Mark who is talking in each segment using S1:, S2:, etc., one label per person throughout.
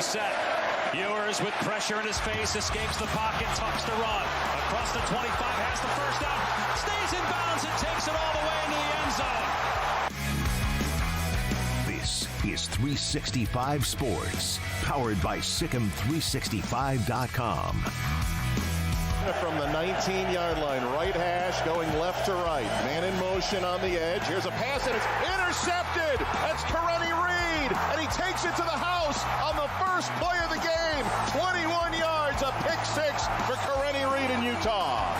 S1: set. Ewers with pressure in his face, escapes the pocket, tucks to run. Across the 25, has the first down, stays in bounds and takes it all the way into the end zone.
S2: This is 365 Sports, powered by SicEm365.com.
S3: From the 19-yard line, right hash going left to right. Man in motion on the edge. Here's a pass, and it's intercepted. That's Kareni Reed, and he takes it to the house on the first play of the game. 21 yards, a pick six for Kareni Reed in Utah.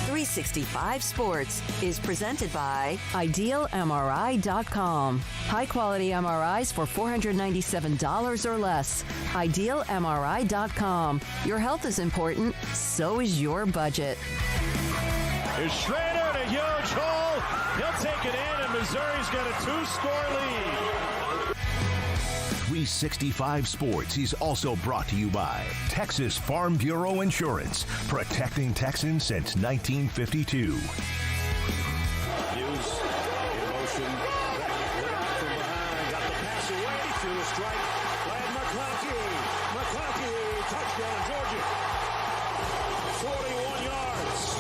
S4: 365 Sports is presented by IdealMRI.com. High-quality MRIs for $497 or less. IdealMRI.com. Your health is important, so is your budget.
S1: Here's Schrader in a huge hole. He'll take it in, and Missouri's got a 2-score lead.
S2: 365 Sports is also brought to you by Texas Farm Bureau Insurance, protecting Texans since 1952.
S1: Hughes in motion, back from behind, got the pass away, through a strike, Brad McClunky, touchdown Georgia, 41 yards.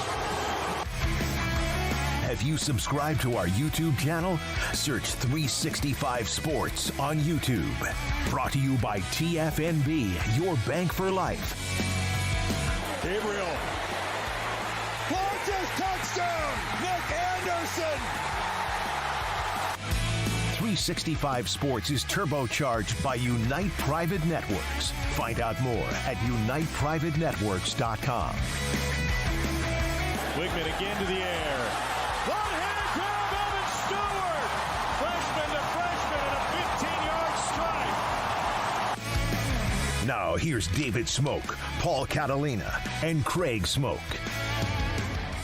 S2: Have you subscribed to our YouTube channel? Search 365 Sports on YouTube. Brought to you by TFNB, your bank for life.
S1: Gabriel.
S5: Clark's touchdown! Nick Anderson!
S2: 365 Sports is turbocharged by Unite Private Networks. Find out more at uniteprivatenetworks.com.
S1: Wigman again to the air. One-handed grab, Evan Stewart! Freshman to freshman and a 15-yard strike.
S2: Now here's David Smoke, Paul Catalina, and Craig Smoke.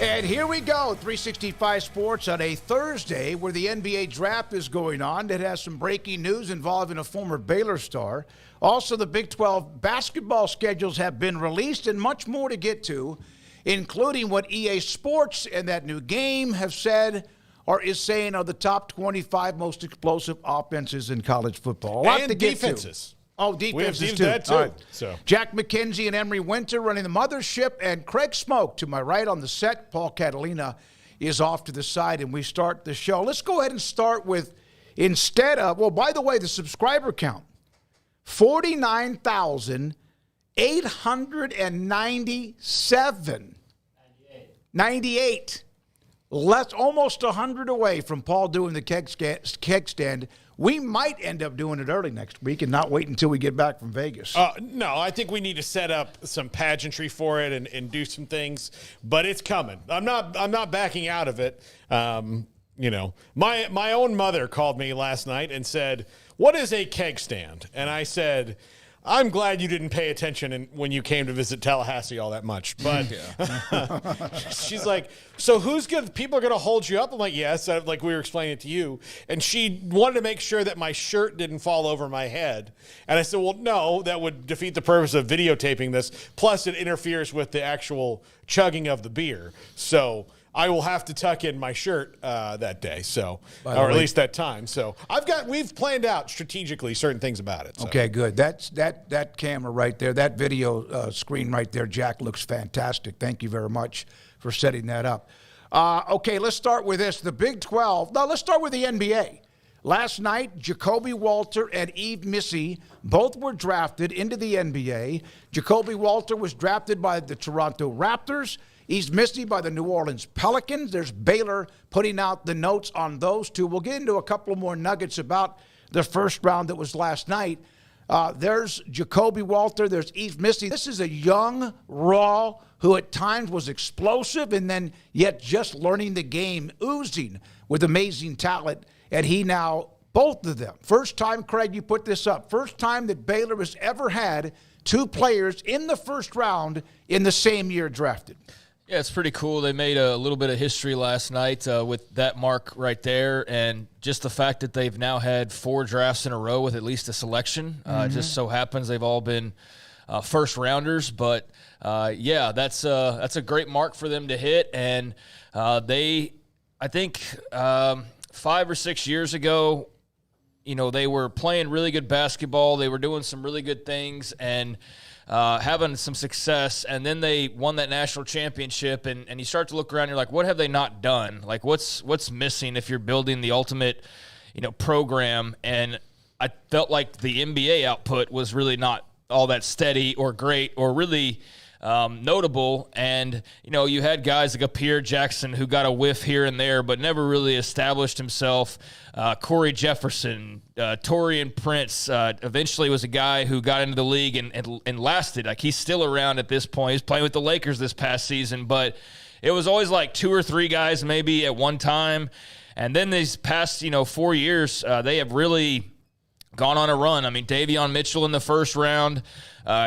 S6: And here we go, 365 Sports on a Thursday where the NBA draft is going on. It has some breaking news involving a former Baylor star. Also, the Big 12 basketball schedules have been released and much more to get to, including what EA Sports and that new game have said or is saying are the top 25 most explosive offenses in college football. A lot
S7: and
S6: to get
S7: defenses.
S6: To. Oh, defenses
S7: we have
S6: too.
S7: that too.
S6: All right.
S7: So
S6: Jack McKenzie and Emery Winter running the mothership, and Craig Smoke to my right on the set. Paul Catalina is off to the side, and we start the show. Let's go ahead and start with, by the way, the subscriber count, 49,897. 98. Almost 100 away from Paul doing the keg stand. We might end up doing it early next week and not wait until we get back from Vegas.
S7: No, I think we need to set up some pageantry for it and do some things, but it's coming. I'm not backing out of it. My own mother called me last night and said, "What is a keg stand?" And I said, "I'm glad you didn't pay attention when you came to visit Tallahassee all that much." But she's like, "So people are going to hold you up?" I'm like, "Yes," like we were explaining it to you. And she wanted to make sure that my shirt didn't fall over my head. And I said, "Well, no, that would defeat the purpose of videotaping this. Plus, it interferes with the actual chugging of the beer. So I will have to tuck in my shirt that day, at least that time. So we've planned out strategically certain things about it. So.
S6: Okay, good. That camera right there, that video screen right there, Jack, looks fantastic. Thank you very much for setting that up. Okay, let's start with this. The Big 12. No, let's start with the NBA. Last night, Jacoby Walter and Yves Missy both were drafted into the NBA. Jacoby Walter was drafted by the Toronto Raptors. Yves Missy by the New Orleans Pelicans. There's Baylor putting out the notes on those two. We'll get into a couple more nuggets about the first round that was last night. There's Jacoby Walter. There's Yves Missy. This is a young, raw, who at times was explosive and then yet just learning the game, oozing with amazing talent. And he now, both of them, first time, Craig, you put this up, first time that Baylor has ever had two players in the first round in the same year drafted.
S8: Yeah, it's pretty cool. They made a little bit of history last night with that mark right there, and just the fact that they've now had 4 drafts in a row with at least a selection. Just so happens they've all been first rounders, but that's a great mark for them to hit. And I think 5 or 6 years ago, they were playing really good basketball. They were doing some really good things and having some success. And then they won that national championship. And you start to look around, you're like, what have they not done? Like, what's missing if you're building the ultimate, program? And I felt like the NBA output was really not all that steady or great or really notable. And, you had guys like a Pierre Jackson who got a whiff here and there, but never really established himself. Corey Jefferson, Taurean Prince, eventually was a guy who got into the league and lasted. Like, he's still around at this point. He's playing with the Lakers this past season, but it was always like 2 or 3 guys maybe at one time. And then these past, 4 years, they have really gone on a run. I mean, Davon Mitchell in the first round.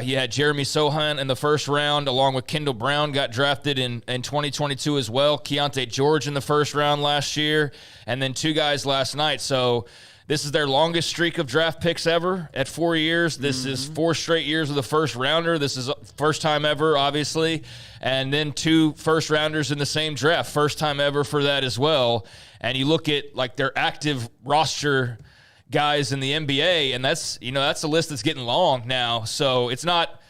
S8: He had Jeremy Sohan in the first round, along with Kendall Brown, got drafted in 2022 as well. Keontae George in the first round last year, and then 2 guys last night. So this is their longest streak of draft picks ever at 4 years. This is 4 straight years of the first rounder. This is first time ever, obviously. And then 2 first rounders in the same draft. First time ever for that as well. And you look at like their active roster guys in the NBA, and that's a list that's getting long now. So it's not,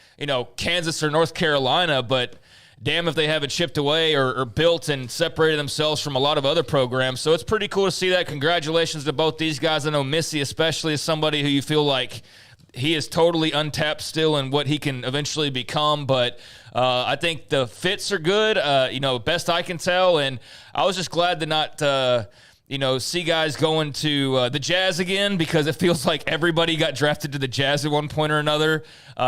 S8: Kansas or North Carolina, but damn if they haven't chipped away or built and separated themselves from a lot of other programs. So it's pretty cool to see that. Congratulations to both these guys. I know Missy especially is somebody who you feel like he is totally untapped still in what he can eventually become, but I think the fits are good, best I can tell, and I was just glad to not see guys going to the Jazz again, because it feels like everybody got drafted to the Jazz at one point or another.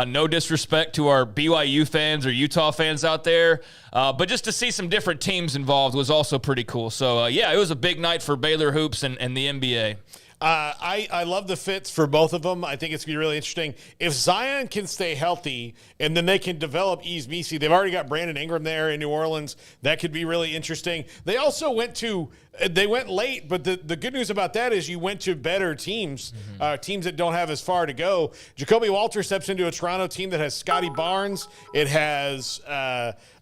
S8: No disrespect to our BYU fans or Utah fans out there, but just to see some different teams involved was also pretty cool. So, it was a big night for Baylor hoops and the NBA.
S7: I love the fits for both of them. I think it's going to be really interesting. If Zion can stay healthy and then they can develop Yves Missi, they've already got Brandon Ingram there in New Orleans. That could be really interesting. They also went late, but the good news about that is you went to better teams, teams that don't have as far to go. Jacoby Walter steps into a Toronto team that has Scotty Barnes. It has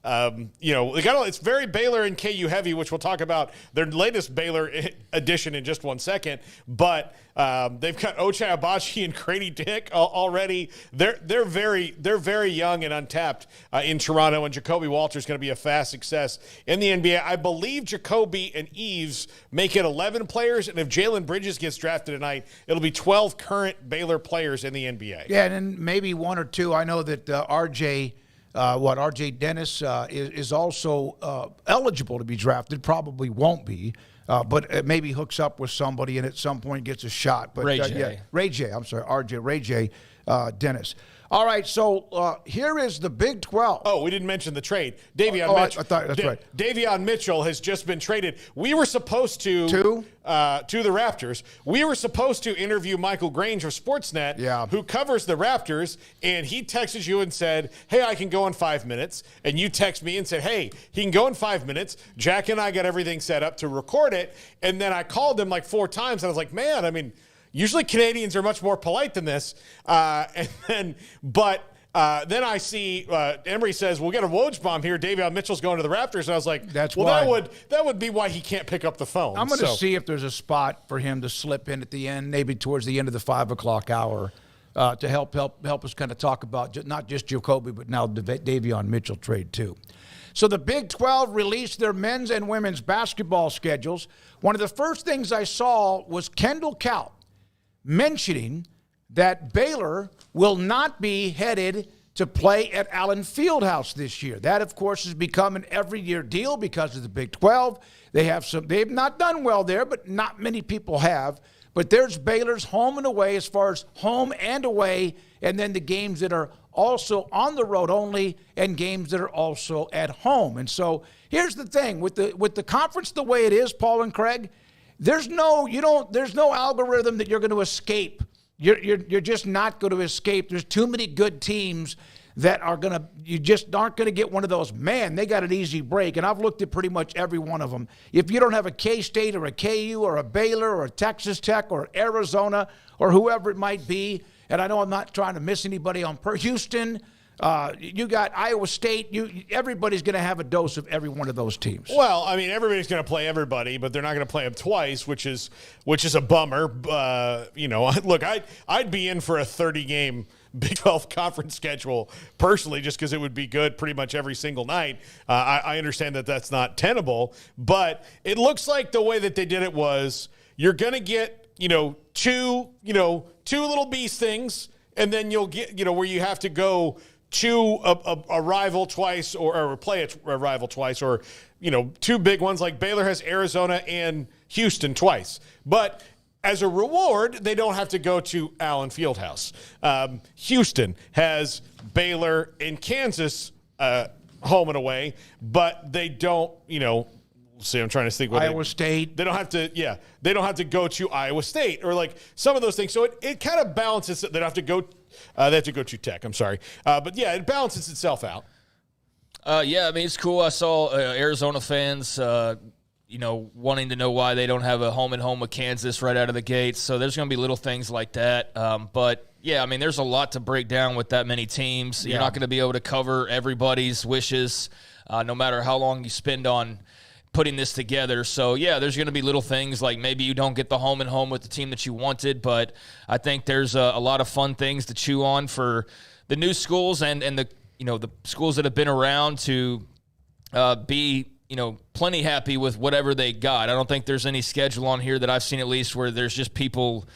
S7: it's very Baylor and KU heavy, which we'll talk about their latest Baylor edition in just one second. But they've got Ochai Agbaji and Grady Dick already. They're very young and untapped in Toronto, and Jacoby Walter is going to be a fast success in the NBA. I believe Jacoby and Yves make it 11 players, and if Jalen Bridges gets drafted tonight, it'll be 12 current Baylor players in the NBA.
S6: Yeah, and then maybe 1 or 2. I know that RJ Dennis is also eligible to be drafted. Probably won't be, but it maybe hooks up with somebody and at some point gets a shot. But Ray J Dennis. All right, so here is the Big 12.
S7: Oh, we didn't mention the trade. Davion Mitchell.
S6: I thought that's right.
S7: Davion Mitchell has just been traded. We were supposed to the Raptors. We were supposed to interview Michael Grange of Sportsnet, who covers the Raptors, and he texted you and said, "Hey, I can go in 5 minutes." And you text me and said, "Hey, he can go in 5 minutes." Jack and I got everything set up to record it, and then I called him like 4 times, and I was like, "Man, I mean." Usually Canadians are much more polite than this. Then I see Emery says, we'll get a Woj bomb here. Davion Mitchell's going to the Raptors. And I was like, that would be why he can't pick up the phone.
S6: I'm going to see if there's a spot for him to slip in at the end, maybe towards the end of the 5 o'clock hour, to help us kind of talk about not just Jacoby, but now the Davion Mitchell trade too. So the Big 12 released their men's and women's basketball schedules. One of the first things I saw was Kendall Kaut mentioning that Baylor will not be headed to play at Allen Fieldhouse this year. That, of course, has become an every-year deal because of the Big 12. They've not done well there, but not many people have. But there's Baylor's home and away as far as home and away, and then the games that are also on the road only and games that are also at home. And so here's the thing. With the conference the way it is, Paul and Craig, there's no algorithm that you're going to escape. You're just not going to escape. There's too many good teams that you just aren't going to get one of those. Man, they got an easy break, and I've looked at pretty much every one of them. If you don't have a K-State or a KU or a Baylor or a Texas Tech or Arizona or whoever it might be, and I know I'm not trying to miss anybody on Houston, You got Iowa State. Everybody's going to have a dose of every one of those teams.
S7: Well, I mean, everybody's going to play everybody, but they're not going to play them twice, which is a bummer. Look, I'd be in for a 30-game Big 12 conference schedule personally, just because it would be good pretty much every single night. I understand that that's not tenable, but it looks like the way that they did it was you're going to get two little beast things, and then you'll get where you have to go to a rival twice or play a rival twice, or two big ones like Baylor has Arizona and Houston twice, but as a reward, they don't have to go to Allen Fieldhouse. Houston has Baylor and Kansas home and away, but they don't, see, I'm trying to think.
S6: Iowa State.
S7: They don't have to, they don't have to go to Iowa State or like some of those things. So it kind of balances. They don't have to go. They have to go to Tech. I'm sorry. But yeah, it balances itself out.
S8: I mean, it's cool. I saw Arizona fans wanting to know why they don't have a home and home with Kansas right out of the gates. So there's going to be little things like that. But yeah, I mean, there's a lot to break down with that many teams. You're not going to be able to cover everybody's wishes, no matter how long you spend on putting this together. So yeah, there's going to be little things like maybe you don't get the home and home with the team that you wanted, but I think there's a lot of fun things to chew on for the new schools and the the schools that have been around to be plenty happy with whatever they got. I don't think there's any schedule on here that I've seen at least where there's just people,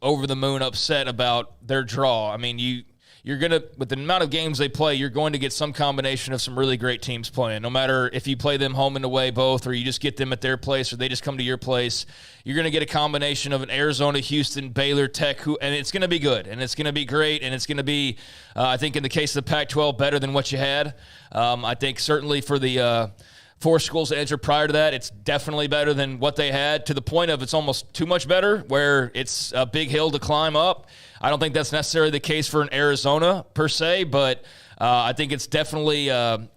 S8: over the moon upset about their draw. I mean, you're going to, with the amount of games they play, you're going to get some combination of some really great teams playing. No matter if you play them home and away both, or you just get them at their place, or they just come to your place, you're going to get a combination of an Arizona, Houston, Baylor, Tech, and it's going to be good, and it's going to be great, and it's going to be, I think in the case of the Pac-12, better than what you had. I think certainly for the four schools that entered prior to that, it's definitely better than what they had, to the point of it's almost too much better, where it's a big hill to climb up. I don't think that's necessarily the case for an Arizona per se, but I think it's definitely a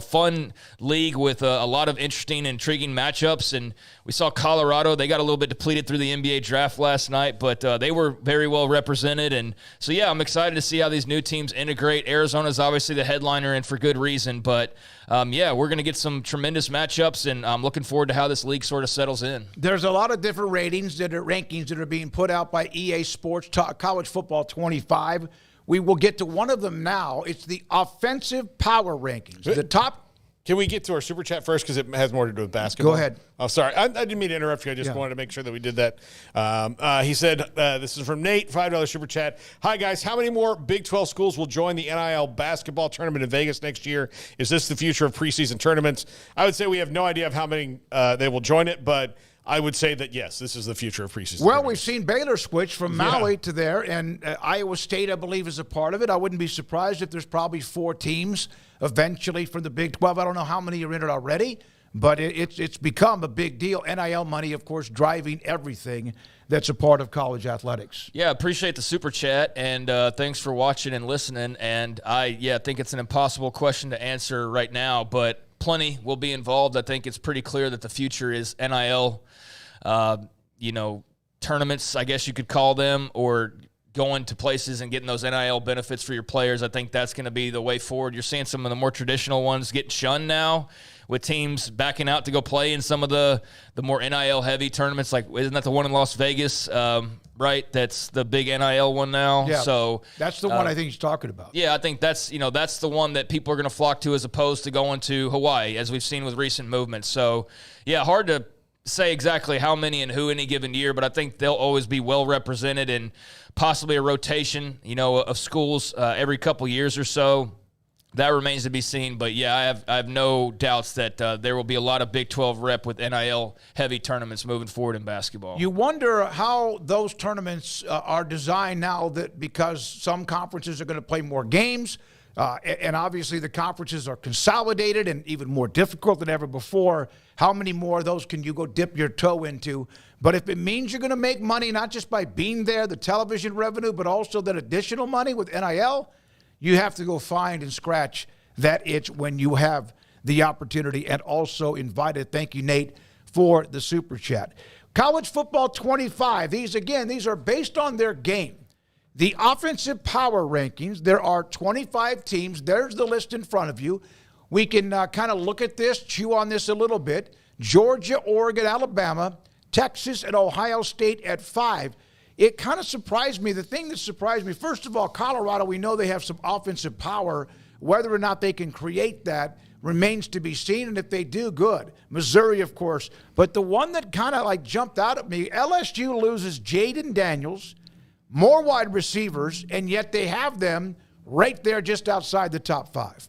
S8: fun league with a lot of interesting, intriguing matchups. And we saw Colorado; they got a little bit depleted through the NBA draft last night, but they were very well represented. And so, yeah, I'm excited to see how these new teams integrate. Arizona's obviously the headliner, and for good reason. But we're going to get some tremendous matchups, and I'm looking forward to how this league sort of settles in.
S6: There's a lot of different rankings that are being put out by EA Sports, College Football 25. We will get to one of them now. It's the offensive power rankings. The top.
S7: Can we get to our super chat first, because it has more to do with basketball?
S6: Go ahead.
S7: Oh, sorry. I didn't mean to interrupt you. I just wanted to make sure that we did that. He said, this is from Nate, $5 super chat. Hi, guys. How many more Big 12 schools will join the NIL basketball tournament in Vegas next year? Is this the future of preseason tournaments? I would say we have no idea of how many they will join it, but I would say that, yes, this is the future of preseason.
S6: Well, we've seen Baylor switch from Maui to there, and Iowa State, I believe, is a part of it. I wouldn't be surprised if there's probably 4 teams eventually from the Big 12. I don't know how many are in it already, but it's become a big deal. NIL money, of course, driving everything that's a part of college athletics.
S8: Yeah, appreciate the super chat, and thanks for watching and listening. And I think it's an impossible question to answer right now, but plenty will be involved. I think it's pretty clear that the future is NIL, tournaments, I guess you could call them, or going to places and getting those NIL benefits for your players. I think that's going to be the way forward. You're seeing some of the more traditional ones getting shunned now, with teams backing out to go play in some of the more NIL-heavy tournaments. Like, isn't that the one in Las Vegas, right? That's the big NIL one now.
S6: Yeah,
S8: so
S6: that's the one I think he's talking about.
S8: Yeah, I think that's the one that people are going to flock to, as opposed to going to Hawaii, as we've seen with recent movements. So, yeah, hard to say exactly how many and who any given year, but I think they'll always be well represented, and possibly a rotation, of schools every couple years or so. That remains to be seen, but yeah, I have no doubts that there will be a lot of Big 12 rep with NIL-heavy tournaments moving forward in basketball.
S6: You wonder how those tournaments are designed now, that because some conferences are going to play more games, and obviously the conferences are consolidated and even more difficult than ever before. How many more of those can you go dip your toe into? But if it means you're going to make money, not just by being there, the television revenue, but also that additional money with NIL, you have to go find and scratch that itch when you have the opportunity. And also invited, thank you, Nate, for the super chat. College Football 25, these are based on their game. The offensive power rankings, there are 25 teams. There's the list in front of you. We can kind of look at this, chew on this a little bit. Georgia, Oregon, Alabama, Texas, and Ohio State at 5. It kind of surprised me. The thing that surprised me, first of all, Colorado, we know they have some offensive power. Whether or not they can create that remains to be seen, and if they do, good. Missouri, of course. But the one that kind of like jumped out at me, LSU loses Jaden Daniels, more wide receivers, and yet they have them right there just outside the top 5.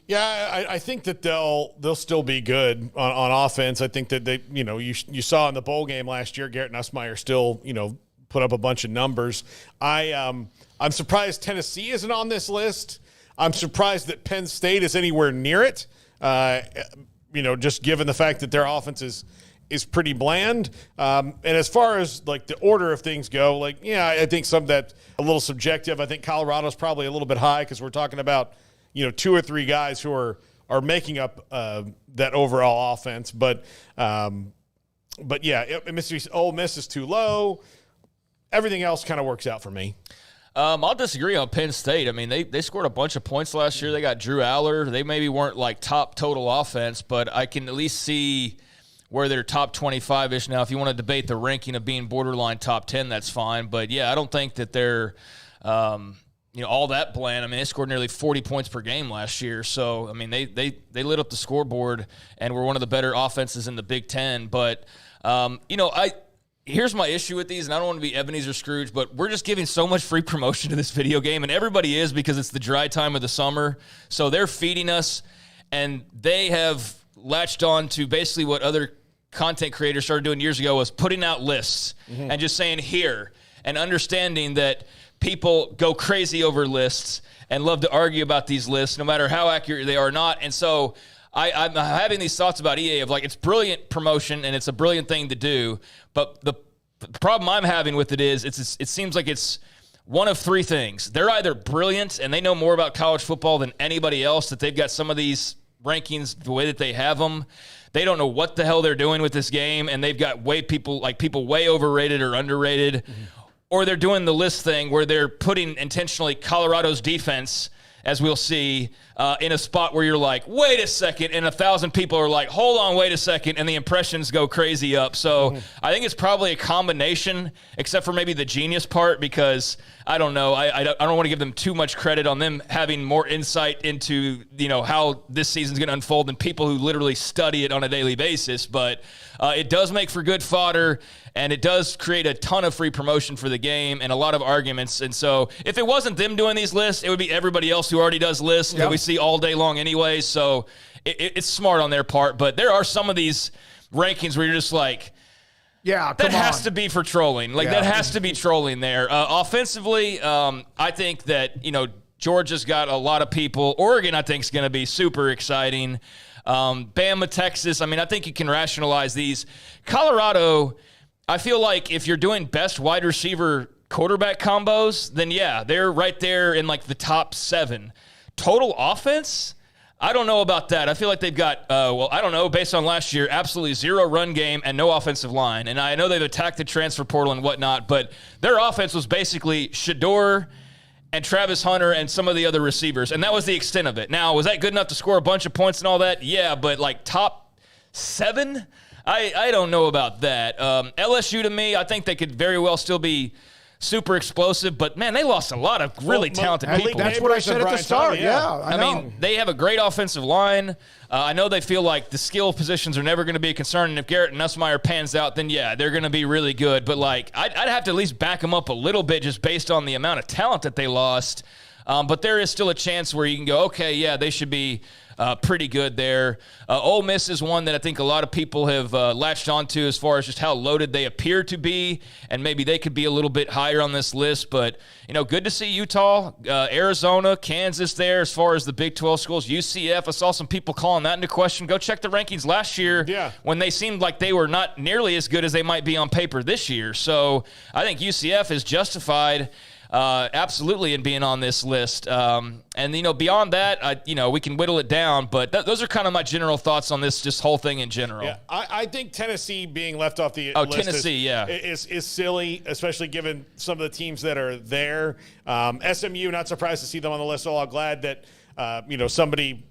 S7: Yeah, I think that they'll still be good on offense. I think that they, you saw in the bowl game last year, Garrett Nussmeier still, put up a bunch of numbers. I'm surprised Tennessee isn't on this list. I'm surprised that Penn State is anywhere near it. Just given the fact that their offense is pretty bland. And as far as like the order of things go, I think some of that a little subjective. I think Colorado's probably a little bit high because we're talking about 2 or 3 guys who are making up that overall offense. But yeah, Mississippi Ole Miss is too low. Everything else kind of works out for me.
S8: I'll disagree on Penn State. I mean, they scored a bunch of points last year. They got Drew Aller. They maybe weren't like top total offense, but I can at least see where they're top 25-ish. Now, if you want to debate the ranking of being borderline top 10, that's fine. But, yeah, I don't think that they're all that bland. I mean, they scored nearly 40 points per game last year. So, I mean, they lit up the scoreboard and were one of the better offenses in the Big Ten. But, here's my issue with these, and I don't want to be Ebenezer Scrooge, but we're just giving so much free promotion to this video game, and everybody is because it's the dry time of the summer. So they're feeding us, and they have latched on to basically what other content creators started doing years ago was putting out lists and just saying here and understanding that people go crazy over lists and love to argue about these lists no matter how accurate they are or not. And so I'm having these thoughts about EA of like it's brilliant promotion and it's a brilliant thing to do, but the problem I'm having with it is it seems like it's one of 3 things. They're either brilliant and they know more about college football than anybody else, that they've got some of these rankings the way that they have them. They don't know what the hell they're doing with this game, and they've got people way overrated or underrated, or they're doing the list thing where they're putting intentionally Colorado's defense, as we'll see, in a spot where you're like, wait a second, and 1,000 people are like, hold on, wait a second, and the impressions go crazy up. So I think it's probably a combination, except for maybe the genius part, because I don't know. I don't want to give them too much credit on them having more insight into how this season's going to unfold than people who literally study it on a daily basis. But it does make for good fodder, and it does create a ton of free promotion for the game and a lot of arguments. And so if it wasn't them doing these lists, it would be everybody else who already does lists that we see all day long anyway. So it's smart on their part. But there are some of these rankings where you're just like, yeah, that has to be for trolling. That has to be trolling there. Offensively, I think that, Georgia's got a lot of people. Oregon, I think, is going to be super exciting. Bama, Texas, I think you can rationalize these. Colorado, I feel like if you're doing best wide receiver quarterback combos, then yeah, they're right there in the top 7. Total offense, I don't know about that. I feel like they've got, I don't know, based on last year, absolutely 0 run game and no offensive line. And I know they've attacked the transfer portal and whatnot, but their offense was basically Shador and Travis Hunter and some of the other receivers, and that was the extent of it. Now, was that good enough to score a bunch of points and all that? Yeah, but top 7? I don't know about that. LSU, to me, I think they could very well still be super explosive, but man, they lost a lot of really talented people.
S6: That's what I said at the start. Yeah, I know.
S8: They have a great offensive line. I know they feel like the skill positions are never going to be a concern, and if Garrett Nussmeier pans out, then yeah, they're going to be really good. But I'd have to at least back them up a little bit just based on the amount of talent that they lost. But there is still a chance where you can go, okay, yeah, they should be pretty good there. Ole Miss is one that I think a lot of people have latched onto as far as just how loaded they appear to be, and maybe they could be a little bit higher on this list. But, good to see Utah, Arizona, Kansas there as far as the Big 12 schools. UCF, I saw some people calling that into question. Go check the rankings last year when they seemed like they were not nearly as good as they might be on paper this year. So I think UCF is justified. absolutely in being on this list. And, beyond that, we can whittle it down, but those are kind of my general thoughts on this whole thing in general.
S7: Yeah, I think Tennessee being left off the list
S8: Tennessee,
S7: is silly, especially given some of the teams that are there. SMU, not surprised to see them on the list. So I'm glad that, somebody,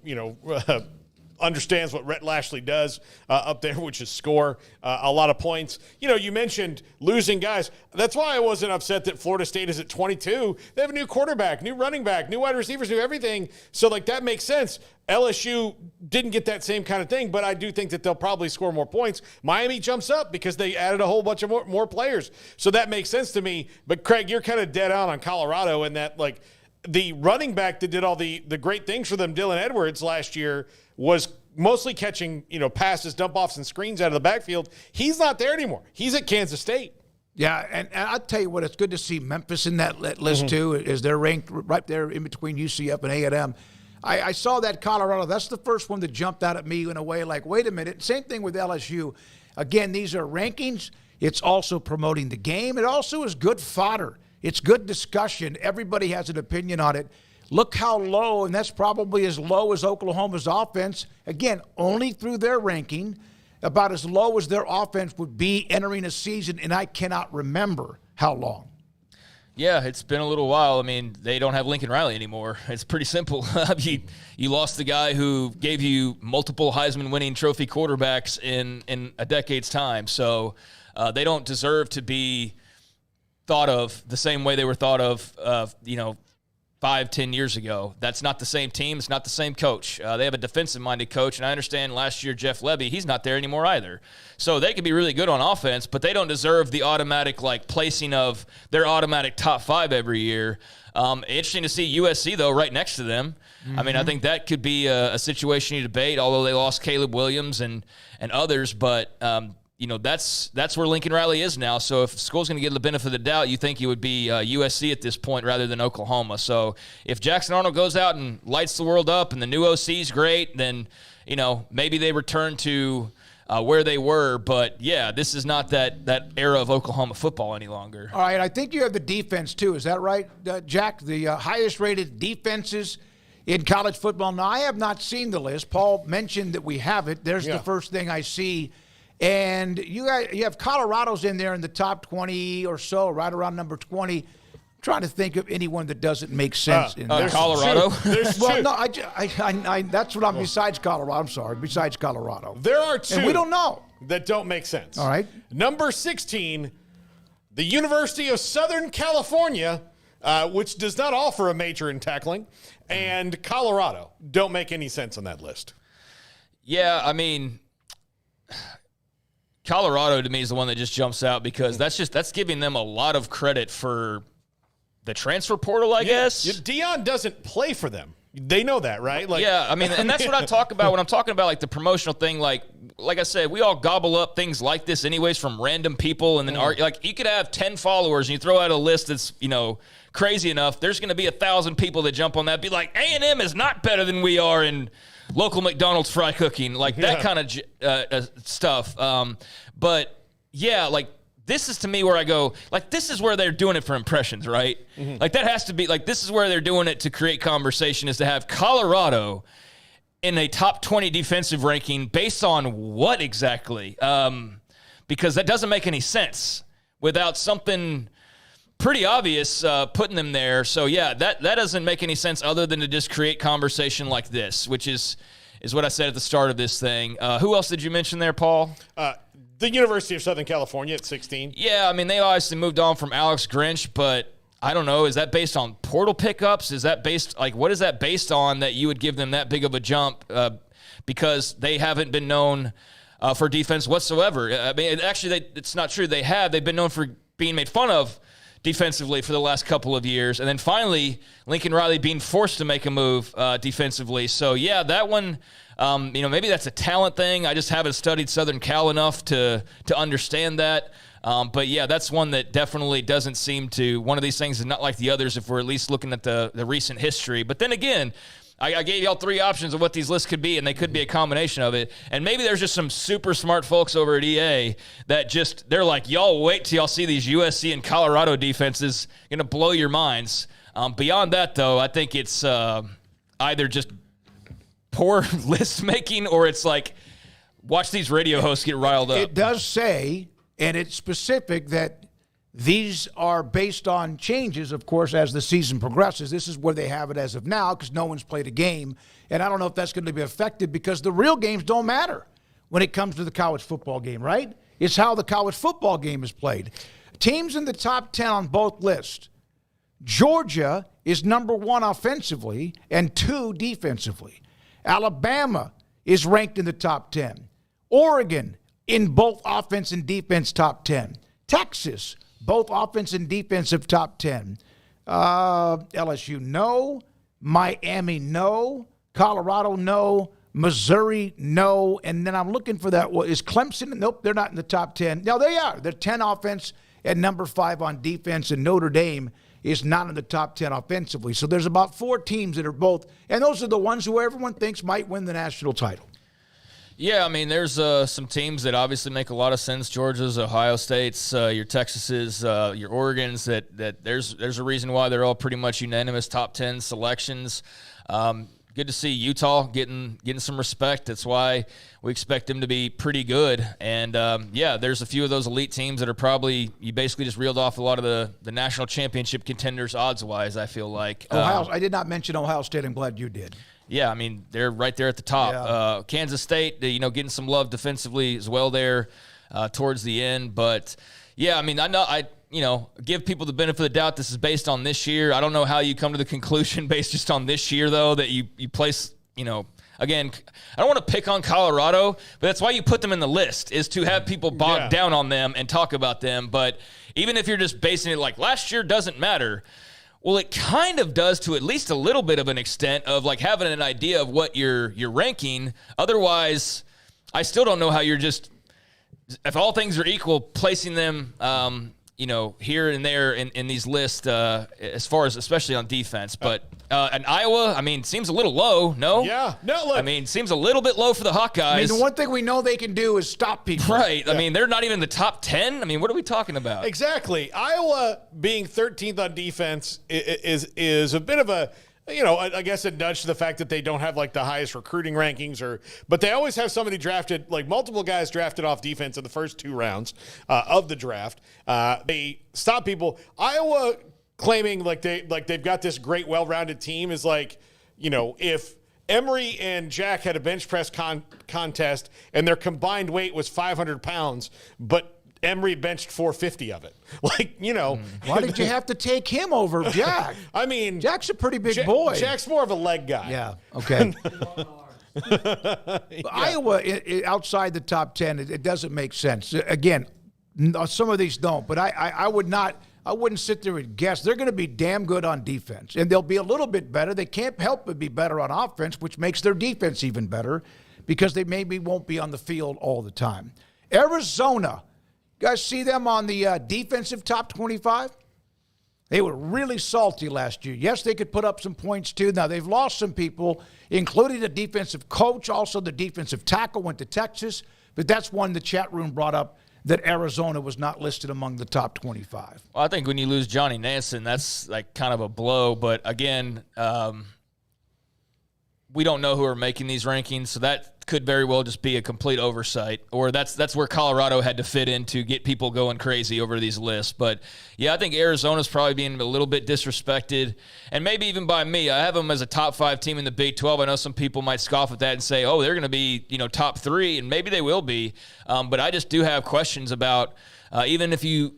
S7: understands what Rhett Lashley does up there, which is score a lot of points. You mentioned losing guys. That's why I wasn't upset that Florida State is at 22. They have a new quarterback, new running back, new wide receivers, new everything. So, that makes sense. LSU didn't get that same kind of thing, but I do think that they'll probably score more points. Miami jumps up because they added a whole bunch of more players. So that makes sense to me. But, Craig, you're kind of dead on Colorado in that, the running back that did all the great things for them, Dylan Edwards, last year, was mostly catching, passes, dump-offs, and screens out of the backfield. He's not there anymore. He's at Kansas State.
S6: Yeah, and I'll tell you what, it's good to see Memphis in that list, too, as they're ranked right there in between UCF and A&M. I saw that Colorado. That's the first one that jumped out at me in a way like, wait a minute. Same thing with LSU. Again, these are rankings. It's also promoting the game. It also is good fodder. It's good discussion. Everybody has an opinion on it. Look how low, and that's probably as low as Oklahoma's offense. Again, only through their ranking, about as low as their offense would be entering a season, and I cannot remember how long.
S8: Yeah, it's been a little while. I mean, they don't have Lincoln Riley anymore. It's pretty simple. You lost the guy who gave you multiple Heisman-winning trophy quarterbacks in a decade's time. So they don't deserve to be thought of the same way they were thought of, 5-10 years ago. That's not the same team. It's not the same coach. They have a defensive-minded coach, and I understand last year Jeff Lebby, he's not there anymore either. So they could be really good on offense, but they don't deserve the automatic placing of their automatic top 5 every year. Interesting to see USC, though, right next to them. Mm-hmm. I mean, I think that could be a situation you debate, although they lost Caleb Williams and others, but that's where Lincoln Riley is now. So if school's going to get the benefit of the doubt, you think it would be USC at this point rather than Oklahoma. So if Jackson Arnold goes out and lights the world up and the new OC's great, then, maybe they return to where they were. But, yeah, this is not that era of Oklahoma football any longer.
S6: All right, I think you have the defense too. Is that right, Jack? The highest-rated defenses in college football. Now, I have not seen the list. Paul mentioned that we have it. There's the first thing I see. And you have Colorado's in there in the top 20 or so, right around number 20. I'm trying to think of anyone that doesn't make sense in there.
S8: Colorado?
S6: Well, no, I that's what I'm besides Colorado. I'm sorry, besides Colorado.
S7: There are two.
S6: And we don't know.
S7: That don't make sense.
S6: All right.
S7: Number 16, the University of Southern California, which does not offer a major in tackling, and Colorado don't make any sense on that list.
S8: Yeah, I mean, Colorado to me is the one that just jumps out because that's giving them a lot of credit for the transfer portal, I guess.
S7: Dion doesn't play for them. They know that, right?
S8: I mean, and that's what I talk about when I'm talking about the promotional thing. Like I said, we all gobble up things like this anyways from random people, and then you could have 10 followers and you throw out a list that's crazy enough. There's going to be 1,000 people that jump on that, be like, A&M is not better than we are in local McDonald's fry cooking, that kind of stuff. But yeah, this is to me where I go, this is where they're doing it for impressions, right? Mm-hmm. That has to be, this is where they're doing it to create conversation, is to have Colorado in a top 20 defensive ranking based on what exactly? Because that doesn't make any sense without something pretty obvious putting them there. So, yeah, that doesn't make any sense other than to just create conversation like this, which is what I said at the start of this thing. Who else did you mention there, Paul?
S7: The University of Southern California at 16.
S8: Yeah, I mean, they obviously moved on from Alex Grinch, but I don't know. Is that based on portal pickups? Is that based what is that based on that you would give them that big of a jump because they haven't been known for defense whatsoever? I mean, actually, it's not true. They've been known for being made fun of defensively for the last couple of years. And then finally, Lincoln Riley being forced to make a move defensively. So, yeah, that one, maybe that's a talent thing. I just haven't studied Southern Cal enough to understand that. But, yeah, that's one that definitely doesn't seem to – one of these things is not like the others if we're at least looking at the recent history. But then again, I gave y'all 3 options of what these lists could be, and they could be a combination of it. And maybe there's just some super smart folks over at EA that they're like, y'all wait till y'all see these USC and Colorado defenses, going to blow your minds. Beyond that, though, I think it's either just poor list making or it's like, watch these radio hosts get riled up.
S6: It does say, and it's specific, that these are based on changes, of course, as the season progresses. This is where they have it as of now because no one's played a game. And I don't know if that's going to be affected because the real games don't matter when it comes to the college football game, right? It's how the college football game is played. Teams in the top 10 on both lists. Georgia is number 1 offensively and 2 defensively. Alabama is ranked in the top 10. Oregon in both offense and defense top 10. Texas, both offense and defensive top 10. LSU, no. Miami, no. Colorado, no. Missouri, no. And then I'm looking for that. Is Clemson? Nope, they're not in the top 10. No, they are. They're 10 offense and number 5 on defense. And Notre Dame is not in the top 10 offensively. So there's about 4 teams that are both. And those are the ones who everyone thinks might win the national title.
S8: Yeah, I mean, there's some teams that obviously make a lot of sense. Georgia's, Ohio State's, your Texas's, your Oregon's. That there's a reason why they're all pretty much unanimous top 10 selections. Good to see Utah getting some respect. That's why we expect them to be pretty good. And there's a few of those elite teams that are probably you basically just reeled off a lot of the national championship contenders odds wise. I feel like
S6: I did not mention Ohio State. I'm glad you did.
S8: Yeah, I mean, they're right there at the top.
S6: Yeah.
S8: Kansas State, getting some love defensively as well there towards the end. But, yeah, I mean, I give people the benefit of the doubt. This is based on this year. I don't know how you come to the conclusion based just on this year, though, that you place, again, I don't want to pick on Colorado, but that's why you put them in the list is to have people bogged down on them and talk about them. But even if you're just basing it like last year doesn't matter, well, it kind of does to at least a little bit of an extent of like having an idea of what you're ranking. Otherwise, I still don't know how you're just, if all things are equal, placing them, here and there in these lists as far as especially on defense. But and Iowa, I mean, seems a little low, no?
S7: Yeah. No, look.
S8: I mean, seems a little bit low for the Hawkeyes.
S6: I mean, the one thing we know they can do is stop people.
S8: Right. Yeah. I mean, they're not even in the top 10. I mean, what are we talking about?
S7: Exactly. Iowa being 13th on defense is a bit of a, I guess a nudge to the fact that they don't have like the highest recruiting rankings but they always have somebody drafted, like multiple guys drafted off defense in the first 2 rounds of the draft. They stop people. Iowa claiming like they've got this great well-rounded team is like, if Emory and Jack had a bench press contest and their combined weight was 500 pounds, but Emory benched 450 of it.
S6: Why did you have to take him over Jack?
S7: I mean,
S6: Jack's a pretty big boy.
S7: Jack's more of a leg guy.
S6: Yeah. Okay. Iowa, outside the top 10, it doesn't make sense. Again, some of these don't, but I wouldn't sit there and guess. They're going to be damn good on defense, and they'll be a little bit better. They can't help but be better on offense, which makes their defense even better because they maybe won't be on the field all the time. Arizona. You guys see them on the defensive top 25? They were really salty last year. Yes, they could put up some points too. Now, they've lost some people, including the defensive coach. Also, the defensive tackle went to Texas. But that's one the chat room brought up, that Arizona was not listed among the top 25.
S8: Well, I think when you lose Johnny Nansen, that's like kind of a blow. But again, we don't know who are making these rankings, so that could very well just be a complete oversight, or that's where Colorado had to fit in to get people going crazy over these lists. But yeah, I think Arizona's probably being a little bit disrespected, and maybe even by me. I have them as a top 5 team in the Big 12. I know some people might scoff at that and say, oh, they're going to be top 3, and maybe they will be. But I just do have questions about even if you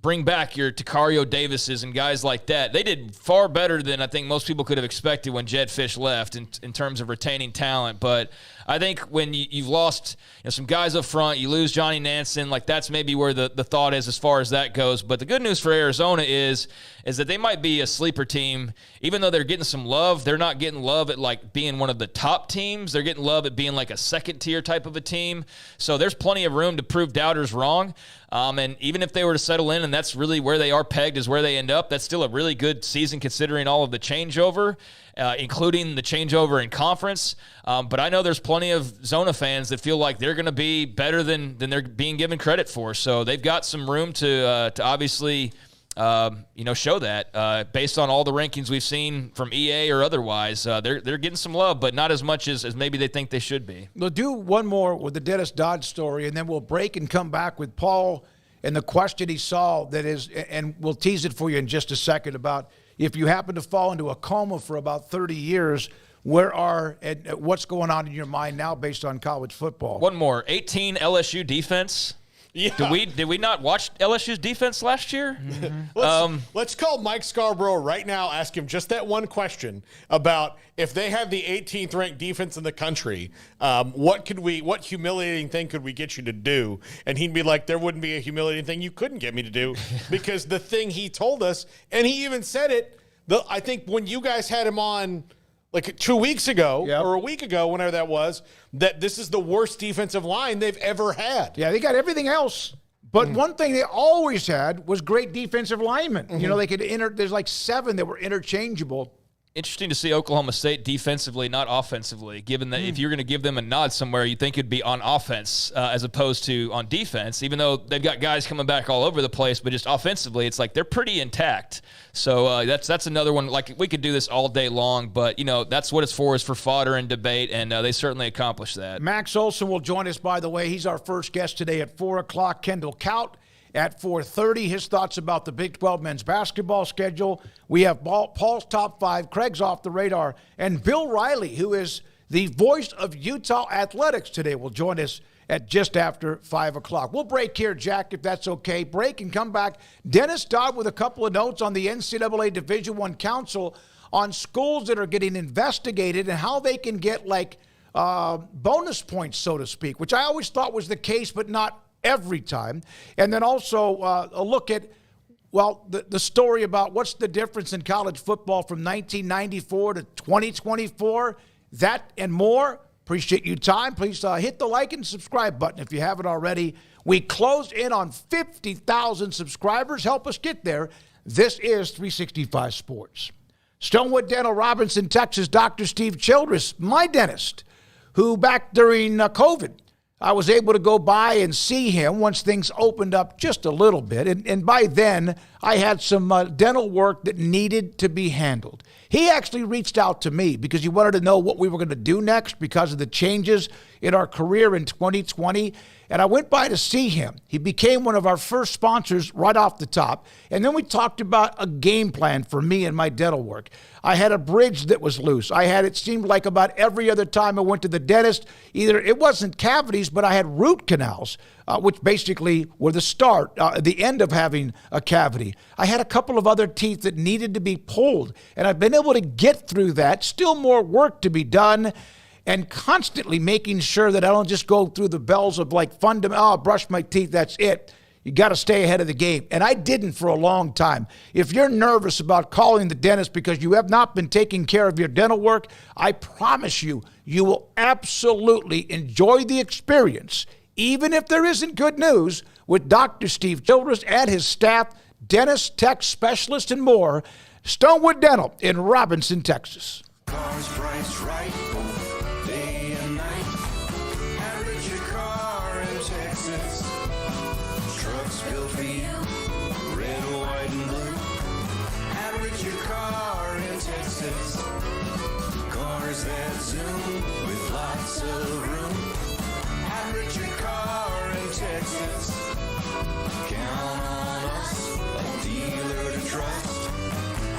S8: bring back your Takario Davises and guys like that. They did far better than I think most people could have expected when Jed Fish left in terms of retaining talent. But I think when you've lost some guys up front, you lose Johnny Nansen, like that's maybe where the thought is as far as that goes. But the good news for Arizona is that they might be a sleeper team. Even though they're getting some love, they're not getting love at like being one of the top teams. They're getting love at being like a second-tier type of a team. So there's plenty of room to prove doubters wrong. And even if they were to settle in and that's really where they are pegged is where they end up. That's still a really good season considering all of the changeover, including the changeover in conference. But I know there's plenty of Zona fans that feel like they're going to be better than they're being given credit for. So they've got some room to obviously show that based on all the rankings we've seen from EA or otherwise. They're getting some love, but not as much as maybe they think they should be.
S6: We'll do one more with the Dennis Dodd story, and then we'll break and come back with Paul and the question he saw that is, and we'll tease it for you in just a second, about if you happen to fall into a coma for about 30 years, what's going on in your mind now based on college football?
S8: One more, 18 LSU defense.
S7: Yeah.
S8: Did we not watch LSU's defense last year?
S7: Mm-hmm. Let's call Mike Scarborough right now, ask him just that one question about if they have the 18th ranked defense in the country, what humiliating thing could we get you to do? And he'd be like, there wouldn't be a humiliating thing you couldn't get me to do, because the thing he told us, and he even said it, I think when you guys had him on like 2 weeks ago or a week ago, whenever that was, that this is the worst defensive line they've ever had.
S6: Yeah, they got everything else. But one thing they always had was great defensive linemen. You know, they could there's like 7 that were interchangeable.
S8: Interesting to see Oklahoma State defensively, not offensively, given that if you're going to give them a nod somewhere, you'd think it'd be on offense as opposed to on defense, even though they've got guys coming back all over the place, but just offensively, it's like they're pretty intact. So that's another one. Like, we could do this all day long, but, that's what it's for, is for fodder and debate, and they certainly accomplished that. Max
S6: Olson will join us, by the way. He's our first guest today at 4 o'clock. Kendall Kaut at 4:30, his thoughts about the Big 12 men's basketball schedule. We have Paul's top 5, Craig's off the radar, and Bill Riley, who is the voice of Utah athletics today, will join us at just after 5 o'clock. We'll break here, Jack, if that's okay. Break and come back. Dennis Dodd with a couple of notes on the NCAA Division I Council on schools that are getting investigated and how they can get bonus points, so to speak, which I always thought was the case, but not every time. And then also a look at, the story about what's the difference in college football from 1994 to 2024, that and more. Appreciate your time. Please hit the like and subscribe button if you haven't already. We closed in on 50,000 subscribers. Help us get there. This is 365 Sports. Stonewood Dental, Robinson, Texas, Dr. Steve Childress, my dentist, who back during COVID, I was able to go by and see him once things opened up just a little bit. And by then, I had some dental work that needed to be handled. He actually reached out to me because he wanted to know what we were going to do next because of the changes in our career in 2020. And I went by to see him. He became one of our first sponsors right off the top. And then we talked about a game plan for me and my dental work. I had a bridge that was loose. It seemed like about every other time I went to the dentist, either it wasn't cavities, but I had root canals, which basically were the start, the end of having a cavity. I had a couple of other teeth that needed to be pulled, and I've been able to get through that. Still more work to be done, and constantly making sure that I don't just go through the bells of brush my teeth, that's it. You got to stay ahead of the game. And I didn't for a long time. If you're nervous about calling the dentist because you have not been taking care of your dental work, I promise you, you will absolutely enjoy the experience, even if there isn't good news, with Dr. Steve Childress and his staff, dentists, tech specialists, and more. Stonewood Dental in Robinson, Texas.
S5: Cars priced right, day and night. Average your car in Texas. Trucks built for you, red, white, and blue. Average your car in Texas. Cars that zoom with lots of room. Average your car in Texas. Count on us, a dealer to trust.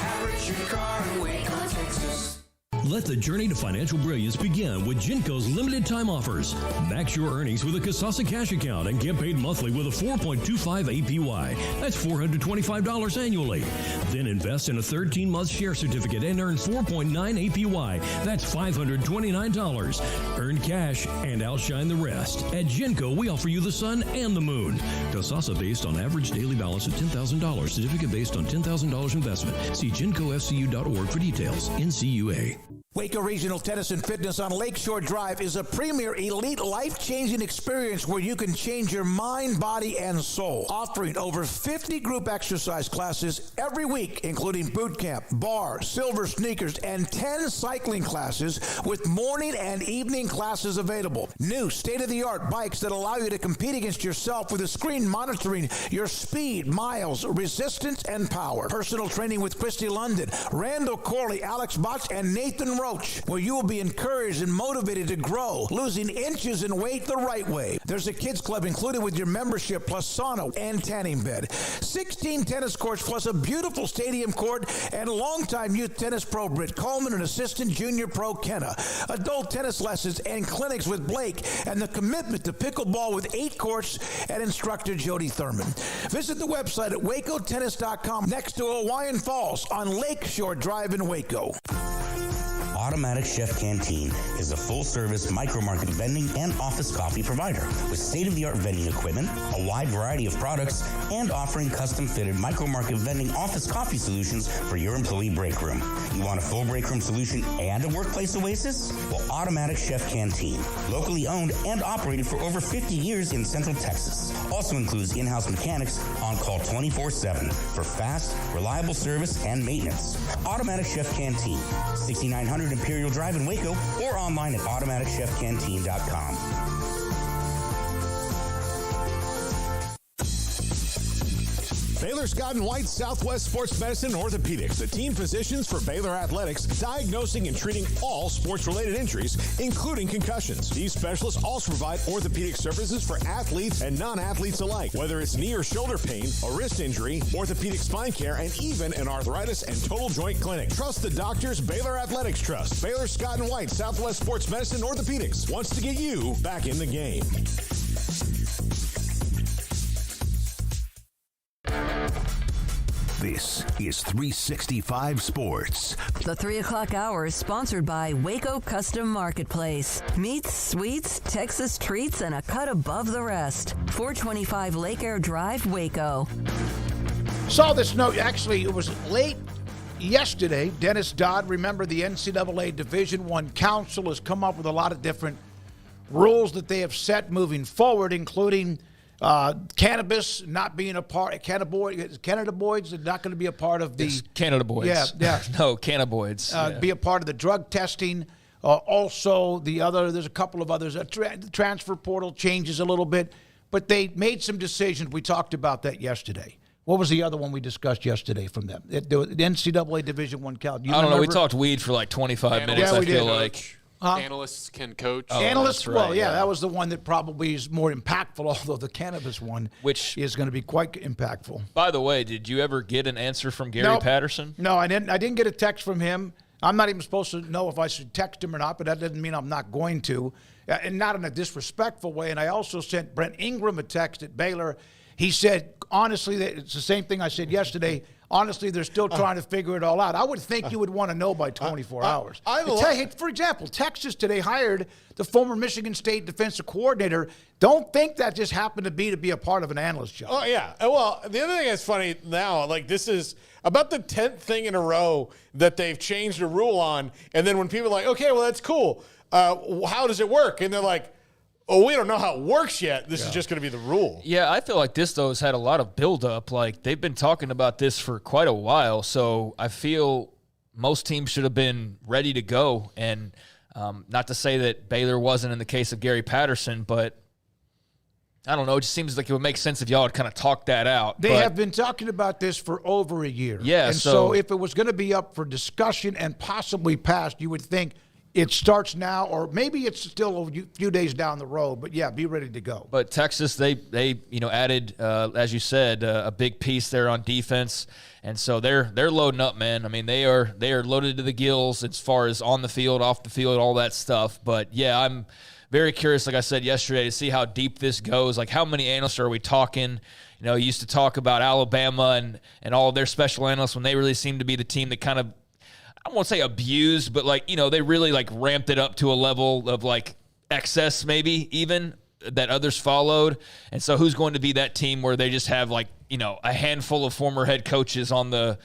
S5: Average your car in Waco, Texas.
S9: Let the journey to financial brilliance begin with Genco's limited time offers. Max your earnings with a Kasasa cash account and get paid monthly with a 4.25 APY. That's $425 annually. Then invest in a 13-month share certificate and earn 4.9 APY. That's $529. Earn cash and outshine the rest. At Genco, we offer you the sun and the moon. Kasasa based on average daily balance of $10,000. Certificate based on $10,000 investment. See GencoFCU.org for details. NCUA.
S6: Waco Regional Tennis and Fitness on Lakeshore Drive is a premier elite life-changing experience where you can change your mind, body, and soul. Offering over 50 group exercise classes every week, including boot camp, bar, silver sneakers, and 10 cycling classes with morning and evening classes available. New state-of-the-art bikes that allow you to compete against yourself with a screen monitoring your speed, miles, resistance, and power. Personal training with Christy London, Randall Corley, Alex Botch, and Nathan Roach, where you will be encouraged and motivated to grow, losing inches in weight the right way. There's a kids club included with your membership, plus sauna and tanning bed. 16 tennis courts, plus a beautiful stadium court, and longtime youth tennis pro Britt Coleman and assistant junior pro Kenna. Adult tennis lessons and clinics with Blake, and the commitment to pickleball with 8 courts and instructor Jody Thurman. Visit the website at wacotennis.com next to Hawaiian Falls on Lakeshore Drive in Waco.
S10: Automatic Chef Canteen is a full-service micro-market vending and office coffee provider with state-of-the-art vending equipment, a wide variety of products, and offering custom-fitted micro-market vending office coffee solutions for your employee break room. You want a full break room solution and a workplace oasis? Well, Automatic Chef Canteen, locally owned and operated for over 50 years in Central Texas, also includes in-house mechanics on call 24/7 for fast, reliable service and maintenance. Automatic Chef Canteen, 6900 Imperial Drive in Waco, or online at automaticchefcanteen.com.
S11: Baylor Scott & White Southwest Sports Medicine and Orthopedics, the team physicians for Baylor Athletics, diagnosing and treating all sports-related injuries, including concussions. These specialists also provide orthopedic services for athletes and non-athletes alike, whether it's knee or shoulder pain, a wrist injury, orthopedic spine care, and even an arthritis and total joint clinic. Trust the doctors Baylor Athletics trust. Baylor Scott & White Southwest Sports Medicine and Orthopedics wants to get you back in the game.
S2: This is 365 Sports.
S4: The 3 o'clock hour is sponsored by Waco Custom Marketplace. Meats, sweets, Texas treats, and a cut above the rest. 425 Lake Air Drive, Waco.
S6: Saw this note. Actually, it was late yesterday. Dennis Dodd, remember the NCAA Division I Council has come up with a lot of different rules that they have set moving forward, including cannabis not being a part, cannabinoids are not going to be a part of the
S8: cannabinoids.
S6: Yeah.
S8: No, cannabinoids.
S6: Be a part of the drug testing. Also, there's a couple of others. The transfer portal changes a little bit, but they made some decisions. We talked about that yesterday. What was the other one we discussed yesterday from them? The NCAA Division I Cal.
S8: I don't know. We talked weed for like 25 minutes,
S6: Yeah, we
S8: I feel
S6: did.
S8: like.
S12: Analysts can coach.
S6: Analysts,
S8: right,
S6: well, yeah, that was the one that probably is more impactful, although the cannabis one is going to be quite impactful.
S8: By the way, did you ever get an answer from Gary Patterson?
S6: No, I didn't get a text from him. I'm not even supposed to know if I should text him or not, but that doesn't mean I'm not going to, and not in a disrespectful way. And I also sent Brent Ingram a text at Baylor. He said, honestly, that it's the same thing I said yesterday. Honestly, they're still trying to figure it all out. I would think you would want to know by 24 hours. For example, Texas today hired the former Michigan State defensive coordinator. Don't think that just happened to be a part of an analyst job.
S7: Oh, yeah. Well, the other thing that's funny now, like this is about the 10th thing in a row that they've changed a rule on. And then when people are like, okay, well, that's cool. How does it work? And they're like, oh, we don't know how it works yet. This is just going to be the rule.
S8: Yeah, I feel like this, though, has had a lot of buildup. Like, they've been talking about this for quite a while, so I feel most teams should have been ready to go. And not to say that Baylor wasn't in the case of Gary Patterson, but I don't know. It just seems like it would make sense if y'all had kind of talked that out.
S6: They have been talking about this for over a year.
S8: Yeah,
S6: and so if it was going to be up for discussion and possibly passed, you would think it starts now, or maybe it's still a few days down the road. But yeah, be ready to go.
S8: But Texas, they added, as you said, a big piece there on defense, and so they're loading up, man. I mean, they are loaded to the gills as far as on the field, off the field, all that stuff. But yeah, I'm very curious, like I said yesterday, to see how deep this goes. Like, how many analysts are we talking? You know, you used to talk about Alabama and all of their special analysts when they really seemed to be the team that kind of, I won't say abused, but like, you know, they really like ramped it up to a level of like excess maybe even that others followed. And so who's going to be that team where they just have like, you know, a handful of former head coaches on the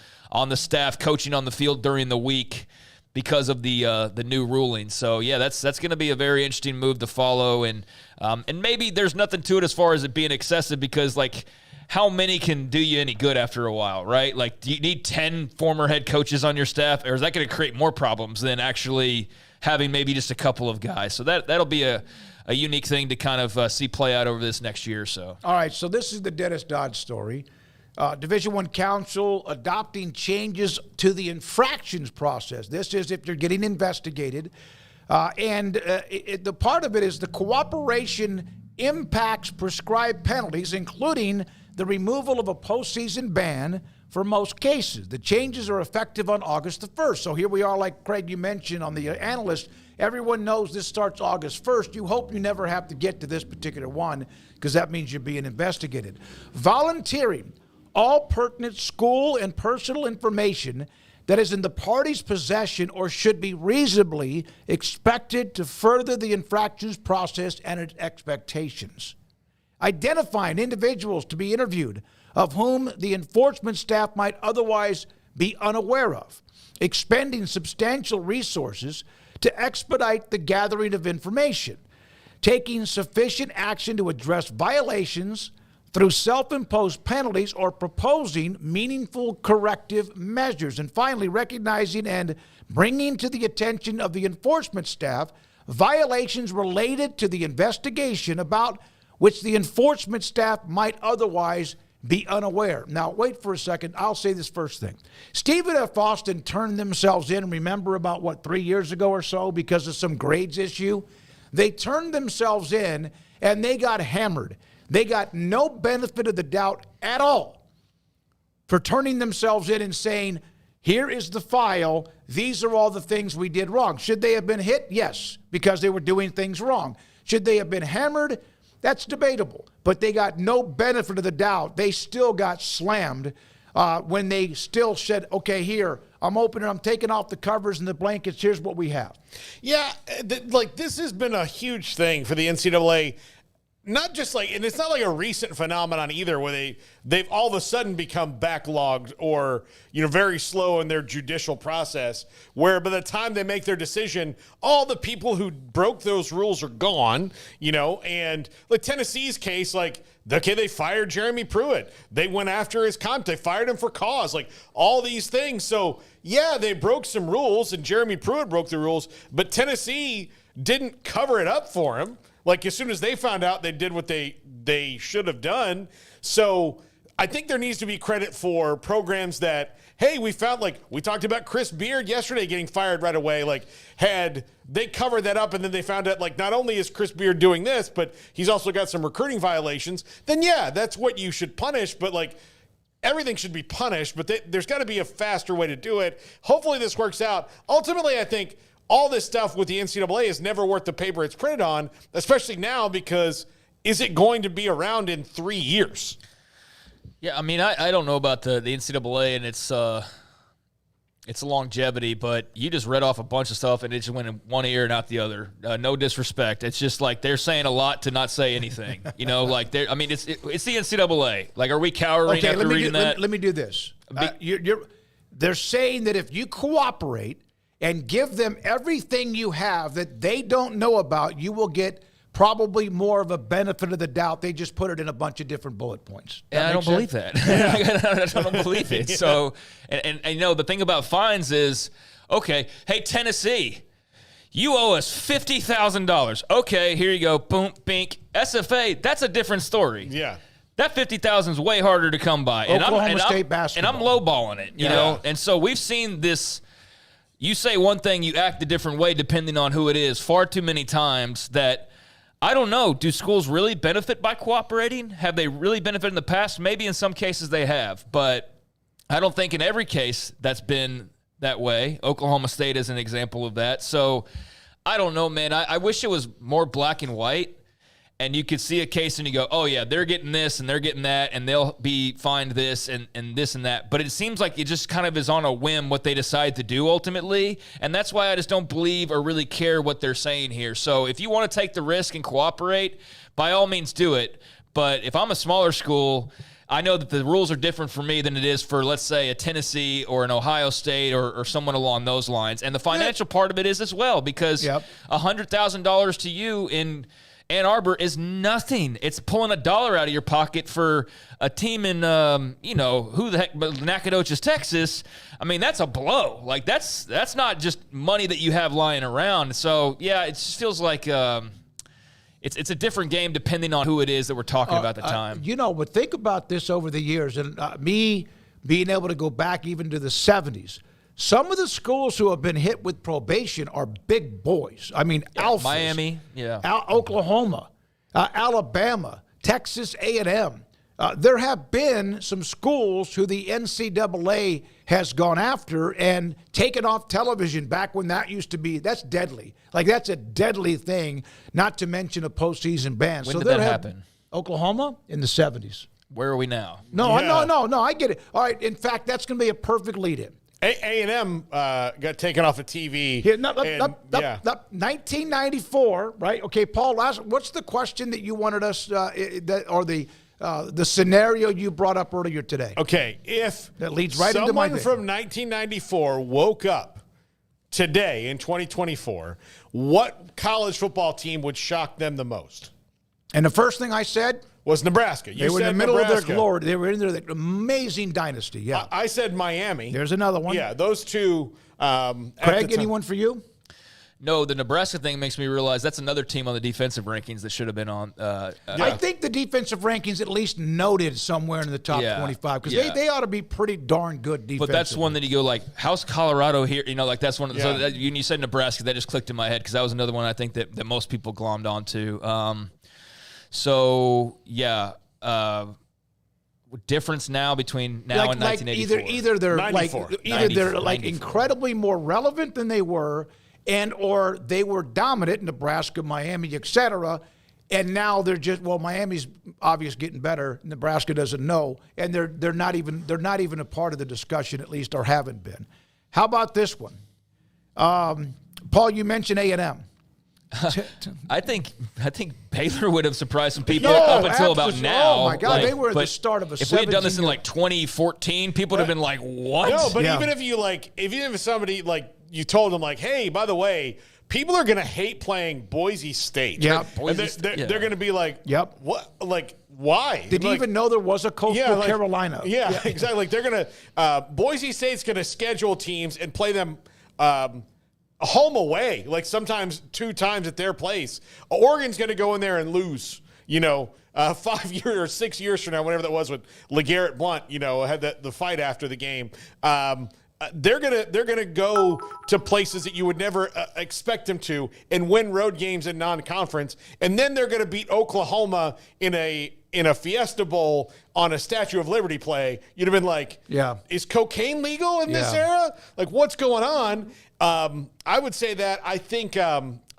S8: staff coaching on the field during the week? because of the new ruling. So yeah, that's going to be a very interesting move to follow, and maybe there's nothing to it as far as it being excessive, because like, how many can do you any good after a while, right? Like, do you need 10 former head coaches on your staff, or is that going to create more problems than actually having maybe just a couple of guys? So that'll be a unique thing to kind of see play out over this next year or so.
S6: All right, so this is the Dennis Dodd story. Division I Council adopting changes to the infractions process. This is if you're getting investigated. The part of it is the cooperation impacts prescribed penalties, including the removal of a postseason ban for most cases. The changes are effective on August the 1st. So here we are, like Craig, you mentioned on the analyst. Everyone knows this starts August 1st. You hope you never have to get to this particular one, because that means you're being investigated. Volunteering all pertinent school and personal information that is in the party's possession or should be reasonably expected to further the infractions process and its expectations. Identifying individuals to be interviewed of whom the enforcement staff might otherwise be unaware of. Expending substantial resources to expedite the gathering of information. Taking sufficient action to address violations through self-imposed penalties or proposing meaningful corrective measures. And finally, recognizing and bringing to the attention of the enforcement staff violations related to the investigation about which the enforcement staff might otherwise be unaware. Now, wait for a second. I'll say this first thing. Stephen F. Austin turned themselves in, remember, about, 3 years ago or so because of some grades issue? They turned themselves in, and they got hammered. They got no benefit of the doubt at all for turning themselves in and saying, here is the file. These are all the things we did wrong. Should they have been hit? Yes, because they were doing things wrong. Should they have been hammered? That's debatable. But they got no benefit of the doubt. They still got slammed when they still said, okay, here, I'm opening, I'm taking off the covers and the blankets. Here's what we have.
S7: Yeah, this has been a huge thing for the NCAA. Not just and it's not like a recent phenomenon either, where they've all of a sudden become backlogged or, very slow in their judicial process, where by the time they make their decision, all the people who broke those rules are gone, and like Tennessee's case, they fired Jeremy Pruitt. They went after his they fired him for cause, all these things. So yeah, they broke some rules and Jeremy Pruitt broke the rules, but Tennessee didn't cover it up for him. As soon as they found out, they did what they should have done. So I think there needs to be credit for programs that, hey, we found, we talked about Chris Beard yesterday getting fired right away. Had they covered that up and then they found out, not only is Chris Beard doing this, but he's also got some recruiting violations, then yeah, that's what you should punish. But everything should be punished, but there's got to be a faster way to do it. Hopefully this works out. Ultimately, I think all this stuff with the NCAA is never worth the paper it's printed on, especially now, because is it going to be around in 3 years?
S8: Yeah, I mean, I don't know about the NCAA and its longevity, but you just read off a bunch of stuff and it just went in one ear and out the other. No disrespect. It's just they're saying a lot to not say anything. It's the NCAA. Are we cowering after reading that?
S6: Let me do this. They're saying that if you cooperate and give them everything you have that they don't know about, you will get probably more of a benefit of the doubt. They just put it in a bunch of different bullet points.
S8: I don't believe that. I don't believe it. Yeah. So, and the thing about fines is, okay, hey, Tennessee, you owe us $50,000. Okay, here you go. Boom, bink. SFA, that's a different story.
S7: Yeah.
S8: That $50,000 is way harder to come by.
S6: Oklahoma State basketball.
S8: And I'm lowballing it, you know? And so we've seen this. You say one thing, you act a different way depending on who it is far too many times that I don't know. Do schools really benefit by cooperating? Have they really benefited in the past? Maybe in some cases they have, but I don't think in every case that's been that way. Oklahoma State is an example of that. So I don't know, man. I wish it was more black and white. And you could see a case and you go, oh, yeah, they're getting this and they're getting that and they'll be fined this and this and that. But it seems like it just kind of is on a whim what they decide to do ultimately. And that's why I just don't believe or really care what they're saying here. So if you want to take the risk and cooperate, by all means do it. But if I'm a smaller school, I know that the rules are different for me than it is for, let's say, a Tennessee or an Ohio State or someone along those lines. And the financial part of it is as well, because $100,000 to you in Ann Arbor is nothing. It's pulling $1 out of your pocket for a team in, who the heck, Nacogdoches, Texas. I mean, that's a blow. Like, that's not just money that you have lying around. So, yeah, it just feels like it's a different game depending on who it is that we're talking about at the time.
S6: But think about this over the years, and me being able to go back even to the 70s. Some of the schools who have been hit with probation are big boys. I mean, Alphas,
S8: Miami,
S6: Oklahoma, Alabama, Texas A&M. There have been some schools who the NCAA has gone after and taken off television back when that used to be. That's deadly. Like, that's a deadly thing, not to mention a postseason ban.
S8: When did that happen?
S6: Oklahoma in the 70s.
S8: Where are we now?
S6: No, I get it. All right, in fact, that's going to be a perfect lead-in.
S7: A&M got taken off of TV.
S6: 1994, right? Okay, Paul, what's the question that you wanted us, or the scenario you brought up earlier today?
S7: Okay, if
S6: that leads right into my
S7: someone from 1994 woke up today in 2024, what college football team would shock them the most?
S6: And the first thing I said
S7: was Nebraska.
S6: They were in the middle of their glory. They were in their amazing dynasty. Yeah,
S7: I said Miami.
S6: There's another one.
S7: Yeah, those two.
S6: Craig, anyone for you?
S8: No, the Nebraska thing makes me realize that's another team on the defensive rankings that should have been on.
S6: I think the defensive rankings at least noted somewhere in the top 25 because they ought to be pretty darn good defensively.
S8: But that's one that you go like, how's Colorado here? Like that's one. So when you said Nebraska, that just clicked in my head because that was another one I think that most people glommed onto. Difference now between now and 1984.
S6: Either they're like incredibly more relevant than they were, or they were dominant, Nebraska, Miami, etc. And now they're just Miami's obviously getting better. Nebraska doesn't know, and they're not even a part of the discussion, at least, or haven't been. How about this one, Paul? You mentioned A&M.
S8: I think Baylor would have surprised some people up until about now.
S6: Oh my God, they were at the start of a.
S8: If we had done this in like 2014, people would have been like, "What?"
S7: No, but even if somebody you told them like, "Hey, by the way, people are going to hate playing Boise State."
S6: Yeah,
S7: they're going to be like,
S6: "Yep,
S7: what? Like, why?
S6: Did you even know there was a Coastal Carolina?"
S7: Yeah, exactly. Like they're going to Boise State's going to schedule teams and play them. Home away, like sometimes 2 times at their place. Oregon's going to go in there and lose, 5 years or 6 years from now, whatever that was with LeGarrette Blount, had the fight after the game. They're gonna go to places that you would never expect them to and win road games in non-conference, and then they're gonna beat Oklahoma in a Fiesta Bowl on a Statue of Liberty play. You'd have been like, is cocaine legal in this era? Like, what's going on? I would say that I think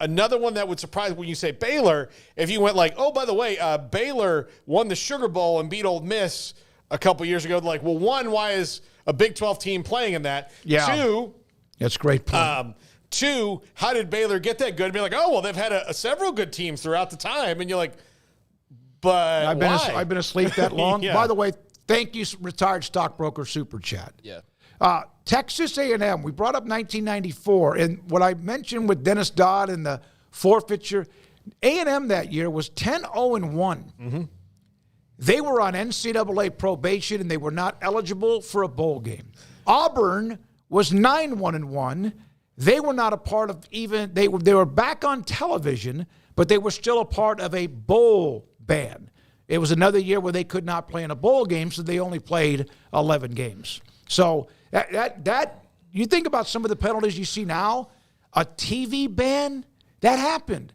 S7: another one that would surprise when you say Baylor, if you went like, oh, by the way, Baylor won the Sugar Bowl and beat Ole Miss a couple years ago. Like, well, one, why is a Big 12 team playing in that?
S6: Yeah.
S7: 2,
S6: that's a great point.
S7: 2, how did Baylor get that good? And be like, oh, well, they've had several good teams throughout the time. And you're like, but
S6: I've been asleep that long. By the way, thank you, retired stockbroker super chat.
S8: Yeah.
S6: Texas A&M, we brought up 1994, and what I mentioned with Dennis Dodd and the forfeiture, A&M that year was 10-0-1.
S7: Mm-hmm.
S6: They were on NCAA probation, and they were not eligible for a bowl game. Auburn was 9-1-1. They were not a part of even, they were back on television, but they were still a part of a bowl ban. It was another year where they could not play in a bowl game, so they only played 11 games. So that you think about some of the penalties you see now, a TV ban, that happened.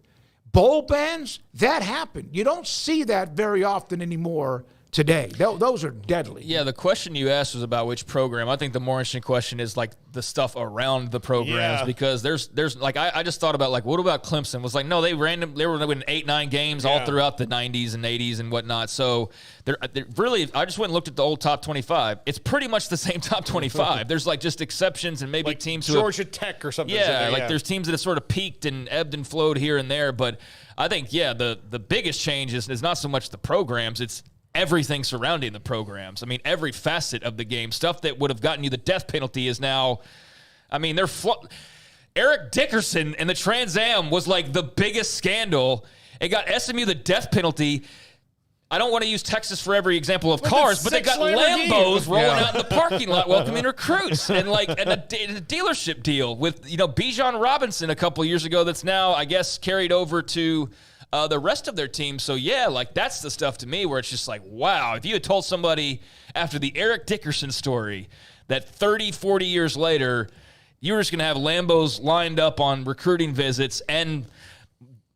S6: Bowl bans, that happened. You don't see that very often anymore today. Those are deadly.
S8: Yeah, the question you asked was about which program. I think the more interesting question is like the stuff around the programs because there's like I just thought about like what about Clemson? Was like no, they were winning 8-9 games all throughout the 90s and 80s and whatnot. So they're really I just went and looked at the old top 25. It's pretty much the same top 25. There's like just exceptions and maybe
S7: like
S8: teams
S7: Georgia Tech or something.
S8: Yeah, like there's teams that have sort of peaked and ebbed and flowed here and there. But I think the biggest change is not so much the programs. It's everything surrounding the programs. I mean, every facet of the game, stuff that would have gotten you the death penalty is now, I mean, Eric Dickerson and the Trans Am was like the biggest scandal. It got SMU the death penalty. I don't want to use Texas for every example of cars, but they got Lambos rolling out in the parking lot welcoming recruits, and a dealership deal with Bijan Robinson a couple years ago that's now, I guess, carried over to the rest of their team. So yeah, like that's the stuff to me where it's just like, wow, if you had told somebody after the Eric Dickerson story that 30, 40 years later, you were just going to have Lambos lined up on recruiting visits and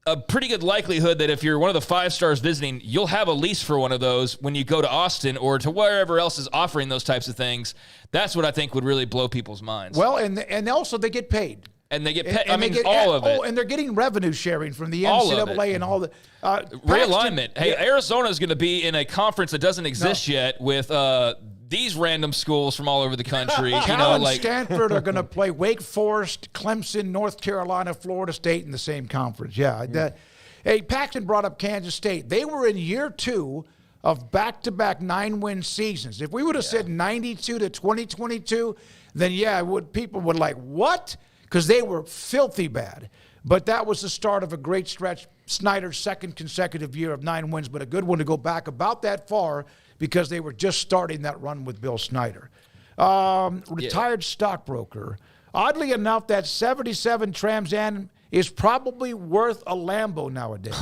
S8: a pretty good likelihood that if you're one of the 5 stars visiting, you'll have a lease for one of those when you go to Austin or to wherever else is offering those types of things. That's what I think would really blow people's minds.
S6: Well, and also they get paid.
S8: And they get paid. I mean, all of it.
S6: Oh, and they're getting revenue sharing from the NCAA and all the
S8: realignment. Hey, Arizona is going to be in a conference that doesn't exist yet with these random schools from all over the country.
S6: Cal and Stanford are going to play Wake Forest, Clemson, North Carolina, Florida State in the same conference. Yeah. Hey, Paxton brought up Kansas State. They were in year 2 of back-to-back 9-win seasons. If we would have said 92 to 2022, then people would like, what? Because they were filthy bad. But that was the start of a great stretch. Snyder's second consecutive year of 9 wins, but a good one to go back about that far because they were just starting that run with Bill Snyder. Retired stockbroker. Oddly enough, that 77 Trans Am is probably worth a Lambo nowadays.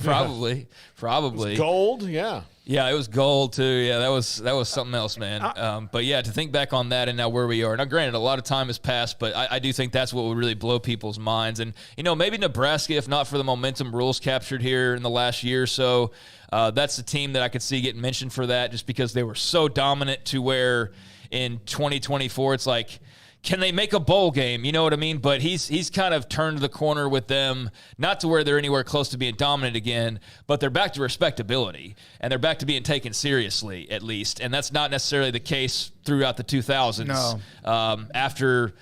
S8: Probably. Probably.
S7: Gold, yeah.
S8: Yeah, it was gold too. Yeah, that was something else, man. But yeah, to think back on that and now where we are. Now, granted, a lot of time has passed, but I do think that's what would really blow people's minds. And maybe Nebraska, if not for the momentum rules captured here in the last year or so, that's the team that I could see getting mentioned for that, just because they were so dominant to where in 2024 it's like, can they make a bowl game? You know what I mean? But he's kind of turned the corner with them, not to where they're anywhere close to being dominant again, but they're back to respectability, and they're back to being taken seriously, at least. And that's not necessarily the case throughout the 2000s.
S6: No.
S8: After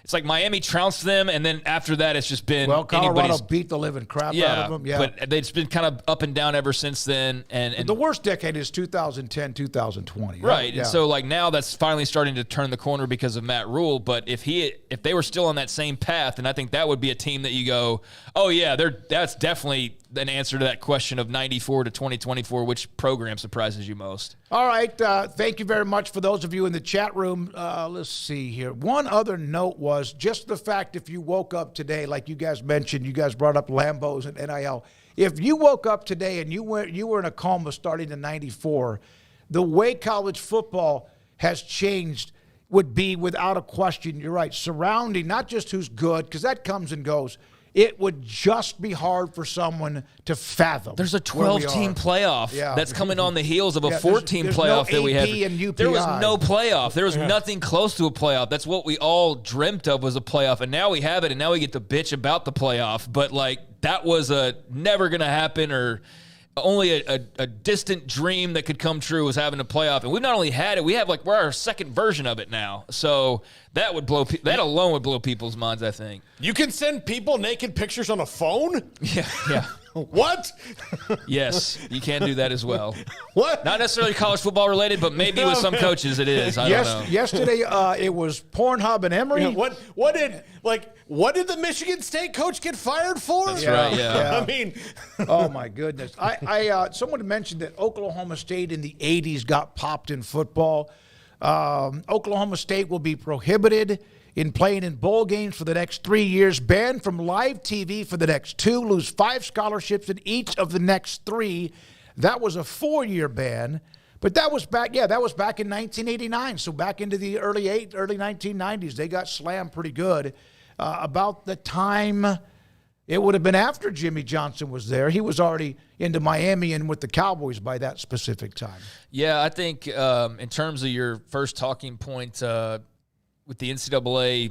S8: it's like Miami trounced them, and then after that, it's just been
S6: Colorado beat the living crap out of them. Yeah,
S8: but it's been kind of up and down ever since then. And
S6: the worst decade is 2010, 2020.
S8: Right. Yeah. And so like now that's finally starting to turn the corner because of Matt Rule. But if they were still on that same path, then I think that would be a team that you go, oh yeah, that's definitely an answer to that question of 94 to 2024, which program surprises you most?
S6: All right. Thank you very much for those of you in the chat room. Let's see here. One other note was just the fact if you woke up today, like you guys mentioned, you guys brought up Lambos and NIL. If you woke up today and you were in a coma starting in 94, the way college football has changed would be without a question, you're right, surrounding not just who's good, because that comes and goes, it would just be hard for someone to fathom.
S8: There's a 12-team playoff that's coming on the heels of a 14 playoff
S6: no
S8: that we had. There was
S6: UPI.
S8: no playoff. There was nothing close to a playoff. That's what we all dreamt of was a playoff, and now we have it, and now we get to bitch about the playoff. But, that was a never going to happen or only a distant dream that could come true was having a playoff. And we've not only had it, we have we're our second version of it now. So that alone would blow people's minds, I think.
S7: You can send people naked pictures on a phone?
S8: Yeah.
S7: What?
S8: Yes, you can do that as well.
S7: What?
S8: Not necessarily college football related, but maybe with some coaches it is. I don't know.
S6: Yesterday it was Pornhub and Emory.
S7: What did the Michigan State coach get fired for?
S8: That's right. Yeah.
S7: I mean,
S6: oh my goodness. Someone mentioned that Oklahoma State in the 80s got popped in football. Oklahoma State will be prohibited in playing in bowl games for the next 3 years, banned from live TV for the next 2, lose 5 scholarships in each of the next 3. That was a 4-year ban, but that was back in 1989. So back into the early 1990s, they got slammed pretty good. About the time it would have been after Jimmy Johnson was there, he was already into Miami and with the Cowboys by that specific time.
S8: Yeah, I think in terms of your first talking point with the NCAA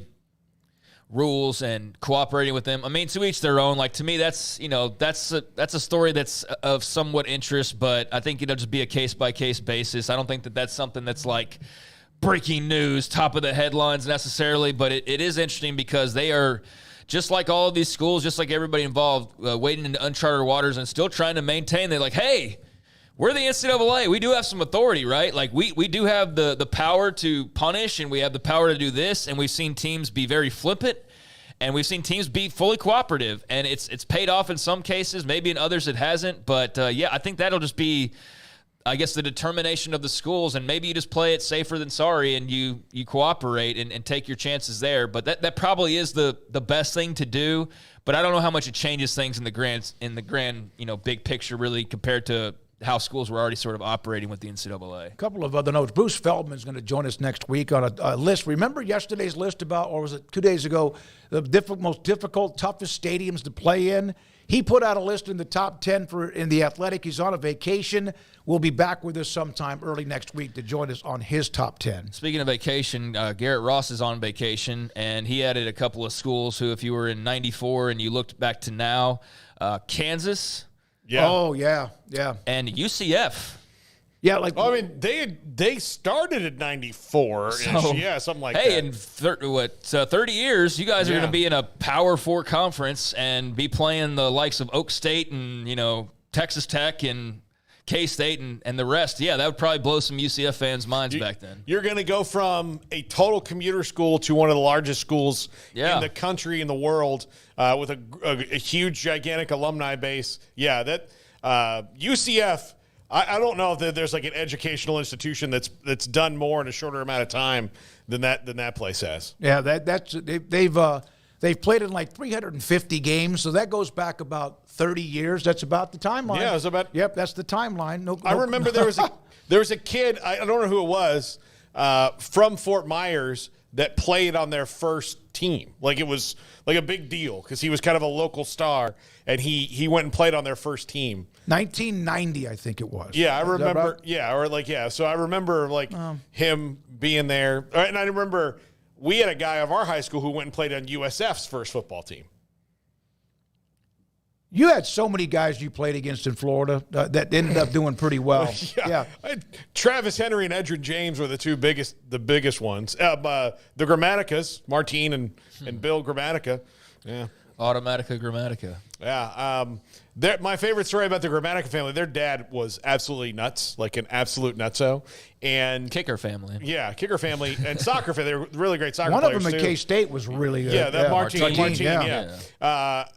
S8: rules and cooperating with them, I mean, to each their own. To me, that's a story that's of somewhat interest, but I think it'll just be a case-by-case basis. I don't think that that's something that's breaking news, top of the headlines necessarily, but it is interesting because they are, just like all of these schools, just like everybody involved, wading into uncharted waters and still trying to maintain. They're like, hey, we're the NCAA. We do have some authority, right? Like, we do have the power to punish, and we have the power to do this, and we've seen teams be very flippant, and we've seen teams be fully cooperative, and it's paid off in some cases, maybe in others it hasn't. But, I think that'll just be, I guess, the determination of the schools, and maybe you just play it safer than sorry, and you cooperate and take your chances there. But that probably is the best thing to do. But I don't know how much it changes things in the grand big picture, really, compared to how schools were already sort of operating with the NCAA.
S6: A couple of other notes. Bruce Feldman's going to join us next week on a list. Remember yesterday's list about, or was it 2 days ago, the most difficult, toughest stadiums to play in? He put out a list in the top 10 in the Athletic. He's on a vacation. We'll be back with us sometime early next week to join us on his top 10.
S8: Speaking of vacation, Garrett Ross is on vacation, and he added a couple of schools who, if you were in 94 and you looked back to now, Kansas.
S6: Yeah. Oh, yeah.
S8: And UCF.
S6: Yeah, like
S7: they started at 94, something like that.
S8: Hey, in 30 years, you guys are going to be in a Power 4 conference and be playing the likes of Oak State and Texas Tech and K-State and the rest. Yeah, that would probably blow some UCF fans' minds back then.
S7: You're going to go from a total commuter school to one of the largest schools in the country, in the world, with a huge, gigantic alumni base. Yeah, that UCF, I don't know if there's like an educational institution that's done more in a shorter amount of time than that place has.
S6: Yeah, they've played in like 350 games, so that goes back about 30 years. That's about the timeline.
S7: Yeah, it's about.
S6: Yep, that's the timeline.
S7: I remember there was a kid. I don't know who it was from Fort Myers that played on their first team. Like, it was like a big deal because he was kind of a local star, and he went and played on their first team.
S6: 1990, I think it was.
S7: Yeah, I remember. Right? Yeah, So I remember him being there, and I remember we had a guy of our high school who went and played on USF's first football team.
S6: You had so many guys you played against in Florida that ended up doing pretty well. Yeah.
S7: Travis Henry and Edrin James were the biggest ones. The Grammaticas, Martine and Bill Grammatica. Yeah.
S8: Automatica Grammatica.
S7: Yeah. My favorite story about the Grammatica family, their dad was absolutely nuts, like an absolute nutso. And
S8: Kicker family.
S7: Yeah, Kicker family and soccer family. They were really great soccer players.
S6: One of them at K-State was really good.
S7: Yeah, Martine.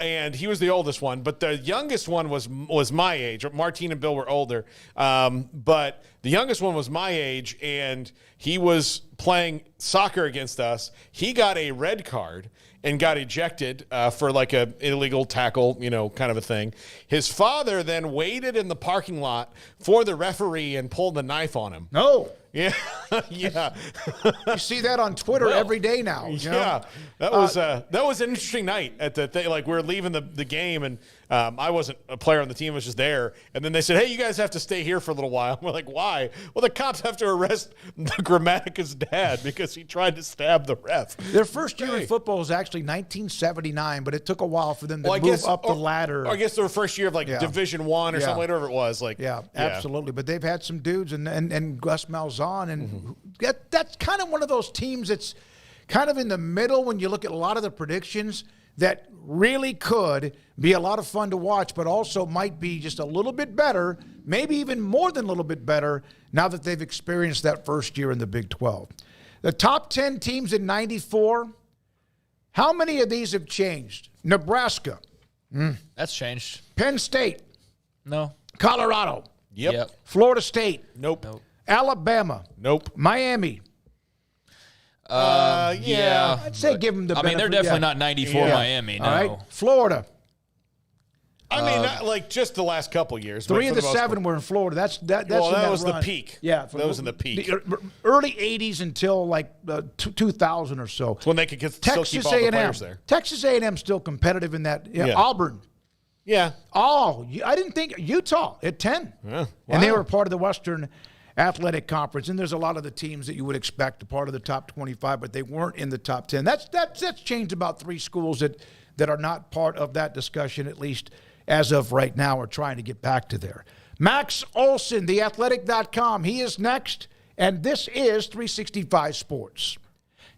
S7: And he was the oldest one, but the youngest one was my age. Martine and Bill were older. But the youngest one was my age, and he was playing soccer against us. He got a red card and got ejected for like a illegal tackle, kind of a thing. His father then waited in the parking lot for the referee and pulled the knife on him.
S6: No.
S7: Yeah. Yeah.
S6: You see that on Twitter every day now.
S7: Yeah. That was an interesting night at the thing. Like, we were leaving the game, and I wasn't a player on the team, I was just there. And then they said, hey, you guys have to stay here for a little while. We're like, why? Well, the cops have to arrest the Grammatica's dad because he tried to stab the ref.
S6: Their first year in football was actually 1979, but it took a while for them to move up the ladder.
S7: Or I guess their first year of Division I or something, whatever it was.
S6: Absolutely. But they've had some dudes, and Gus Malzahn, and that's kind of one of those teams that's kind of in the middle when you look at a lot of the predictions that really could be a lot of fun to watch, but also might be just a little bit better, maybe even more than a little bit better, now that they've experienced that first year in the Big 12. The top 10 teams in 94, how many of these have changed? Nebraska.
S8: That's changed.
S6: Penn State.
S8: No.
S6: Colorado.
S7: Yep.
S6: Florida State.
S7: Nope.
S6: Alabama.
S7: Nope.
S6: Miami.
S8: Yeah.
S6: I'd say give them the benefit.
S8: They're definitely not 94 Miami, no.
S6: All right. Florida.
S7: I mean, not like just the last couple years.
S6: 3 of the 7 were in Florida. That
S7: was the peak.
S6: Yeah.
S7: That was in the peak.
S6: The early 80s until like 2000 or so.
S7: It's when they could still keep all the players there.
S6: Texas A&M still competitive in that. Yeah. Auburn.
S7: Yeah.
S6: Oh, I didn't think. Utah at 10.
S7: Yeah. Wow.
S6: And they were part of the Western Athletic Conference, and there's a lot of the teams that you would expect a part of the top 25, but they weren't in the top 10. That's changed about 3 schools that are not part of that discussion, at least as of right now, are trying to get back to there. Max Olson, theathletic.com, he is next, and this is 365 Sports.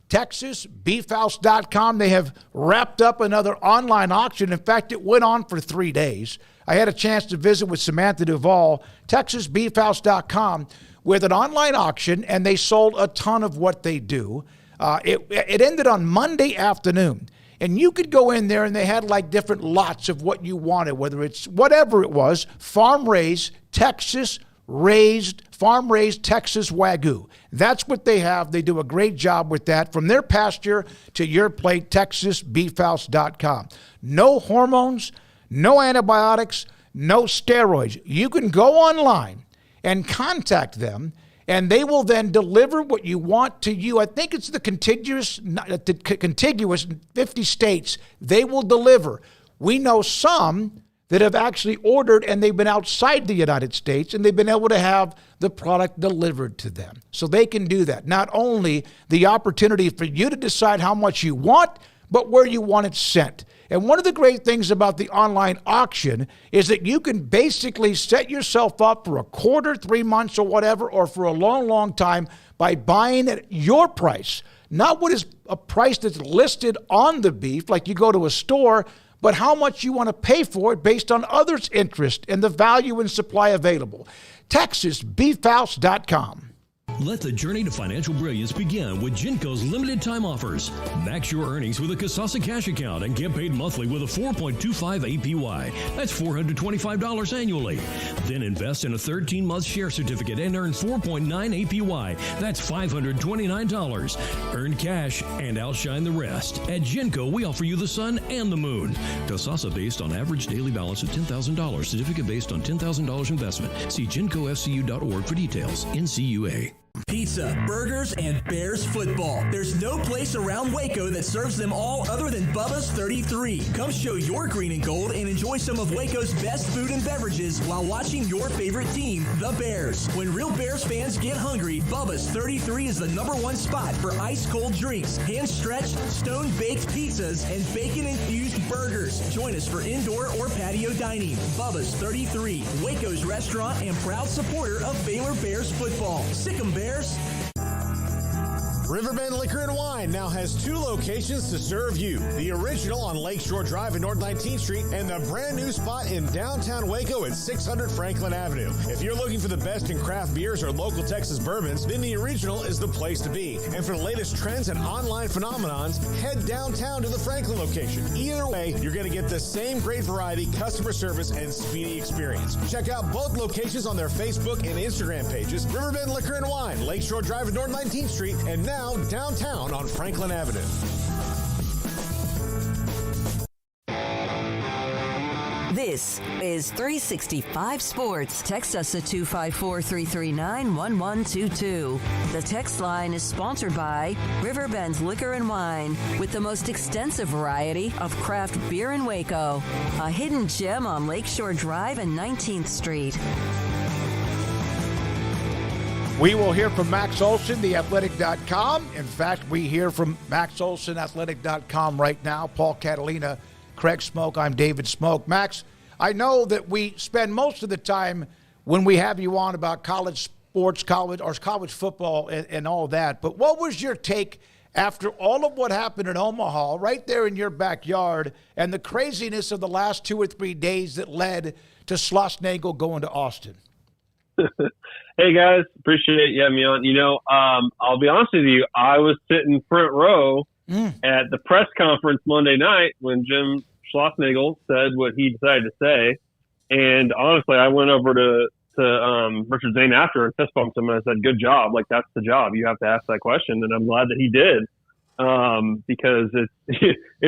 S6: TexasBeefHouse.com, they have wrapped up another online auction. In fact, it went on for 3 days. I had a chance to visit with Samantha Duvall, TexasBeefHouse.com, with an online auction, and they sold a ton of what they do. It ended on Monday afternoon. And you could go in there and they had like different lots of what you wanted, whether it's whatever it was, farm-raised, Texas-raised, farm-raised Texas Wagyu. That's what they have. They do a great job with that. From their pasture to your plate, TexasBeefHouse.com. No hormones, no antibiotics, no steroids. You can go online and contact them, and they will then deliver what you want to you. I think it's the contiguous 50 states. They will deliver. We know some that have actually ordered, and they've been outside the United States, and they've been able to have the product delivered to them. So they can do that. Not only the opportunity for you to decide how much you want, but where you want it sent. And one of the great things about the online auction is that you can basically set yourself up for a quarter, 3 months or whatever, or for a long, long time by buying at your price. Not what is a price that's listed on the beef, like you go to a store, but how much you want to pay for it based on others' interest and the value and supply available. TexasBeefHouse.com.
S9: Let the journey to financial brilliance begin with Genco's limited time offers. Max your earnings with a Kasasa cash account and get paid monthly with a 4.25 APY. That's $425 annually. Then invest in a 13-month share certificate and earn 4.9 APY. That's $529. Earn cash and outshine the rest. At Genco, we offer you the sun and the moon. Kasasa based on average daily balance of $10,000. Certificate based on $10,000 investment. See GencoFCU.org for details. NCUA.
S13: Pizza, burgers, and Bears football. There's no place around Waco that serves them all other than Bubba's 33. Come show your green and gold and enjoy some of Waco's best food and beverages while watching your favorite team, the Bears. When real Bears fans get hungry, Bubba's 33 is the #1 spot for ice-cold drinks, hand-stretched, stone-baked pizzas, and bacon-infused burgers. Join us for indoor or patio dining. Bubba's 33, Waco's restaurant and proud supporter of Baylor Bears football. Sick 'em, Bears.
S11: Riverbend Liquor and Wine now has 2 locations to serve you. The original on Lakeshore Drive in North 19th Street and the brand new spot in downtown Waco at 600 Franklin Avenue. If you're looking for the best in craft beers or local Texas bourbons, then the original is the place to be. And for the latest trends and online phenomenons, head downtown to the Franklin location. Either way, you're going to get the same great variety, customer service, and speedy experience. Check out both locations on their Facebook and Instagram pages. Riverbend Liquor and Wine, Lakeshore Drive in North 19th Street, and now downtown on Franklin Avenue.
S4: This is 365 Sports. Text us at 254-339-1122. The text line is sponsored by Riverbend Liquor and Wine, with the most extensive variety of craft beer in Waco. A hidden gem on Lakeshore Drive and 19th Street.
S6: We will hear from Max Olson, theathletic.com. In fact, we hear from Max Olson, athletic.com right now. Paul Catalina, Craig Smoke, I'm David Smoke. Max, I know that we spend most of the time when we have you on about college sports, college football and all that. But what was your take after all of what happened in Omaha, right there in your backyard, and the craziness of the last 2 or 3 days that led to Schlossnagle going to Austin?
S14: Hey guys, appreciate you having me on. I'll be honest with you, I was sitting front row at the press conference Monday night when Jim Schlossnagle said what he decided to say. And honestly, I went over to Richard Zane after and fist bumped him and I said, good job. Like, that's the job. You have to ask that question. And I'm glad that he did. Because it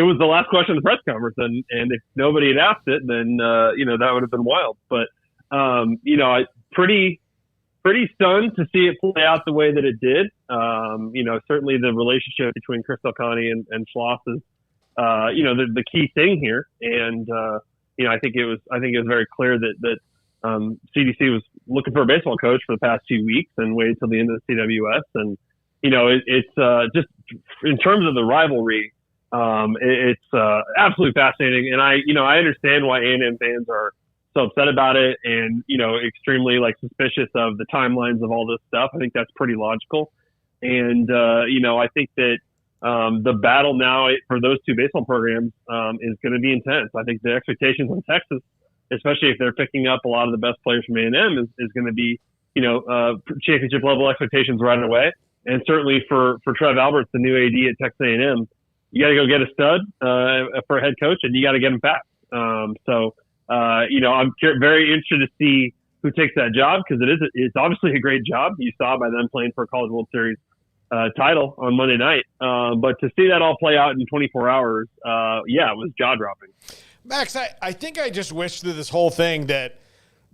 S14: was the last question of the press conference. And if nobody had asked it, then, that would have been wild. But, pretty stunned to see it play out the way that it did. Certainly the relationship between Chris Delcani and Schloss is, the key thing here. And, I think it was very clear that CDC was looking for a baseball coach for the past 2 weeks and waited till the end of the CWS. And, it's just in terms of the rivalry, it's absolutely fascinating. And I understand why A&M fans are so upset about it and, extremely suspicious of the timelines of all this stuff. I think that's pretty logical. And, I think that the battle now for those 2 baseball programs is going to be intense. I think the expectations on Texas especially if they're picking up a lot of the best players from A&M, is going to be, championship level expectations right away. And certainly for Trev Alberts, the new AD at Texas A&M, you got to go get a stud for a head coach, and you got to get him fast. I'm very interested to see who takes that job, because it's obviously a great job. You saw by them playing for a College World Series title on Monday night. But to see that all play out in 24 hours, it was jaw-dropping.
S7: Max, I think I just wish through this whole thing that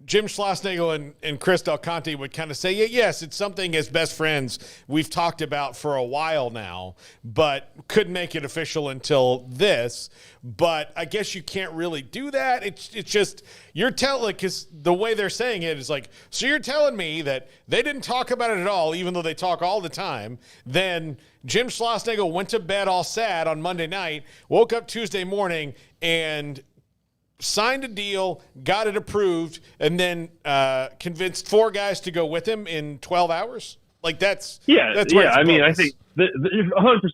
S7: Jim Schlossnagle and Chris Del Conte would kind of say, yes, it's something as best friends we've talked about for a while now, but couldn't make it official until this. But I guess you can't really do that. It's just, you're telling, because the way they're saying it is like, so you're telling me that they didn't talk about it at all, even though they talk all the time. Then Jim Schlossnagle went to bed all sad on Monday night, woke up Tuesday morning, and signed a deal, got it approved, and then convinced 4 guys to go with him in 12 hours. Like that's
S14: I mean, I think 100%.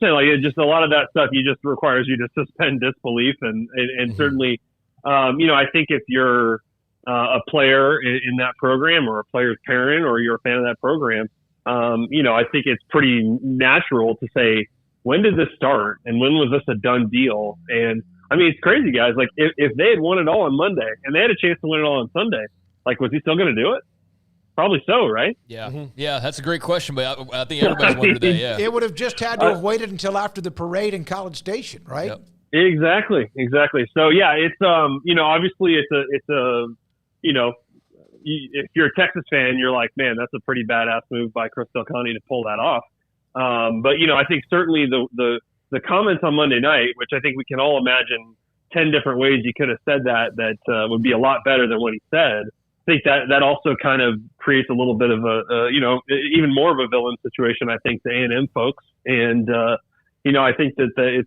S14: Like, just a lot of that stuff, just requires you to suspend disbelief, and certainly, I think if you're a player in that program, or a player's parent, or you're a fan of that program, I think it's pretty natural to say, when did this start, and when was this a done deal? And I mean, it's crazy, guys. Like, if they had won it all on Monday and they had a chance to win it all on Sunday, like, was he still going to do it? Probably so, right?
S8: Yeah. Mm-hmm. Yeah, that's a great question, but I think everybody's wondered that, yeah.
S6: It would have just had to have waited until after the parade in College Station, right?
S8: Yep.
S14: Exactly. So, yeah, it's, obviously it's a, if you're a Texas fan, you're like, man, that's a pretty badass move by Chris Del Conte to pull that off. But, I think certainly the comments on Monday night, which I think we can all imagine 10 different ways he could have said that would be a lot better than what he said. I think that also kind of creates a little bit of even more of a villain situation, I think, to A&M folks. And, I think that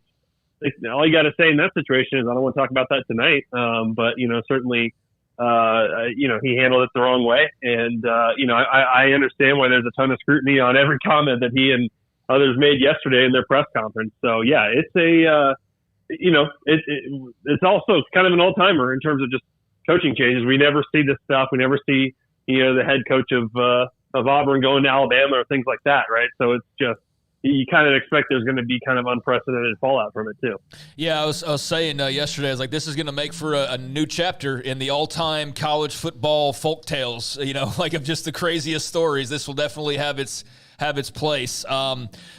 S14: it's all you got to say in that situation is, I don't want to talk about that tonight. But, certainly, he handled it the wrong way. And, I understand why there's a ton of scrutiny on every comment that he and others made yesterday in their press conference. So yeah, it's it's also kind of an old timer in terms of just coaching changes. We never see this stuff. We never see, the head coach of Auburn going to Alabama or things like that. Right. So it's just, you kind of expect there's going to be kind of unprecedented fallout from it too.
S8: Yeah, I was saying yesterday, I was like, this is going to make for a new chapter in the all-time college football folk tales, like of just the craziest stories. This will definitely have its place.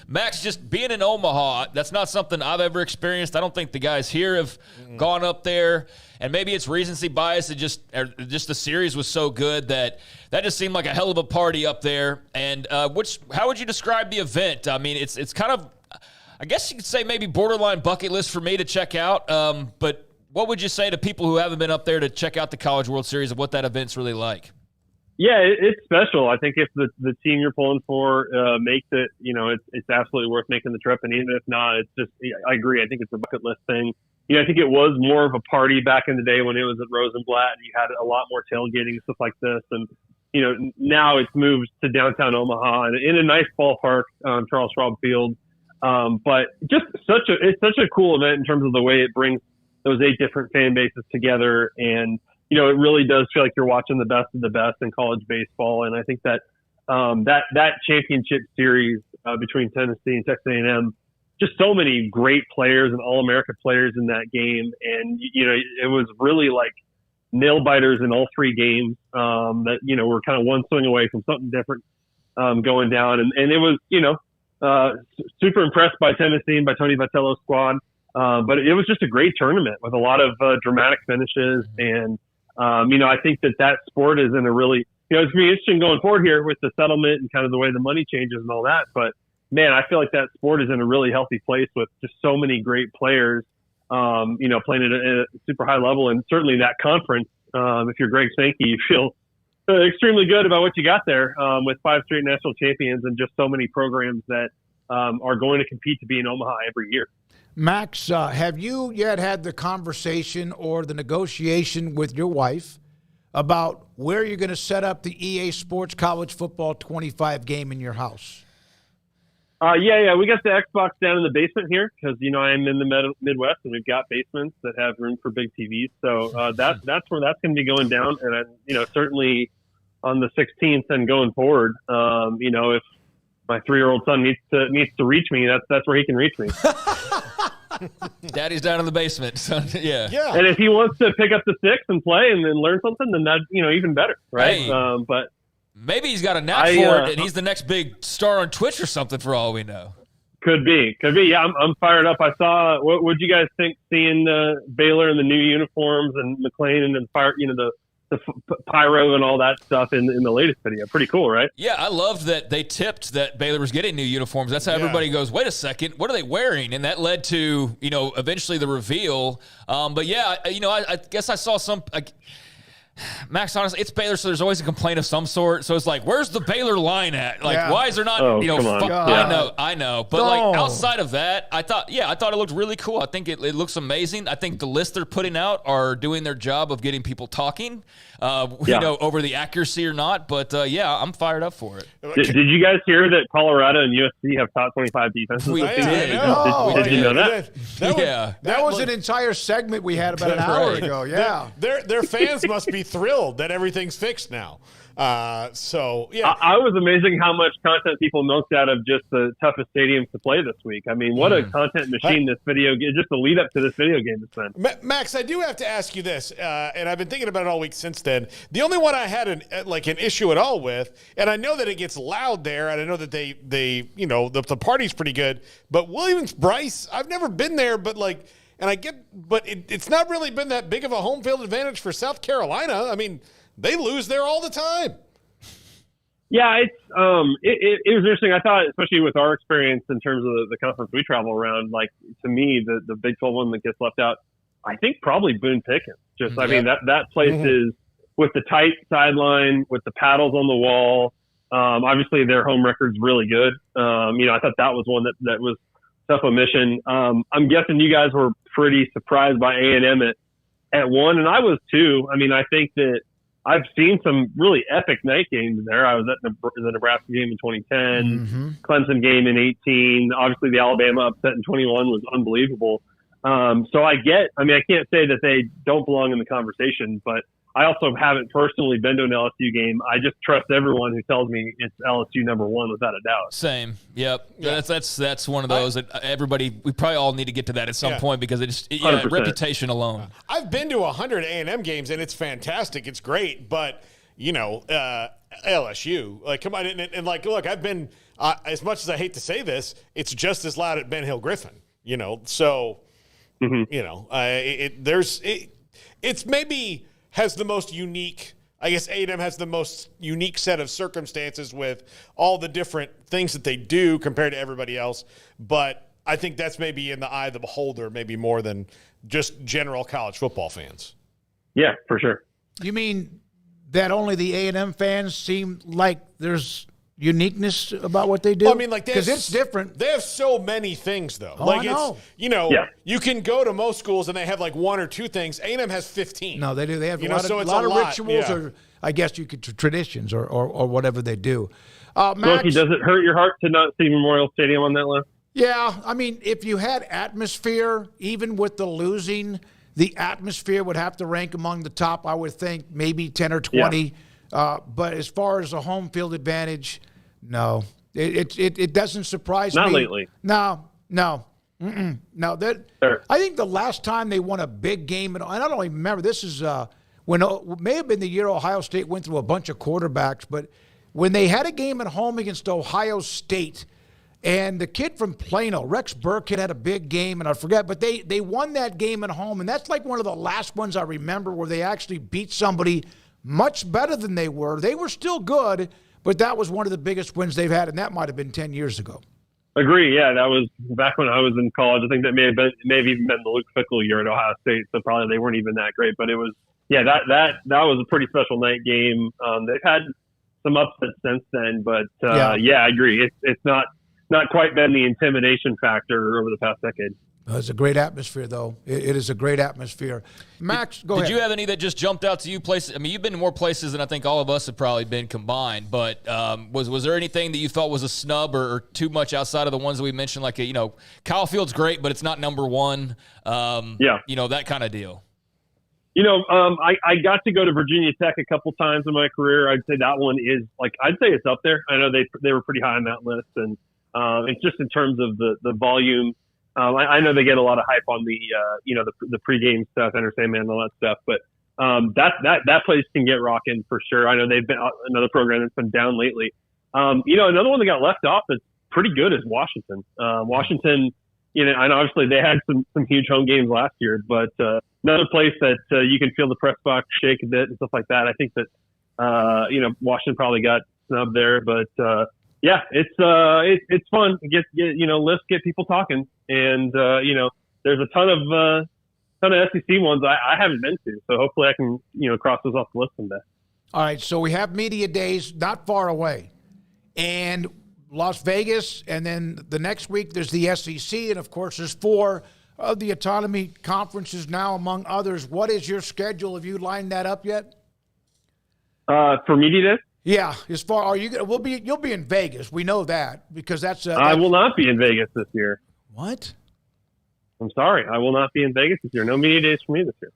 S8: Max, just being in Omaha, that's not something I've ever experienced. I don't think the guys here have gone up there, and maybe it's recency bias. Just the series was so good that just seemed like a hell of a party up there. And how would you describe the event? I mean, it's kind of, I guess you could say maybe borderline bucket list for me to check out. But what would you say to people who haven't been up there to check out the College World Series of what that event's really like?
S14: Yeah, it's special. I think if the team you're pulling for makes it, it's absolutely worth making the trip. And even if not, it's just, I agree. I think it's a bucket list thing. I think it was more of a party back in the day when it was at Rosenblatt, and you had a lot more tailgating and stuff like this. And, now it's moved to downtown Omaha and in a nice ballpark, Charles Schwab Field. But just it's such a cool event in terms of the way it brings those 8 different fan bases together. And, it really does feel like you're watching the best of the best in college baseball. And I think that that championship series between Tennessee and Texas A&M, just so many great players and All-America players in that game. And, it was really like nail biters in all 3 games that, were kind of one swing away from something different going down. And it was, super impressed by Tennessee and by Tony Vitello's squad. But it was just a great tournament with a lot of dramatic finishes. And, I think that sport is in a really, it's going to be interesting going forward here with the settlement and kind of the way the money changes and all that. But man, I feel like that sport is in a really healthy place with just so many great players, playing at a super high level. And certainly that conference, if you're Greg Sankey, you feel extremely good about what you got there with 5 straight national champions and just so many programs that are going to compete to be in Omaha every year.
S6: Max, have you yet had the conversation or the negotiation with your wife about where you're going to set up the EA Sports College Football 25 game in your house?
S14: Yeah. We got the Xbox down in the basement here because, I'm in the Midwest and we've got basements that have room for big TVs. So that's where that's going to be going down. And, certainly on the 16th and going forward, if my 3-year-old son needs to reach me, that's where he can reach me.
S8: Daddy's down in the basement. So, yeah.
S14: And if he wants to pick up the sticks and play and then learn something, then that's, even better. Right.
S8: Hey.
S14: But
S8: maybe he's got a knack for it, and he's the next big star on Twitch or something, for all we know.
S14: Could be. Yeah, I'm fired up. I saw. What would you guys think seeing Baylor in the new uniforms and McLean and fire? The pyro and all that stuff in the latest video. Pretty cool, right?
S8: Yeah, I loved that they tipped that Baylor was getting new uniforms. That's how everybody goes, wait a second, what are they wearing? And that led to, eventually the reveal. But yeah, I guess I saw some. Max, honestly, it's Baylor, so there's always a complaint of some sort. So it's like, where's the Baylor line at? Like, why is there not, I know. But like outside of that, I thought it looked really cool. I think it looks amazing. I think the lists they're putting out are doing their job of getting people talking, over the accuracy or not. But I'm fired up for it.
S14: Did you guys hear that Colorado and USC have top 25 defenses?
S8: We did.
S14: Did you know that?
S6: That was an entire segment we had about an hour ago. Yeah.
S7: Their fans must be thrilled that everything's fixed now.
S14: I was amazing how much content people milked out of just the toughest stadiums to play this week. I mean, what a content machine this video game, just the lead up to this video game has been.
S7: Max, I do have to ask you this, and I've been thinking about it all week since then. The only one I had an issue at all with, and I know that it gets loud there, and I know that they the party's pretty good, but Williams-Brice, I've never been there, but it's not really been that big of a home field advantage for South Carolina. I mean, they lose there all the time.
S14: Yeah, it was interesting. I thought, especially with our experience in terms of the conference we travel around, like, to me, the Big 12 one that gets left out, I think probably Boone Pickens. I mean, that place is with the tight sideline, with the paddles on the wall. Obviously, their home record's really good. I thought that was one that was tough omission. I'm guessing you guys were pretty surprised by A&M at 1, and I was too. I mean, I think that I've seen some really epic night games there. I was at the Nebraska game in 2010, Clemson game in 18. Obviously, the Alabama upset in 21 was unbelievable. So I can't say that they don't belong in the conversation, but I also haven't personally been to an LSU game. I just trust everyone who tells me it's LSU number 1 without a doubt.
S8: Same. Yep. Yeah. That's one of those that we probably all need to get to that at some point because it's reputation alone.
S7: I've been to 100 A&M games and it's fantastic. It's great, but LSU, like, come on, and like, look, I've been as much as I hate to say this, it's just as loud at Ben Hill Griffin. So it's maybe has the most unique, I guess A&M has the most unique set of circumstances with all the different things that they do compared to everybody else. But I think that's maybe in the eye of the beholder, maybe more than just general college football fans.
S14: Yeah, for sure.
S6: You mean that only the A&M fans seem like there's uniqueness about what they do?
S7: Well, I mean, like,
S6: because it's different.
S7: They have so many things, though.
S6: Oh,
S7: like,
S6: I know.
S7: You can go to most schools and they have like 1 or 2 things. A&M has 15.
S6: No, they do. They have a lot of rituals, or I guess you could traditions, or whatever they do.
S14: Max, does it hurt your heart to not see Memorial Stadium on that list?
S6: Yeah, I mean, if you had atmosphere, even with the losing, the atmosphere would have to rank among the top. I would think maybe 10 or 20. Yeah. But as far as a home field advantage, no, it doesn't surprise me.
S14: Not lately.
S6: No. I think the last time they won a big game, and I don't even remember. This is when it may have been the year Ohio State went through a bunch of quarterbacks, but when they had a game at home against Ohio State, and the kid from Plano, Rex Burkhead, had a big game, and I forget, but they won that game at home, and that's like one of the last ones I remember where they actually beat somebody much better than they were. They were still good, but that was one of the biggest wins they've had, and that might have been 10 years ago.
S14: Agree. Yeah, that was back when I was in college. I think that may have even been the Luke Fickell year at Ohio State. So probably they weren't even that great, but it was that was a pretty special night game. They've had some upsets since then, but I agree. It's not quite been the intimidation factor over the past decade.
S6: It's a great atmosphere, though. It is a great atmosphere. Max, go ahead.
S8: Did you have any that just jumped out to you? Places? I mean, you've been to more places than I think all of us have probably been combined. But was there anything that you felt was a snub or too much outside of the ones that we mentioned? Like, Kyle Field's great, but it's not number one. That kind of deal.
S14: I got to go to Virginia Tech a couple times in my career. I'd say that one is I'd say it's up there. I know they were pretty high on that list, and it's just in terms of the volume. I know they get a lot of hype on the pregame stuff, Enter Sandman, and all that stuff, but that place can get rocking for sure. I know they've been another program that's been down lately. Another one that got left off that's pretty good is Washington. Washington, and obviously they had some huge home games last year, but another place that you can feel the press box shake a bit and stuff like that. I think that Washington probably got snubbed there, but yeah, it's fun. Lists get people talking, and there's a ton of SEC ones I haven't been to, so hopefully I can cross those off the list someday.
S6: All right, so we have media days not far away, and Las Vegas, and then the next week there's the SEC, and of course there's 4 of the autonomy conferences now, among others. What is your schedule? Have you lined that up yet?
S14: For media days?
S6: Yeah, as far you'll be in Vegas. We know that because that's.
S14: I will not be in Vegas this year.
S6: What?
S14: I'm sorry, I will not be in Vegas this year. No media days for me this year.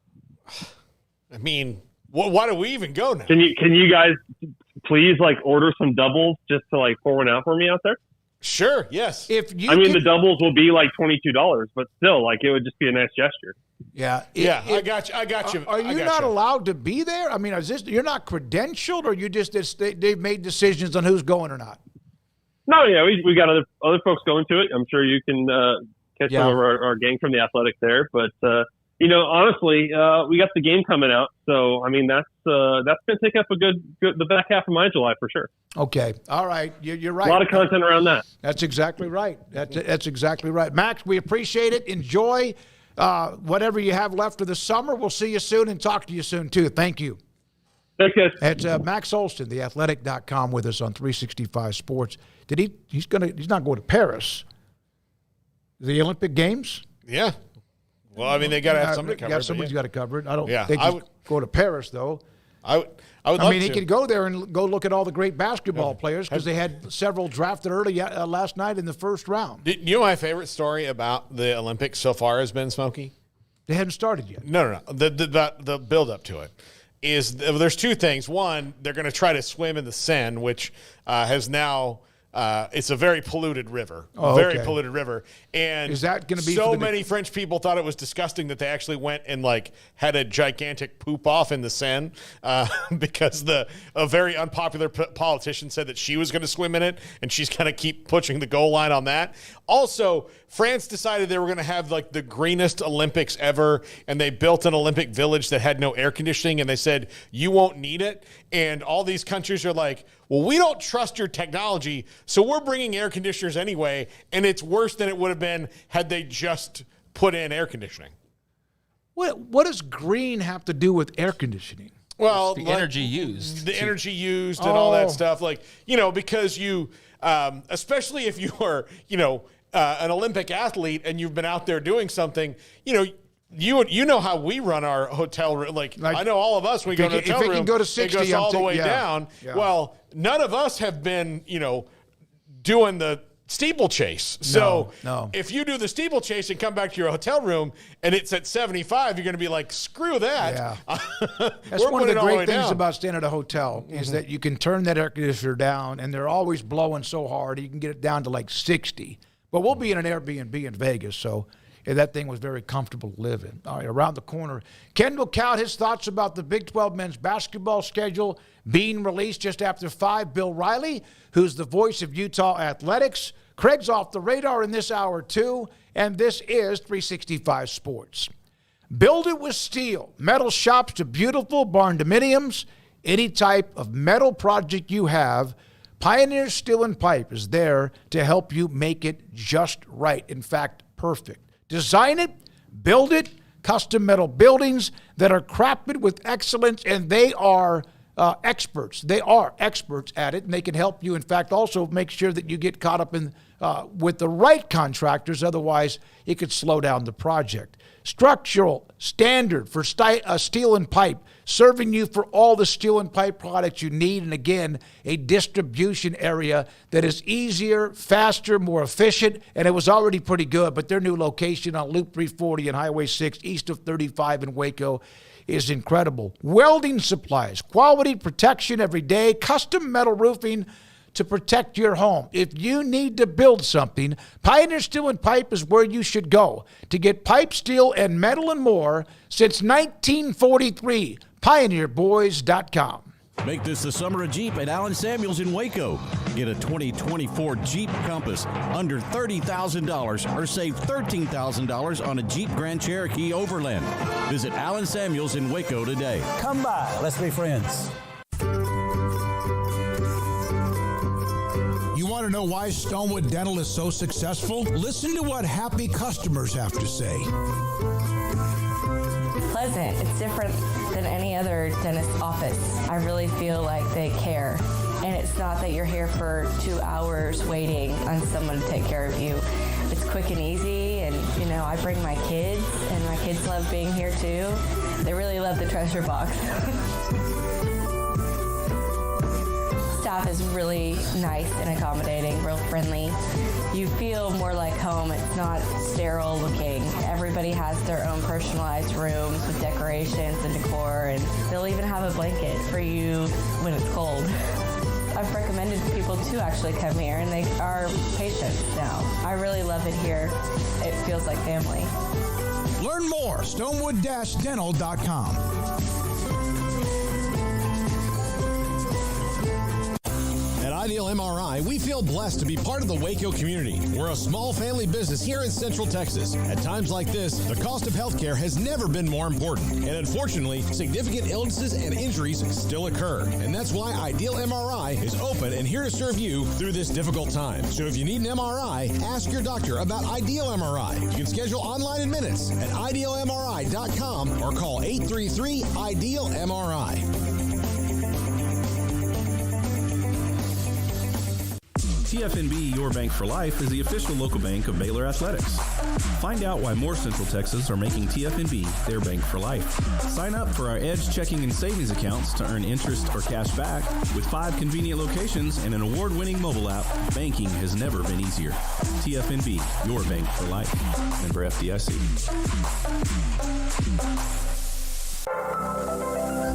S7: I mean, why do we even go now?
S14: Can you guys please order some doubles just to pour one out for me out there?
S7: Sure. Yes.
S14: The doubles will be $22, but still, it would just be a nice gesture.
S6: Yeah.
S7: I got you.
S6: Are you not allowed to be there? I mean, you're not credentialed, or you just they've made decisions on who's going or not?
S14: No, yeah, we got other folks going to it. I'm sure you can catch some of our gang from the Athletic there, but honestly, we got the game coming out, so I mean that's going to take up the back half of my July for sure.
S6: Okay, all right, you're right.
S14: A lot of content around that.
S6: That's exactly right. That's exactly right. Max, we appreciate it. Enjoy whatever you have left of the summer. We'll see you soon and talk to you soon too. Thank you.
S14: Thanks, guys.
S6: It's Max Olson, theathletic.com, with us on 365 Sports. He's not going to Paris? The Olympic Games?
S7: Yeah. Well, I mean, they got to have somebody cover it.
S6: Somebody's got to cover it. I don't
S7: think
S6: he's go to Paris, though.
S7: I would love to.
S6: He could go there and go look at all the great basketball players, because they had several drafted early last night in the first round.
S7: You know my favorite story about the Olympics so far has been, Smokey?
S6: They haven't started yet.
S7: No. The build-up to it is there's 2 things. One, they're going to try to swim in the Seine, which has now it's a very polluted river. Polluted river. And
S6: is that going to be
S7: so many French people thought it was disgusting that they actually went and had a gigantic poop off in the Seine because a very unpopular politician said that she was going to swim in it, and she's going to keep pushing the goal line on that. Also, France decided they were going to have the greenest Olympics ever, and they built an Olympic village that had no air conditioning, and they said, you won't need it. And all these countries are like, well, we don't trust your technology, so we're bringing air conditioners anyway, and it's worse than it would have been had they just put in air conditioning.
S6: What does green have to do with air conditioning?
S8: Well, the energy used.
S7: The energy used and all that stuff. Because you, especially if you are, an Olympic athlete and you've been out there doing something, you know how we run our hotel room. I know all of us, we go to the hotel room,
S6: can go to 60,
S7: it goes all the way down. Yeah. Well, none of us have been, doing the steeplechase. So if you do the steeplechase and come back to your hotel room and it's at 75, you're going to be like, screw that.
S6: Yeah. That's one of the great things about staying at a hotel is that you can turn that air conditioner down, and they're always blowing so hard you can get it down to 60. But we'll be in an Airbnb in Vegas, so that thing was very comfortable to live in. All right, around the corner, Kendall Cowd, his thoughts about the Big 12 men's basketball schedule being released just after 5. Bill Riley, who's the voice of Utah athletics. Craig's off the radar in this hour, too, and this is 365 Sports. Build it with steel. Metal shops to beautiful barn-dominiums. Any type of metal project you have, Pioneer Steel and Pipe is there to help you make it just right. In fact, perfect. Design it, build it, custom metal buildings that are crafted with excellence, and they are experts. They are experts at it, and they can help you, in fact, also make sure that you get caught up in with the right contractors. Otherwise, it could slow down the project. Structural standard for steel and pipe, serving you for all the steel and pipe products you need. And again, a distribution area that is easier, faster, more efficient. And it was already pretty good, but their new location on Loop 340 and Highway 6 east of 35 in Waco is incredible. Welding supplies, quality protection every day, custom metal roofing to protect your home. If you need to build something, Pioneer Steel and Pipe is where you should go to get pipe, steel, and metal and more since 1943. PioneerBoys.com.
S15: Make this the summer of Jeep at Allen Samuels in Waco. Get a 2024 Jeep Compass under $30,000 or save $13,000 on a Jeep Grand Cherokee Overland. Visit Allen Samuels in Waco today.
S16: Come by. Let's be friends.
S11: You want to know why Stonewood Dental is so successful? Listen to what happy customers have to say.
S17: Pleasant. It's different than any other dentist office. I really feel like they care. And it's not that you're here for 2 hours waiting on someone to take care of you. It's quick and easy, and I bring my kids, and my kids love being here too. They really love the treasure box. Staff is really nice and accommodating, real friendly. You feel more like home. It's not sterile looking. Everybody has their own personalized rooms with decorations and decor, and they'll even have a blanket for you when it's cold. I've recommended people to actually come here, and they are patients now. I really love it here. It feels like family.
S11: Learn more, stonewood-dental.com. At Ideal MRI, we feel blessed to be part of the Waco community. We're a small family business here in Central Texas. At times like this, the cost of healthcare has never been more important. And unfortunately, significant illnesses and injuries still occur. And that's why Ideal MRI is open and here to serve you through this difficult time. So if you need an MRI, ask your doctor about Ideal MRI. You can schedule online in minutes at idealmri.com or call 833-IDEAL-MRI.
S18: TFNB Your Bank for Life is the official local bank of Baylor Athletics. Find out why more Central Texas are making TFNB their bank for life. Sign up for our Edge checking and savings accounts to earn interest or cash back. With 5 convenient locations and an award-winning mobile app, banking has never been easier. TFNB Your Bank for Life. Member FDIC.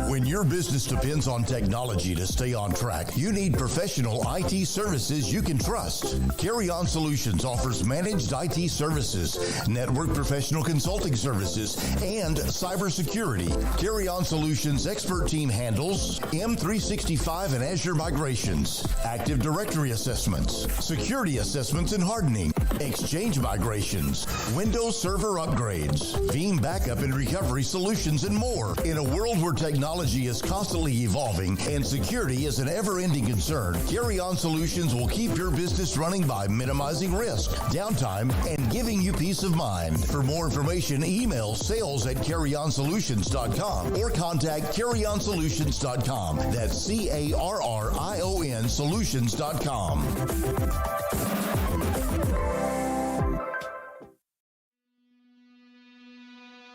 S19: When your business depends on technology to stay on track, you need professional IT services you can trust. Carry On Solutions offers managed IT services, network professional consulting services, and cybersecurity. Carry On Solutions' expert team handles M365 and Azure migrations, Active Directory assessments, security assessments and hardening, Exchange migrations, Windows Server upgrades, Veeam backup and recovery solutions, and more. In a world where technology is constantly evolving and security is an ever-ending concern, Carry On Solutions will keep your business running by minimizing risk, downtime, and giving you peace of mind. For more information, email sales@carryonsolutions.com or contact carryonsolutions.com. That's CARRION solutions.com.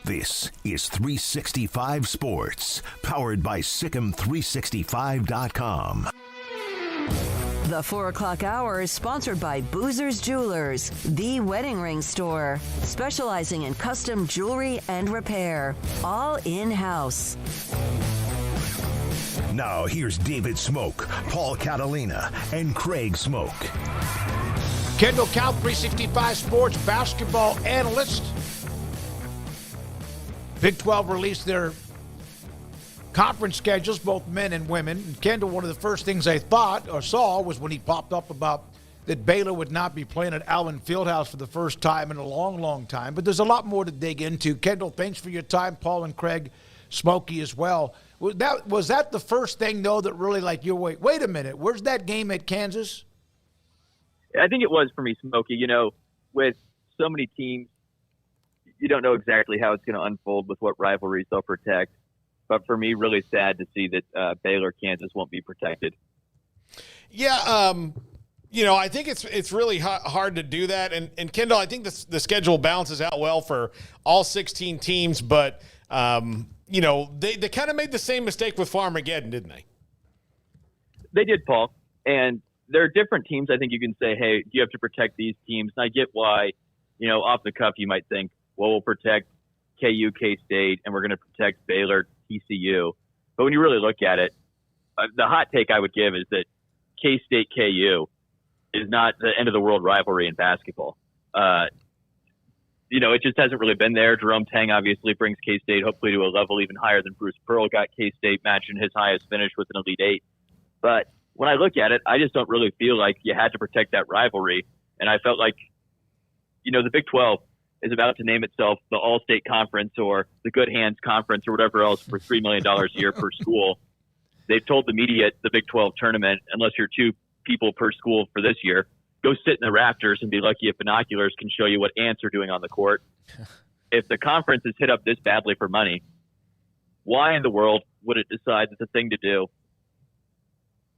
S2: This is 365 Sports, powered by Sikkim365.com.
S4: The 4 o'clock hour is sponsored by Boozer's Jewelers, the wedding ring store, specializing in custom jewelry and repair, all in-house.
S2: Now here's David Smoke, Paul Catalina, and Craig Smoke.
S6: Kendall Cow, 365 Sports basketball analyst. Big 12 released their conference schedules, both men and women. And Kendall, one of the first things I thought or saw was when he popped up about that Baylor would not be playing at Allen Fieldhouse for the first time in a long, long time. But there's a lot more to dig into. Kendall, thanks for your time. Paul and Craig, Smokey as well. Was that the first thing, though, that really wait a minute, where's that game at Kansas?
S20: I think it was for me, Smokey. With so many teams, you don't know exactly how it's going to unfold with what rivalries they'll protect. But for me, really sad to see that Baylor, Kansas won't be protected.
S7: Yeah, I think it's really hard to do that. And Kendall, I think the schedule balances out well for all 16 teams, but they kind of made the same mistake with Farmageddon, didn't they?
S20: They did, Paul. And there are different teams. I think you can say, hey, you have to protect these teams. And I get why, off the cuff, you might think, well, we'll protect KU, K-State, and we're going to protect Baylor, TCU. But when you really look at it, the hot take I would give is that K-State, KU is not the end of the world rivalry in basketball. It just hasn't really been there. Jerome Tang obviously brings K-State hopefully to a level even higher than Bruce Pearl got K-State matching his highest finish with an Elite Eight. But when I look at it, I just don't really feel like you had to protect that rivalry. And I felt like, the Big 12 is about to name itself the All-State Conference or the Good Hands Conference or whatever else for $3 million a year per school. They've told the media at the Big 12 tournament, unless you're 2 people per school for this year, go sit in the rafters and be lucky if binoculars can show you what ants are doing on the court. If the conference is hit up this badly for money, why in the world would it decide that the thing to do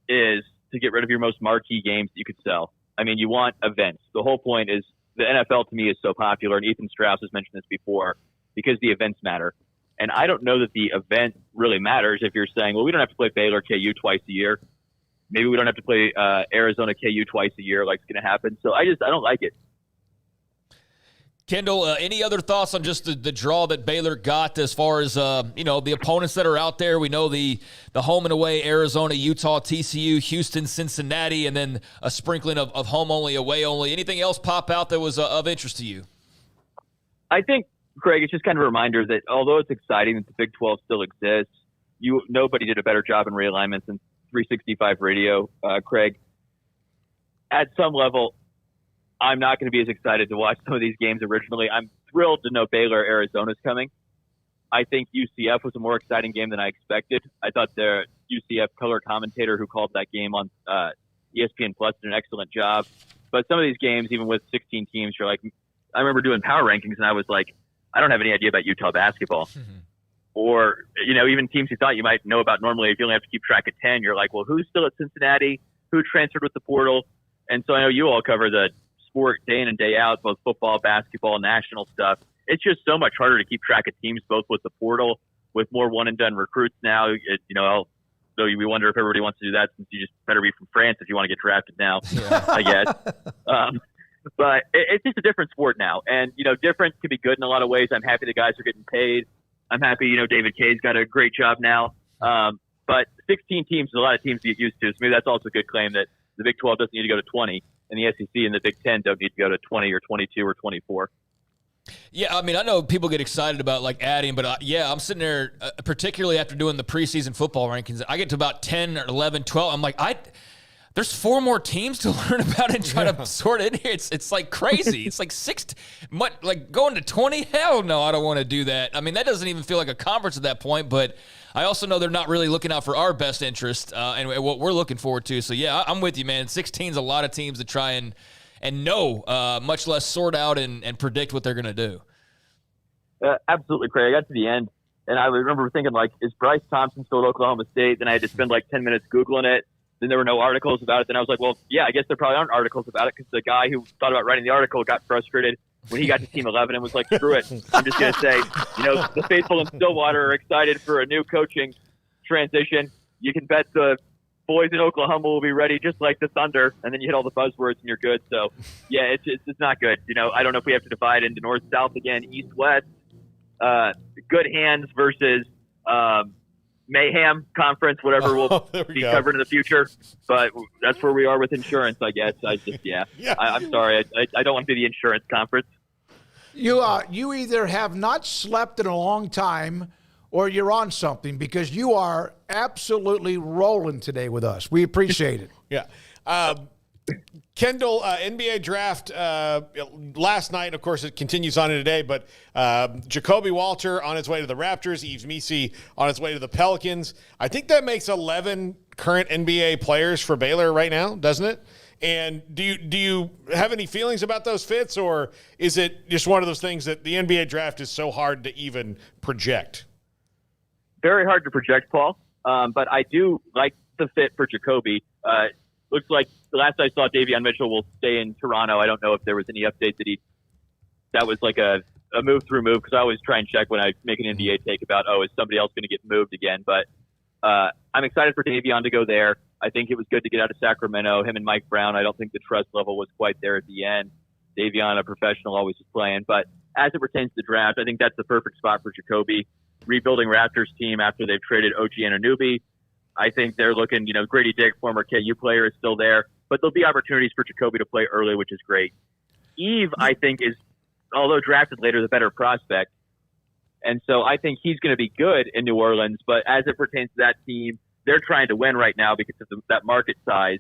S20: is to get rid of your most marquee games that you could sell? I mean, you want events. The whole point is the NFL to me is so popular, and Ethan Strauss has mentioned this before, because the events matter. And I don't know that the event really matters if you're saying, well, we don't have to play Baylor KU twice a year. Maybe we don't have to play Arizona KU twice a year like it's going to happen. So I don't like it.
S8: Kendall, any other thoughts on just the draw that Baylor got as far as, the opponents that are out there? We know the home and away, Arizona, Utah, TCU, Houston, Cincinnati, and then a sprinkling of home only, away only. Anything else pop out that was of interest to you?
S20: I think, Craig, it's just kind of a reminder that although it's exciting that the Big 12 still exists, nobody did a better job in realignment than 365 Radio, Craig. At some level, I'm not going to be as excited to watch some of these games originally. I'm thrilled to know Baylor, Arizona's coming. I think UCF was a more exciting game than I expected. I thought the UCF color commentator who called that game on ESPN Plus did an excellent job. But some of these games, even with 16 teams, you're like, I remember doing power rankings and I was like, I don't have any idea about Utah basketball. Or, even teams you thought you might know about normally, if you only have to keep track of 10, you're like, well, who's still at Cincinnati? Who transferred with the portal? And so I know you all cover the sport day in and day out, both football, basketball, national stuff. It's just so much harder to keep track of teams, both with the portal, with more one-and-done recruits now. Though we wonder if everybody wants to do that, since you just better be from France if you want to get drafted now, I guess. But it's just a different sport now. And, different can be good in a lot of ways. I'm happy the guys are getting paid. I'm happy, David Kay's got a great job now. But 16 teams is a lot of teams to get used to. So maybe that's also a good claim that the Big 12 doesn't need to go to 20, and the SEC and the Big 10 don't need to go to 20 or 22 or 24.
S8: Yeah, I mean, I know people get excited about adding, but I'm sitting there, particularly after doing the preseason football rankings, I get to about 10 or 11, 12. I'm like, there's 4 more teams to learn about and try to sort in here. It's like crazy. It's like 6, going to 20. Hell no, I don't want to do that. I mean, that doesn't even feel like a conference at that point, but I also know they're not really looking out for our best interest and what we're looking forward to. So, yeah, I'm with you, man. 16 is a lot of teams to try and know, much less sort out and predict what they're going to do.
S20: Absolutely, Craig. I got to the end, and I remember thinking, is Bryce Thompson still at Oklahoma State? Then I had to spend 10 minutes Googling it. Then there were no articles about it. Then I was like, well, yeah, I guess there probably aren't articles about it, because the guy who thought about writing the article got frustrated when he got to Team 11 and was like, screw it. I'm just going to say, the faithful in Stillwater are excited for a new coaching transition. You can bet the boys in Oklahoma will be ready just like the Thunder, and then you hit all the buzzwords and you're good. So, yeah, it's not good. I don't know if we have to divide into north-south again, east-west, good hands versus Mayhem Conference, whatever we'll be covered in the future. But that's where we are with insurance, I guess. I'm sorry. I don't want to be the insurance conference.
S6: You either have not slept in a long time or you're on something, because you are absolutely rolling today with us. We appreciate it.
S7: Yeah. Kendall, NBA draft last night, of course, it continues on today, but Jacoby Walter on his way to the Raptors, Yves Missi on his way to the Pelicans. I think that makes 11 current NBA players for Baylor right now, doesn't it? And do you have any feelings about those fits, or is it just one of those things that the NBA draft is so hard to even project?
S20: Very hard to project, Paul. But I do like the fit for Jacoby. looks like the last I saw, Davon Mitchell will stay in Toronto. I don't know if there was any update that was like a move through move, because I always try and check when I make an NBA take about, is somebody else going to get moved again? But I'm excited for Davon to go there. I think it was good to get out of Sacramento. Him and Mike Brown, I don't think the trust level was quite there at the end. Davon, a professional, always is playing. But as it pertains to the draft, I think that's the perfect spot for Jacoby. Rebuilding Raptors team after they've traded OG Anunoby. I think they're looking, Grady Dick, former KU player, is still there. But there'll be opportunities for Jacoby to play early, which is great. Eve, I think, is, although drafted later, the better prospect. And so I think he's going to be good in New Orleans. But as it pertains to that team, they're trying to win right now because of that market size.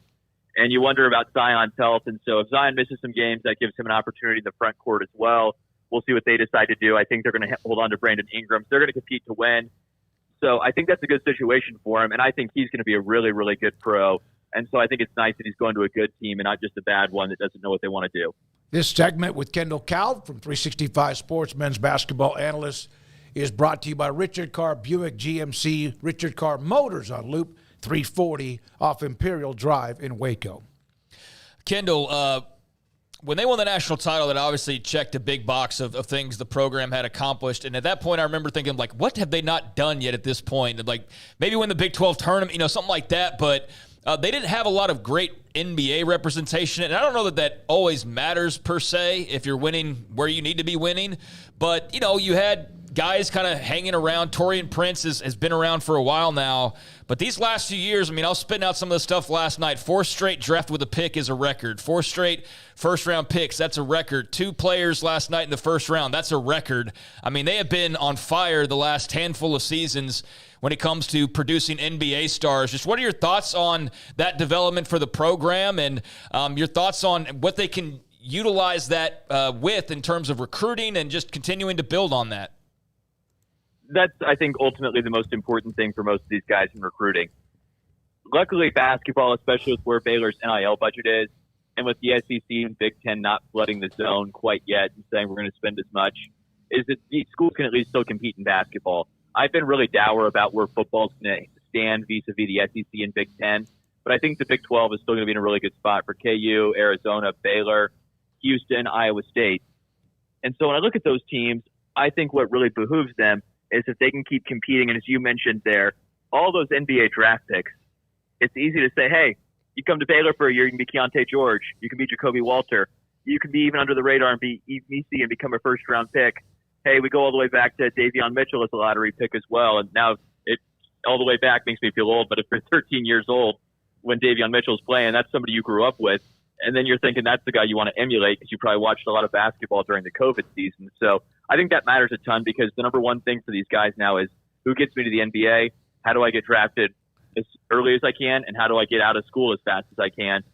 S20: And you wonder about Zion's health. And so if Zion misses some games, that gives him an opportunity in the front court as well. We'll see what they decide to do. I think they're going to hold on to Brandon Ingram. They're going to compete to win. So I think that's a good situation for him. And I think he's going to be a really, really good pro. And so I think it's nice that he's going to a good team and not just a bad one that doesn't know what they want to do.
S6: This segment with Kendall Calv from 365 Sports men's basketball analyst is brought to you by Richard Carr Buick GMC, Richard Carr Motors on Loop 340 off Imperial Drive in Waco.
S8: Kendall, when they won the national title, that obviously checked a big box of things the program had accomplished. And at that point, I remember thinking, like, what have they not done yet at this point? And like, maybe win the Big 12 tournament, something like that. But they didn't have a lot of great NBA representation. And I don't know that always matters per se if you're winning where you need to be winning. But, you had guys kind of hanging around. Taurean Prince has been around for a while now. But these last few years, I was spitting out some of the stuff last night. 4 straight draft with a pick is a record. 4 straight first-round picks, that's a record. 2 players last night in the first round, that's a record. They have been on fire the last handful of seasons when it comes to producing NBA stars. Just what are your thoughts on that development for the program and your thoughts on what they can utilize that with in terms of recruiting and just continuing to build on that?
S20: That's, I think, ultimately the most important thing for most of these guys in recruiting. Luckily, basketball, especially with where Baylor's NIL budget is, and with the SEC and Big Ten not flooding the zone quite yet and saying we're going to spend as much, is that these schools can at least still compete in basketball. I've been really dour about where football's going to stand vis-a-vis the SEC and Big Ten, but I think the Big 12 is still going to be in a really good spot for KU, Arizona, Baylor, Houston, Iowa State. And so when I look at those teams, I think what really behooves them is if they can keep competing. And as you mentioned there, all those NBA draft picks, it's easy to say, hey, you come to Baylor for a year, you can be Keontae George, you can be Jacoby Walter, you can be even under the radar and be EVC and become a first-round pick. Hey, we go all the way back to Davon Mitchell as a lottery pick as well. And now it all the way back makes me feel old, but if you're 13 years old when Davon Mitchell's playing, that's somebody you grew up with. And then you're thinking that's the guy you want to emulate because you probably watched a lot of basketball during the COVID season. So I think that matters a ton because the number one thing for these guys now is who gets me to the NBA? How do I get drafted as early as I can? And how do I get out of school as fast as I can?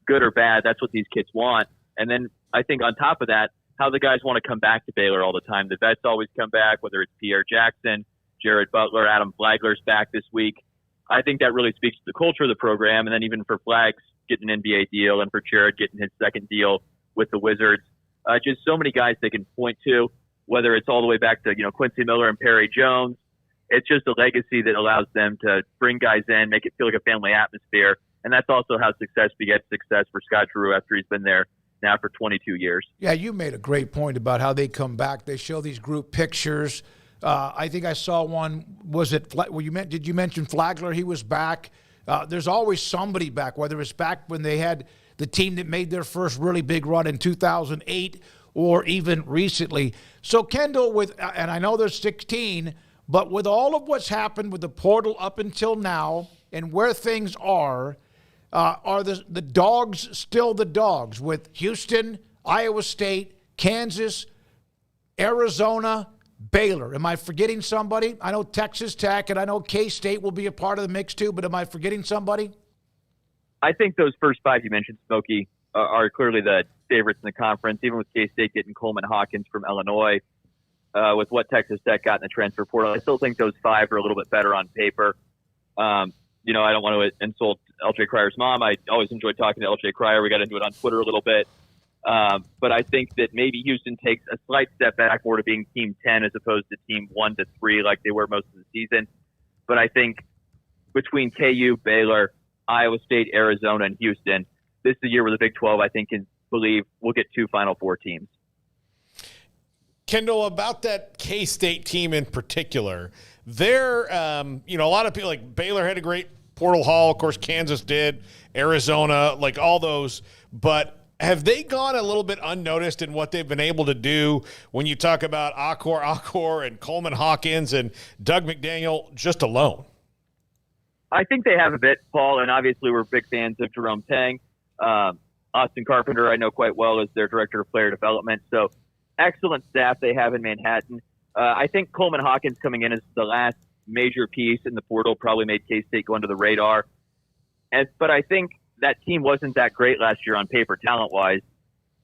S20: Good or bad, that's what these kids want. And then I think on top of that, how the guys want to come back to Baylor all the time. The vets always come back, whether it's Pierre Jackson, Jared Butler, Adam Flagler's back this week. I think that really speaks to the culture of the program. And then even for Flags getting an NBA deal and for Jared getting his second deal with the Wizards, just so many guys they can point to, whether it's all the way back to, Quincy Miller and Perry Jones. It's just a legacy that allows them to bring guys in, make it feel like a family atmosphere. And that's also how success begets success for Scott Drew after he's been there now for 22 years.
S6: Yeah, you made a great point about how they come back. They show these group pictures. I think I saw one. Was it? Did you mention Flagler? He was back. There's always somebody back, whether it's back when they had the team that made their first really big run in 2008 or even recently. So Kendall, and I know there's 16, but with all of what's happened with the portal up until now and where things are the dogs still the dogs with Houston, Iowa State, Kansas, Arizona, Baylor? Am I forgetting somebody? I know Texas Tech and I know K-State will be a part of the mix too, but am I forgetting somebody?
S20: I think those first 5 you mentioned, Smokey, are clearly the favorites in the conference, even with K-State getting Coleman Hawkins from Illinois, with what Texas Tech got in the transfer portal. I still think those 5 are a little bit better on paper. I don't want to insult LJ Cryer's mom. I always enjoy talking to LJ Cryer. We got into it on Twitter a little bit. But I think that maybe Houston takes a slight step back more to being team 10 as opposed to team 1 to 3 like they were most of the season. But I think between KU, Baylor, Iowa State, Arizona, and Houston. This is the year where the Big 12, I think, can believe we'll get 2 Final Four teams.
S7: Kendall, about that K-State team in particular, they're, a lot of people, like Baylor had a great portal haul. Of course, Kansas did, Arizona, like all those. But have they gone a little bit unnoticed in what they've been able to do when you talk about Accor and Coleman Hawkins and Doug McDaniel just alone?
S20: I think they have a bit, Paul, and obviously we're big fans of Jerome Tang. Austin Carpenter, I know quite well, is their director of player development. So excellent staff they have in Manhattan. I think Coleman Hawkins coming in as the last major piece in the portal probably made K-State go under the radar. But I think that team wasn't that great last year on paper, talent-wise.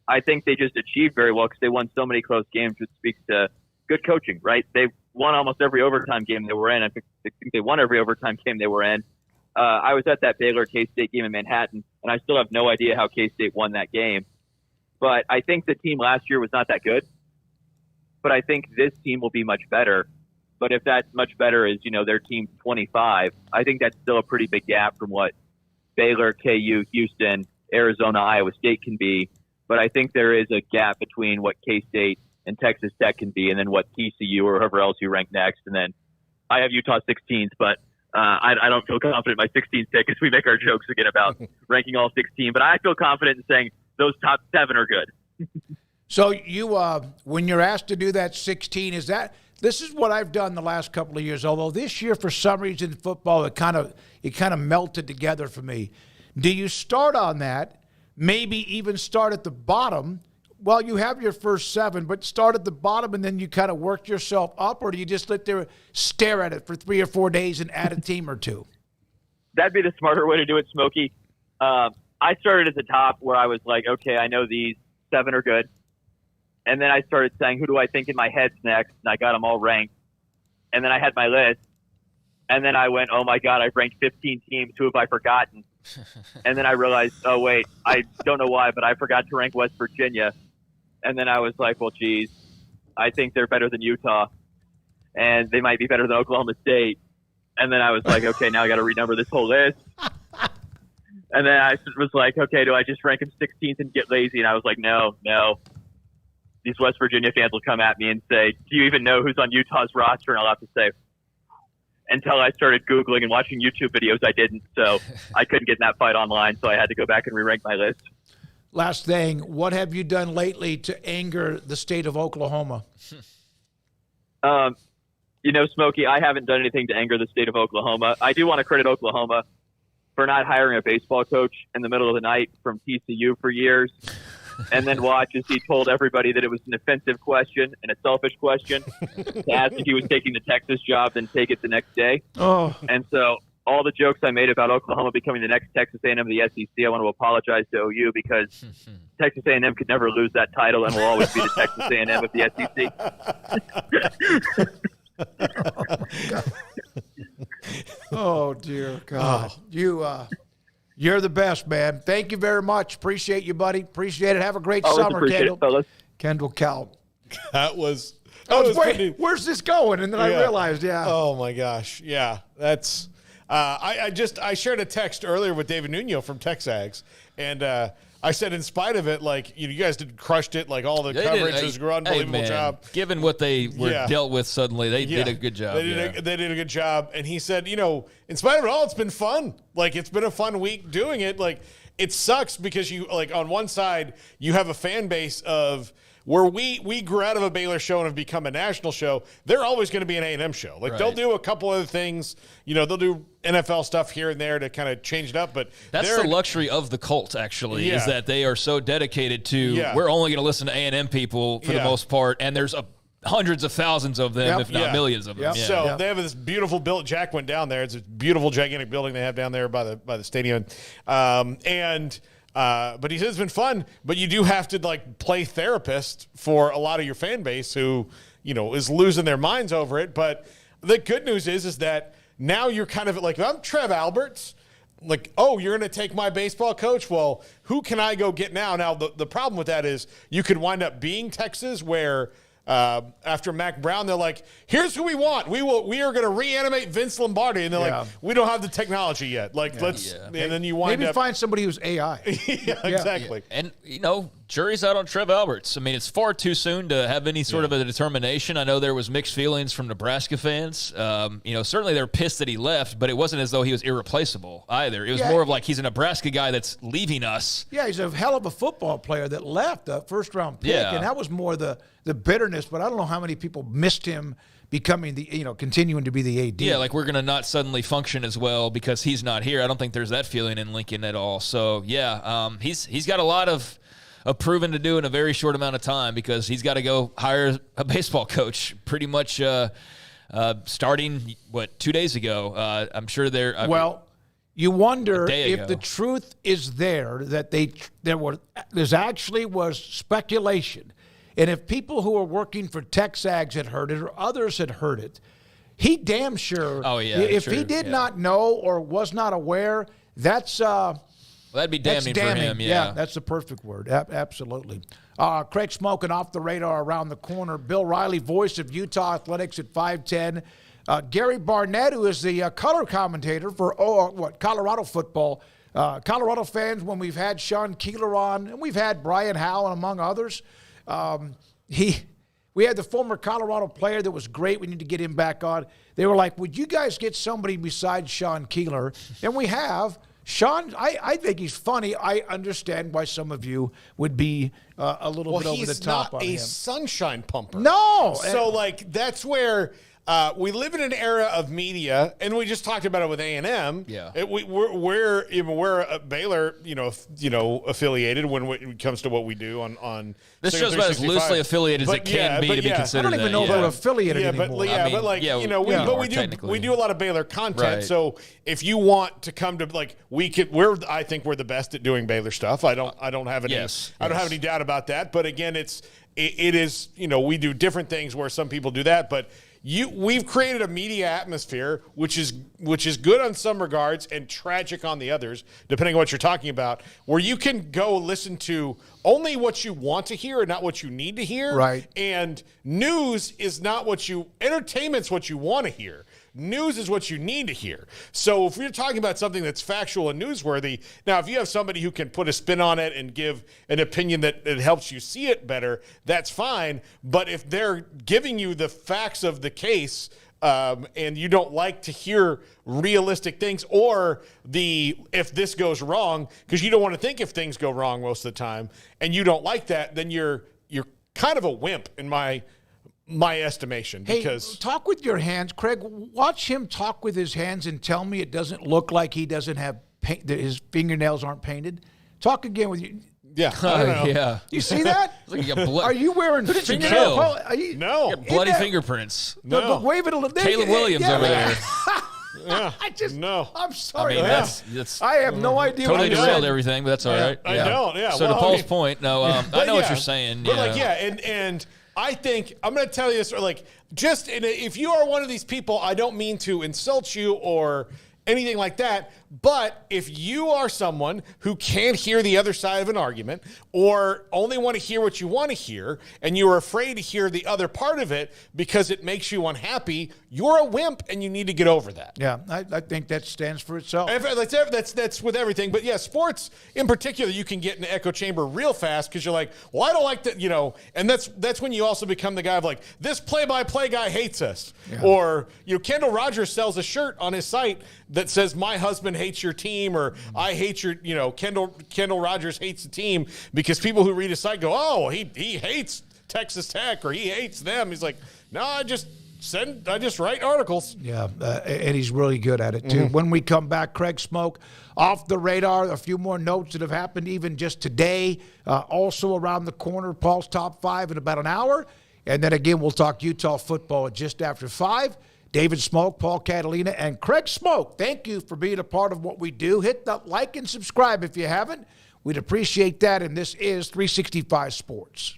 S20: I think they just achieved very well because they won so many close games, which speaks to good coaching, right? They won almost every overtime game they were in. I think they won every overtime game they were in. I was at that Baylor K-State game in Manhattan, and I still have no idea how K-State won that game. But I think the team last year was not that good. But I think this team will be much better. But if that much better is, their team 25, I think that's still a pretty big gap from what Baylor, KU, Houston, Arizona, Iowa State can be. But I think there is a gap between what K-State and Texas Tech can be and then what TCU or whoever else you rank next. And then I have Utah 16th, but I don't feel confident in my 16th pick as we make our jokes again about ranking all 16. But I feel confident in saying those top 7 are good.
S6: So you, when you're asked to do that 16, this is what I've done the last couple of years. Although this year, for some reason, in football, it kind of melted together for me. Do you start on that? Maybe even start at the bottom. Well, you have your first 7, but start at the bottom and then you kind of work yourself up, or do you just let there stare at it for 3 or 4 days and add a team or 2?
S20: That'd be the smarter way to do it, Smokey. I started at the top where I was like, okay, I know these 7 are good. And then I started saying, who do I think in my head's next? And I got them all ranked. And then I had my list. And then I went, oh, my God, I've ranked 15 teams. Who have I forgotten? And then I realized, oh, wait, I don't know why, but I forgot to rank West Virginia. And then I was like, well, geez, I think they're better than Utah. And they might be better than Oklahoma State. And then I was like, okay, now I got to renumber this whole list. And then I was like, okay, do I just rank them 16th and get lazy? And I was like, no. These West Virginia fans will come at me and say, do you even know who's on Utah's roster? And I'll have to say, until I started Googling and watching YouTube videos, I didn't. So I couldn't get in that fight online, so I had to go back and re-rank my list.
S6: Last thing, what have you done lately to anger the state of Oklahoma?
S20: Smokey, I haven't done anything to anger the state of Oklahoma. I do want to credit Oklahoma for not hiring a baseball coach in the middle of the night from TCU for years. And then watch as he told everybody that it was an offensive question and a selfish question to ask if he was taking the Texas job, then take it the next day.
S6: Oh.
S20: And so all the jokes I made about Oklahoma becoming the next Texas A&M of the SEC, I want to apologize to OU because Texas A&M could never lose that title and will always be the Texas A&M of the SEC.
S6: Oh, dear God. You're the best, man. Thank you very much. Appreciate you, buddy. Appreciate it. Have a great summer, Kendall.
S20: Fellas.
S6: Kendall Cal.
S7: That was
S6: wait, where's this going? And then I realized,
S7: Oh, my gosh. Yeah, that's I shared a text earlier with David Nuno from Texags, and I said, in spite of it, like, you guys crushed it. Like, all the coverage was an unbelievable job.
S8: Given what they were dealt with suddenly, they did a good job.
S7: They did a good job. And he said, in spite of it all, it's been fun. Like, it's been a fun week doing it. Like, it sucks because you, like, on one side, you have a fan base of where we grew out of a Baylor show and have become a national show. They're always going to be an A&M show. Like, they'll do a couple other things. They'll do NFL stuff here and there to kind of change it up. But
S8: that's the luxury of the cult, actually, is that they are so dedicated to, we're only going to listen to A&M people for the most part, and there's hundreds of thousands of them, if not millions of them.
S7: So they have this beautiful build. Jack went down there. It's a beautiful, gigantic building they have down there by the stadium. But he says it's been fun, but you do have to, like, play therapist for a lot of your fan base who, is losing their minds over it. But the good news is that now you're kind of like, I'm Trev Alberts. Like, oh, you're going to take my baseball coach? Well, who can I go get now? Now, the problem with that is you could wind up being Texas, where after Mac Brown, they're like, here's who we want. We are going to reanimate Vince Lombardi. And they're like, we don't have the technology yet. Let's, and then you wind
S6: maybe find somebody who's AI.
S7: Exactly.
S8: And, jury's out on Trev Alberts. I mean, it's far too soon to have any sort of a determination. I know there was mixed feelings from Nebraska fans. Certainly they're pissed that he left, but it wasn't as though he was irreplaceable either. It was more of like he's a Nebraska guy that's leaving us.
S6: Yeah, he's a hell of a football player that left a first-round pick, and that was more the bitterness. But I don't know how many people missed him becoming continuing to be the AD.
S8: Yeah, like we're going to not suddenly function as well because he's not here. I don't think there's that feeling in Lincoln at all. So, he's got a lot of proven to do in a very short amount of time because he's got to go hire a baseball coach pretty much starting, 2 days ago. I'm sure they're
S6: you wonder if the truth is there that there's actually was speculation. And if people who are working for TexAgs had heard it or others had heard it, he damn sure.
S8: Oh, yeah.
S6: If he did not know or was not aware, that's
S8: that'd be damning for him.
S6: Yeah, that's the perfect word. Absolutely. Craig Smoking off the radar around the corner. Bill Riley, voice of Utah Athletics at 5'10". Gary Barnett, who is the color commentator for Colorado football. Colorado fans, when we've had Sean Keeler on, and we've had Brian Howell, among others. We had the former Colorado player that was great. We need to get him back on. They were like, would you guys get somebody besides Sean Keeler? And we have. Sean, I think he's funny. I understand why some of you would be a little bit over the top on him.
S7: He's not a sunshine pumper.
S6: No.
S7: So, that's where we live in an era of media, and we just talked about it with A&M.
S8: Yeah.
S7: We're Baylor, affiliated when it comes to what we do on
S8: this show's about as loosely affiliated as it can be to be considered.
S6: I don't even know if we're affiliated anymore.
S7: We do a lot of Baylor content.
S8: Right.
S7: So if you want to come to I think we're the best at doing Baylor stuff. I don't have any I don't have any doubt about that. But again, it is we do different things where some people do that, but we've created a media atmosphere which is good on some regards and tragic on the others, depending on what you're talking about, where you can go listen to only what you want to hear and not what you need to hear.
S6: Right.
S7: And news is not entertainment's what you want to hear. News is what you need to hear. So if you're talking about something that's factual and newsworthy, now if you have somebody who can put a spin on it and give an opinion that helps you see it better, that's fine. But if they're giving you the facts of the case and you don't like to hear realistic things or if this goes wrong, because you don't want to think if things go wrong most of the time, and you don't like that, then you're kind of a wimp in my estimation. Because
S6: talk with your hands, Craig. Watch him talk with his hands and tell me it doesn't look like he doesn't have paint, that his fingernails aren't painted. Talk again with you.
S7: Yeah, I don't know.
S8: Yeah.
S6: You see that?
S8: Like you got
S6: Are you wearing
S8: fingernails?
S7: No.
S8: You got bloody fingerprints.
S6: No. Wave it a little.
S8: Caleb Williams over there.
S7: Yeah.
S6: I'm sorry.
S8: I mean, that's
S6: I have no idea.
S8: Totally
S6: what
S8: derailed everything, but that's all right.
S7: I don't. Yeah.
S8: So to Paul's point, no, I know what you're saying.
S7: But and I think I'm going to tell you this. If you are one of these people, I don't mean to insult you or anything like that. But if you are someone who can't hear the other side of an argument or only want to hear what you want to hear and you're afraid to hear the other part of it because it makes you unhappy, you're a wimp and you need to get over that.
S6: Yeah, I think that stands for itself.
S7: That's with everything. But yeah, sports in particular, you can get in the echo chamber real fast because you're like, well, I don't like that, and that's when you also become the guy of like, this play-by-play guy hates us. Yeah. Or, Kendall Rogers sells a shirt on his site that says, my husband hates your team, or I hate your, Kendall Rogers hates the team, because people who read his site go, oh, he hates Texas Tech, or he hates them. He's like, no, I just write articles.
S6: Yeah, and he's really good at it, too. Mm-hmm. When we come back, Craig Smoke, off the radar, a few more notes that have happened even just today. Also around the corner, Paul's Top 5 in about an hour. And then again, we'll talk Utah football at just after 5. David Smoke, Paul Catalina, and Craig Smoke, thank you for being a part of what we do. Hit the like and subscribe if you haven't. We'd appreciate that, and this is 365 Sports.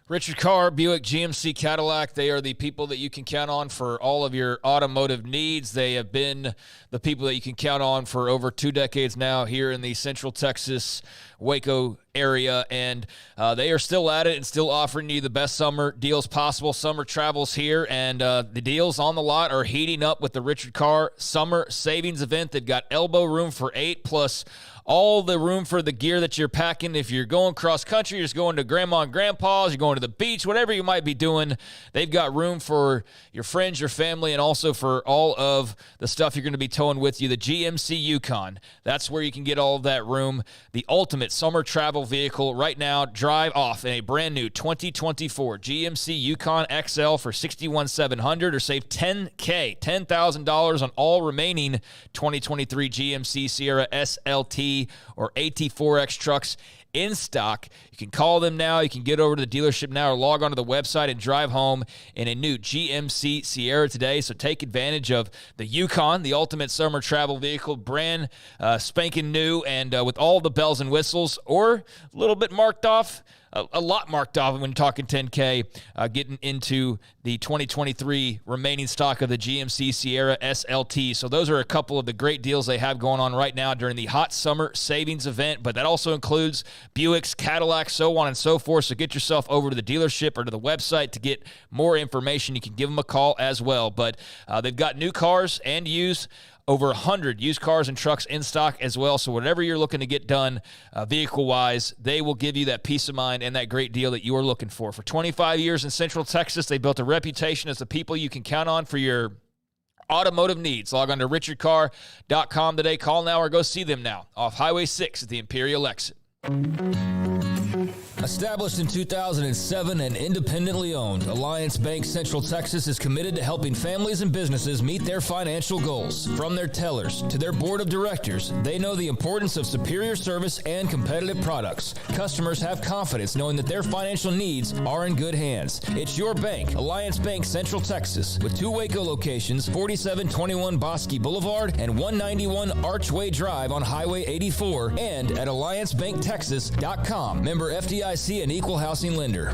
S8: Richard Carr, Buick GMC Cadillac, they are the people that you can count on for all of your automotive needs. They have been the people that you can count on for over 2 decades now here in the Central Texas Waco area, and they are still at it and still offering you the best summer deals possible. Summer travels here, and the deals on the lot are heating up with the Richard Carr Summer Savings Event. They've got elbow room for 8, plus all the room for the gear that you're packing. If you're going cross country, you're just going to grandma and grandpa's, you're going to the beach, whatever you might be doing, they've got room for your friends, your family, and also for all of the stuff you're going to be towing with you. The GMC Yukon, that's where you can get all of that room. The ultimate summer travel vehicle right now. Drive off in a brand new 2024 GMC Yukon XL for $61,700, or save $10,000 on all remaining 2023 GMC Sierra SLT or AT4X trucks in stock. You can call them now. You can get over to the dealership now or log onto the website and drive home in a new GMC Sierra today. So take advantage of the Yukon, the ultimate summer travel vehicle, brand spanking new, and with all the bells and whistles, or a little bit marked off. A lot marked off when talking $10K, getting into the 2023 remaining stock of the GMC Sierra SLT. So those are a couple of the great deals they have going on right now during the hot summer savings event, but that also includes Buicks, Cadillacs, so on and so forth. So get yourself over to the dealership or to the website to get more information. You can give them a call as well. But they've got new cars and used. Over 100 used cars and trucks in stock as well. So whatever you're looking to get done vehicle-wise, they will give you that peace of mind and that great deal that you are looking for. For 25 years in Central Texas, they built a reputation as the people you can count on for your automotive needs. Log on to richardcarr.com today. Call now or go see them now off Highway 6 at the Imperial exit.
S21: Established in 2007 and independently owned, Alliance Bank Central Texas is committed to helping families and businesses meet their financial goals. From their tellers to their board of directors, they know the importance of superior service and competitive products. Customers have confidence knowing that their financial needs are in good hands. It's your bank, Alliance Bank Central Texas, with 2 Waco locations, 4721 Bosque Boulevard and 191 Archway Drive on Highway 84, and at alliancebanktexas.com. Member FDIC and equal housing lender.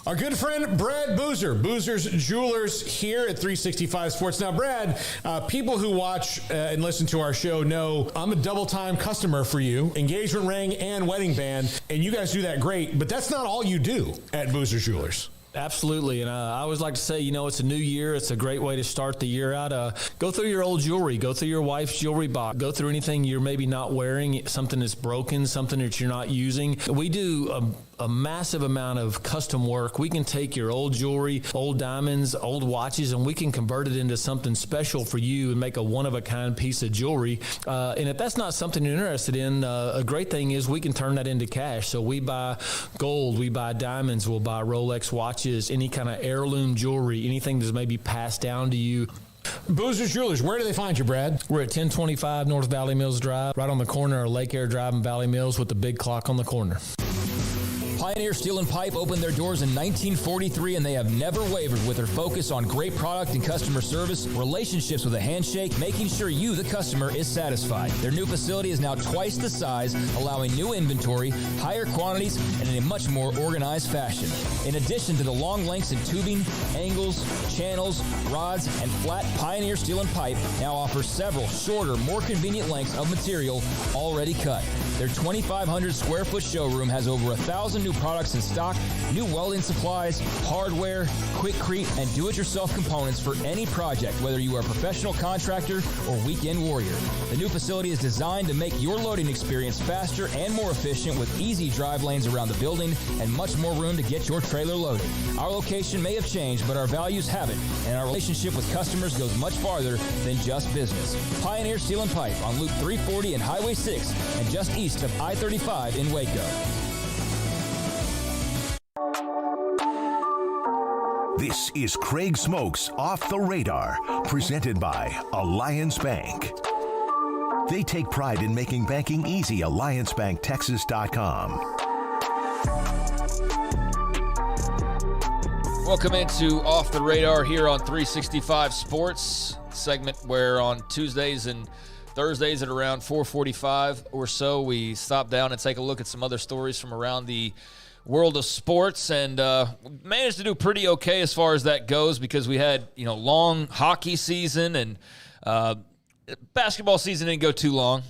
S11: Our good friend Brad Boozer, Boozer's Jewelers, here at 365 Sports. Now, Brad, people who watch and listen to our show know I'm a double-time customer for you, engagement ring and wedding band, and you guys do that great, but that's not all you do at Boozer's Jewelers.
S22: Absolutely, and I always like to say, it's a new year. It's a great way to start the year out. Go through your old jewelry. Go through your wife's jewelry box. Go through anything you're maybe not wearing, something that's broken, something that you're not using. We do a massive amount of custom work. We can take your old jewelry, old diamonds, old watches, and we can convert it into something special for you and make a one-of-a-kind piece of jewelry. And if that's not something you're interested in, a great thing is we can turn that into cash. So we buy gold, we buy diamonds, we'll buy Rolex watches, any kind of heirloom jewelry, anything that's maybe passed down to you.
S11: Boozer's Jewelers, where do they find you, Brad?
S22: We're at 1025 North Valley Mills Drive, right on the corner of Lake Air Drive and Valley Mills with the big clock on the corner.
S21: Pioneer Steel and Pipe opened their doors in 1943, and they have never wavered with their focus on great product and customer service, relationships with a handshake, making sure you, the customer, is satisfied. Their new facility is now twice the size, allowing new inventory, higher quantities, and in a much more organized fashion. In addition to the long lengths in tubing, angles, channels, rods, and flat, Pioneer Steel and Pipe now offers several shorter, more convenient lengths of material already cut. Their 2,500 square foot showroom has over 1,000 new products in stock, new welding supplies, hardware, quickcrete, and do-it-yourself components for any project, whether you are a professional contractor or weekend warrior. The new facility is designed to make your loading experience faster and more efficient, with easy drive lanes around the building and much more room to get your trailer loaded. Our location may have changed, but our values haven't, and our relationship with customers goes much farther than just business. Pioneer Steel and Pipe on Loop 340 and Highway 6 and just east of I-35 in Waco.
S2: This is Craig Smokes Off the Radar, presented by Alliance Bank. They take pride in making banking easy. AllianceBankTexas.com.
S8: Welcome into Off the Radar here on 365 Sports, segment where on Tuesdays and Thursdays at around 4:45 or so, we stop down and take a look at some other stories from around the world of sports, and managed to do pretty okay as far as that goes, because we had long hockey season, and basketball season didn't go too long.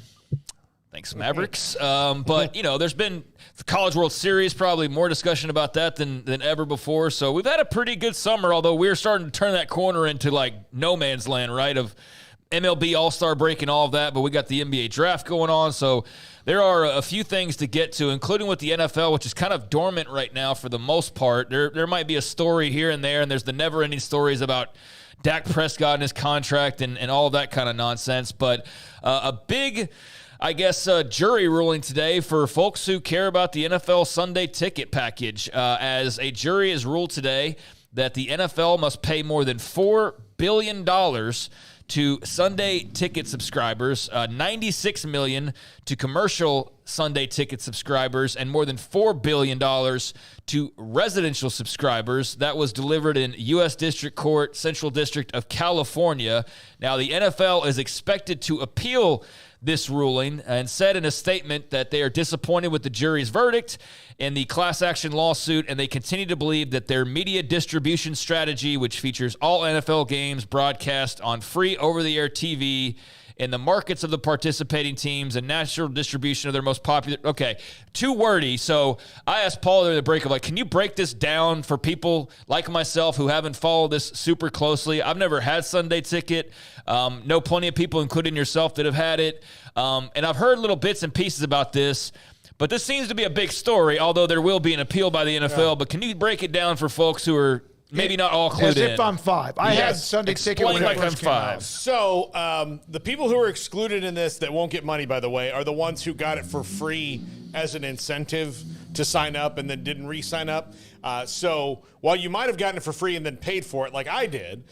S8: Thanks, Mavericks. But, there's been the College World Series, probably more discussion about that than ever before. So we've had a pretty good summer, although we're starting to turn that corner into, like, no man's land, right, of MLB All-Star break and all of that. But we got the NBA draft going on. So there are a few things to get to, including with the NFL, which is kind of dormant right now for the most part. There might be a story here and there, and there's the never-ending stories about Dak Prescott and his contract and all of that kind of nonsense. But a big, jury ruling today for folks who care about the NFL Sunday ticket package, as a jury has ruled today that the NFL must pay more than $4 billion to Sunday ticket subscribers, $96 million to commercial Sunday ticket subscribers, and more than $4 billion to residential subscribers. That was delivered in U.S. District Court, Central District of California. Now, the NFL is expected to appeal this ruling and said in a statement that they are disappointed with the jury's verdict in the class action lawsuit, and they continue to believe that their media distribution strategy, which features all NFL games broadcast on free over-the-air TV in the markets of the participating teams and national distribution of their most popular. Okay, too wordy. So I asked Paul during the break, can you break this down for people like myself who haven't followed this super closely? I've never had Sunday ticket. Know plenty of people, including yourself, that have had it. And I've heard little bits and pieces about this. But this seems to be a big story, although there will be an appeal by the NFL. Yeah. But can you break it down for folks who are maybe not all clued in?
S6: As if I'm five. I had Sunday ticket when
S8: like I'm five.
S7: So the people who are excluded in this that won't get money, by the way, are the ones who got it for free as an incentive to sign up and then didn't re-sign up. So while you might have gotten it for free and then paid for it like I did,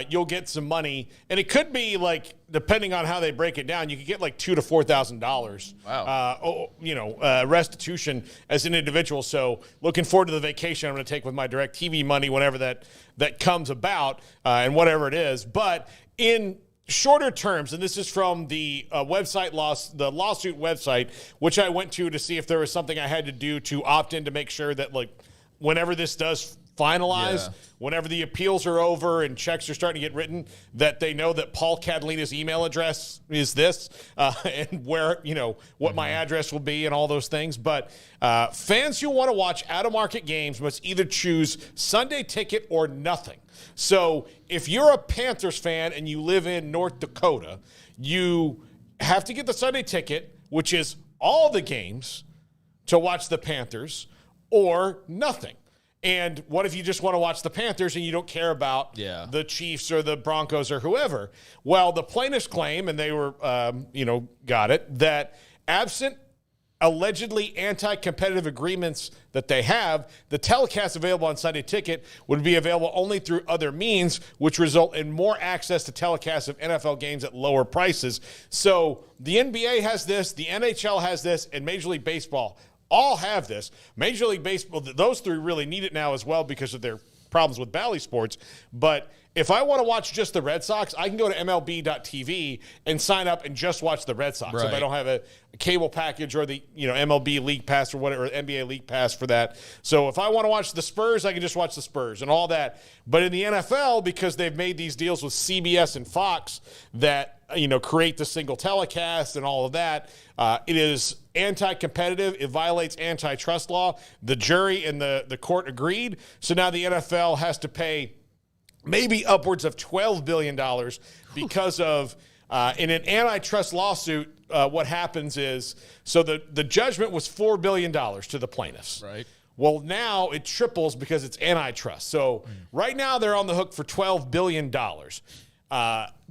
S7: you'll get some money. And it could be like, depending on how they break it down, you could get like $2,000 to $4,000. Wow. Restitution as an individual. So looking forward to the vacation I'm going to take with my DirecTV money whenever that comes about and whatever it is. But in shorter terms, and this is from the lawsuit website, which I went to see if there was something I had to do to opt in to make sure that, like, whenever this does finalize, whenever the appeals are over and checks are starting to get written, that they know that Paul Catalina's email address is this, and where, what my address will be and all those things. But fans who want to watch out-of-market games must either choose Sunday ticket or nothing. So if you're a Panthers fan and you live in North Dakota, you have to get the Sunday ticket, which is all the games, to watch the Panthers, or nothing. And what if you just want to watch the Panthers and you don't care about the Chiefs or the Broncos or whoever? Well, the plaintiffs claim, and they were, got it, that absent allegedly anti-competitive agreements that they have, the telecast available on Sunday ticket would be available only through other means, which result in more access to telecasts of NFL games at lower prices. So the NBA has this, the NHL has this, and Major League Baseball all have this. Major League Baseball, those three really need it now as well because of their problems with Bally Sports. But if I want to watch just the Red Sox, I can go to MLB.tv and sign up and just watch the Red Sox. Right. If I don't have a cable package or the MLB League Pass or whatever, NBA League Pass for that. So if I want to watch the Spurs, I can just watch the Spurs and all that. But in the NFL, because they've made these deals with CBS and Fox that create the single telecast and all of that, it is anti-competitive. It violates antitrust law. The jury and the court agreed. So now the NFL has to pay maybe upwards of $12 billion because of, in an antitrust lawsuit, what happens is, so the judgment was $4 billion to the plaintiffs.
S8: Right.
S7: Well, now it triples because it's antitrust. So right now they're on the hook for $12 billion.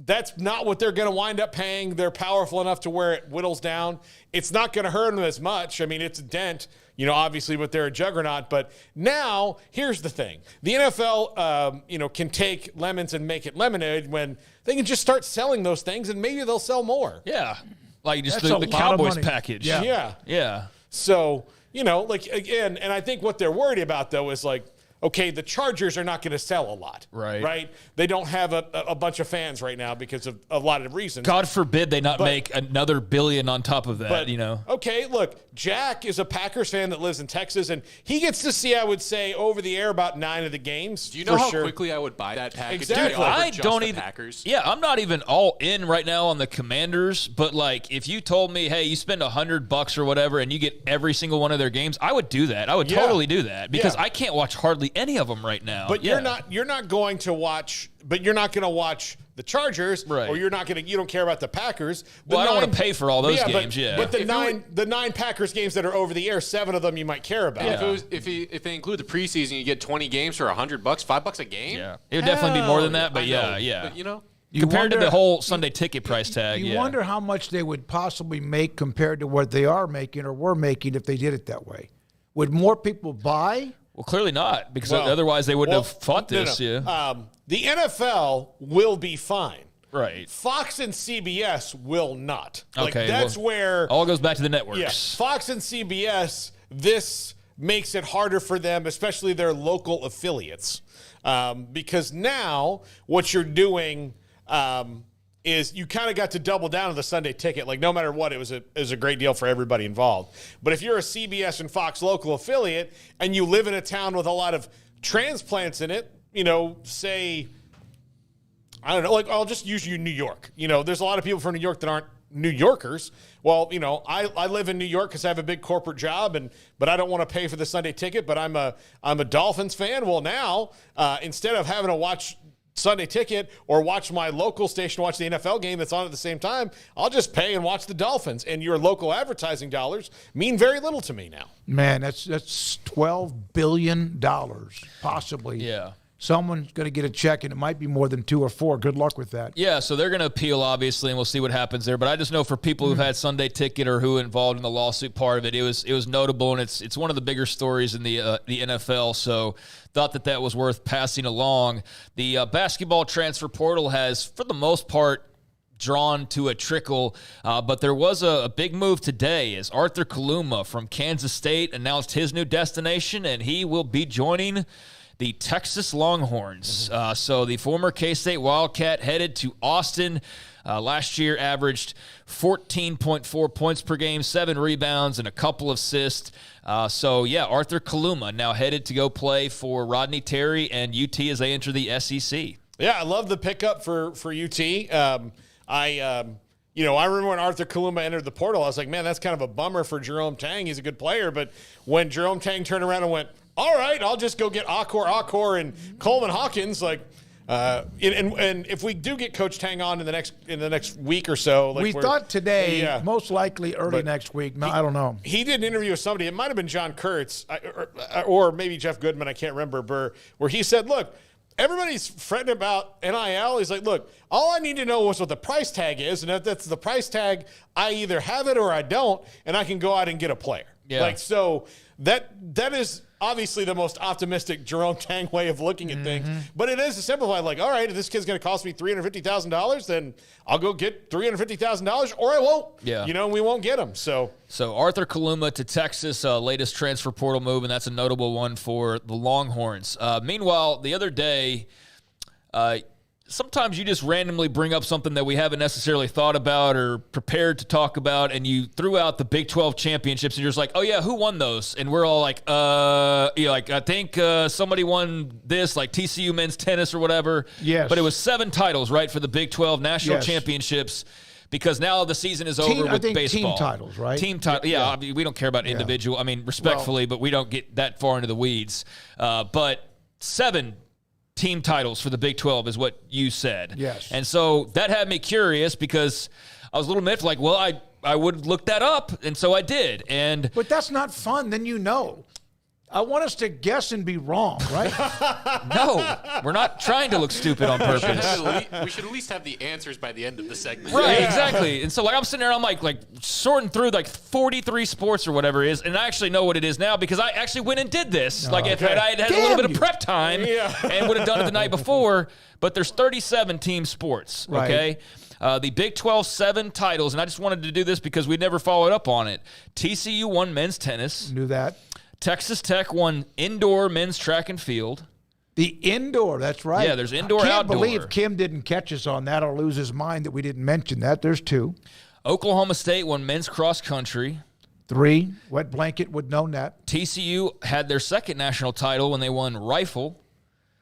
S7: That's not what they're going to wind up paying. They're powerful enough to where it whittles down. It's not going to hurt them as much. I mean, it's a dent, obviously, but they're a juggernaut. But now, here's the thing. The NFL, can take lemons and make it lemonade when they can just start selling those things, and maybe they'll sell more.
S8: Yeah. Like just the Cowboys package.
S7: Yeah. So, again, and I think what they're worried about, though, is like, okay, the Chargers are not going to sell a lot. Right? They don't have a bunch of fans right now because of a lot of reasons.
S8: God forbid they not make another billion on top of that,
S7: Okay, look, Jack is a Packers fan that lives in Texas, and he gets to see, I would say, over the air about 9 of the games.
S12: Do you know how quickly I would buy that package?
S7: Exactly.
S8: I don't even.
S12: Packers?
S8: Yeah, I'm not even all in right now on the Commanders, but like if you told me, hey, you spend $100 or whatever, and you get every single one of their games, I would do that. I would totally do that because I can't watch hardly any of them right now.
S7: But you're not going to watch. But you're not going to watch the Chargers, or you don't care about the Packers.
S8: I don't want to pay for all those games.
S7: But the 9 Packers games that are over the air, 7 of them you might care about.
S12: Yeah. If they include the preseason, you get 20 games for $100, $5 a game.
S8: Yeah, it would definitely be more than that. But yeah.
S12: But,
S8: compared to the whole Sunday ticket price tag,
S6: you wonder how much they would possibly make compared to what they are making or were making if they did it that way. Would more people buy?
S8: Well, clearly not, because otherwise they wouldn't have fought this.
S7: No. The NFL will be fine.
S8: Right.
S7: Fox and CBS will not.
S8: Okay.
S7: That's where
S8: all goes back to the networks.
S7: Yeah. Fox and CBS, this makes it harder for them, especially their local affiliates, because now what you're doing is you kind of got to double down on the Sunday ticket. Like no matter what, it was a great deal for everybody involved. But if you're a CBS and Fox local affiliate and you live in a town with a lot of transplants in it, say, I don't know, like I'll just use New York. There's a lot of people from New York that aren't New Yorkers. Well, I live in New York because I have a big corporate job, but I don't want to pay for the Sunday ticket. But I'm a Dolphins fan. Well, now instead of having to watch Sunday ticket or watch my local station watch the NFL game that's on at the same time, I'll just pay and watch the Dolphins. And your local advertising dollars mean very little to me now.
S6: Man, that's $12 billion possibly.
S8: Yeah.
S6: Someone's going to get a check, and it might be more than 2 or 4. Good luck with that.
S8: Yeah, so they're going to appeal, obviously, and we'll see what happens there. But I just know for people who've had Sunday ticket or who involved in the lawsuit part of it, it was notable, and it's one of the bigger stories in the NFL. So thought that was worth passing along. The basketball transfer portal has, for the most part, drawn to a trickle, but there was a big move today as Arthur Kaluma from Kansas State announced his new destination, and he will be joining the Texas Longhorns. So the former K-State Wildcat headed to Austin. Last year averaged 14.4 points per game, 7 rebounds, and a couple of assists. Arthur Kaluma now headed to go play for Rodney Terry and UT as they enter the SEC.
S7: Yeah, I love the pickup for UT. I remember when Arthur Kaluma entered the portal, I was like, man, that's kind of a bummer for Jerome Tang. He's a good player. But when Jerome Tang turned around and went, all right, I'll just go get Accor, and Coleman Hawkins. And if we do get Coach Tang on in the next week or so,
S6: we thought today, most likely early next week. No, I don't know.
S7: He did an interview with somebody. It might have been John Kurtz or maybe Jeff Goodman. I can't remember. Where he said, "Look, everybody's fretting about NIL." He's like, "Look, all I need to know is what the price tag is, and if that's the price tag, I either have it or I don't, and I can go out and get a player."
S8: Yeah.
S7: So that is obviously the most optimistic Jerome Tang way of looking at things. But it is a simplified, like, all right, if this kid's going to cost me $350,000, then I'll go get $350,000 or I won't.
S8: Yeah.
S7: We won't get him. So
S8: Arthur Kaluma to Texas, latest transfer portal move, and that's a notable one for the Longhorns. Meanwhile, the other day, sometimes you just randomly bring up something that we haven't necessarily thought about or prepared to talk about, and you threw out the Big 12 championships, and you're just like, oh, yeah, who won those? And we're all like, I think somebody won this, like TCU men's tennis or whatever.
S6: Yes.
S8: But it was 7 titles, right, for the Big 12 national championships, because now the season is over with baseball.
S6: Team titles, right?
S8: Team title, yeah. We don't care about individual. I mean, respectfully, but we don't get that far into the weeds. But 7 team titles for the Big 12 is what you said.
S6: Yes.
S8: And so that had me curious because I was a little miffed, like, well, I would look that up, and so I did.
S6: But that's not fun. Then I want us to guess and be wrong, right?
S8: No, we're not trying to look stupid on purpose.
S12: We should at least have the answers by the end of the segment.
S8: Right, exactly. And so I'm sitting there, I'm like sorting through 43 sports or whatever it is, and I actually know what it is now because I actually went and did this. If I had a little bit of prep time and would have done it the night before, but there's 37 team sports, okay? Right. The Big 12 7 titles, and I just wanted to do this because we never followed up on it. TCU won men's tennis.
S6: Knew that.
S8: Texas Tech won indoor men's track and field.
S6: The indoor, that's right.
S8: Yeah, there's indoor,
S6: I can't
S8: outdoor.
S6: believe Kim didn't catch us on that or lose his mind that we didn't mention that. There's 2.
S8: Oklahoma State won men's cross country.
S6: 3. Wet Blanket would know that.
S8: TCU had their second national title when they won rifle.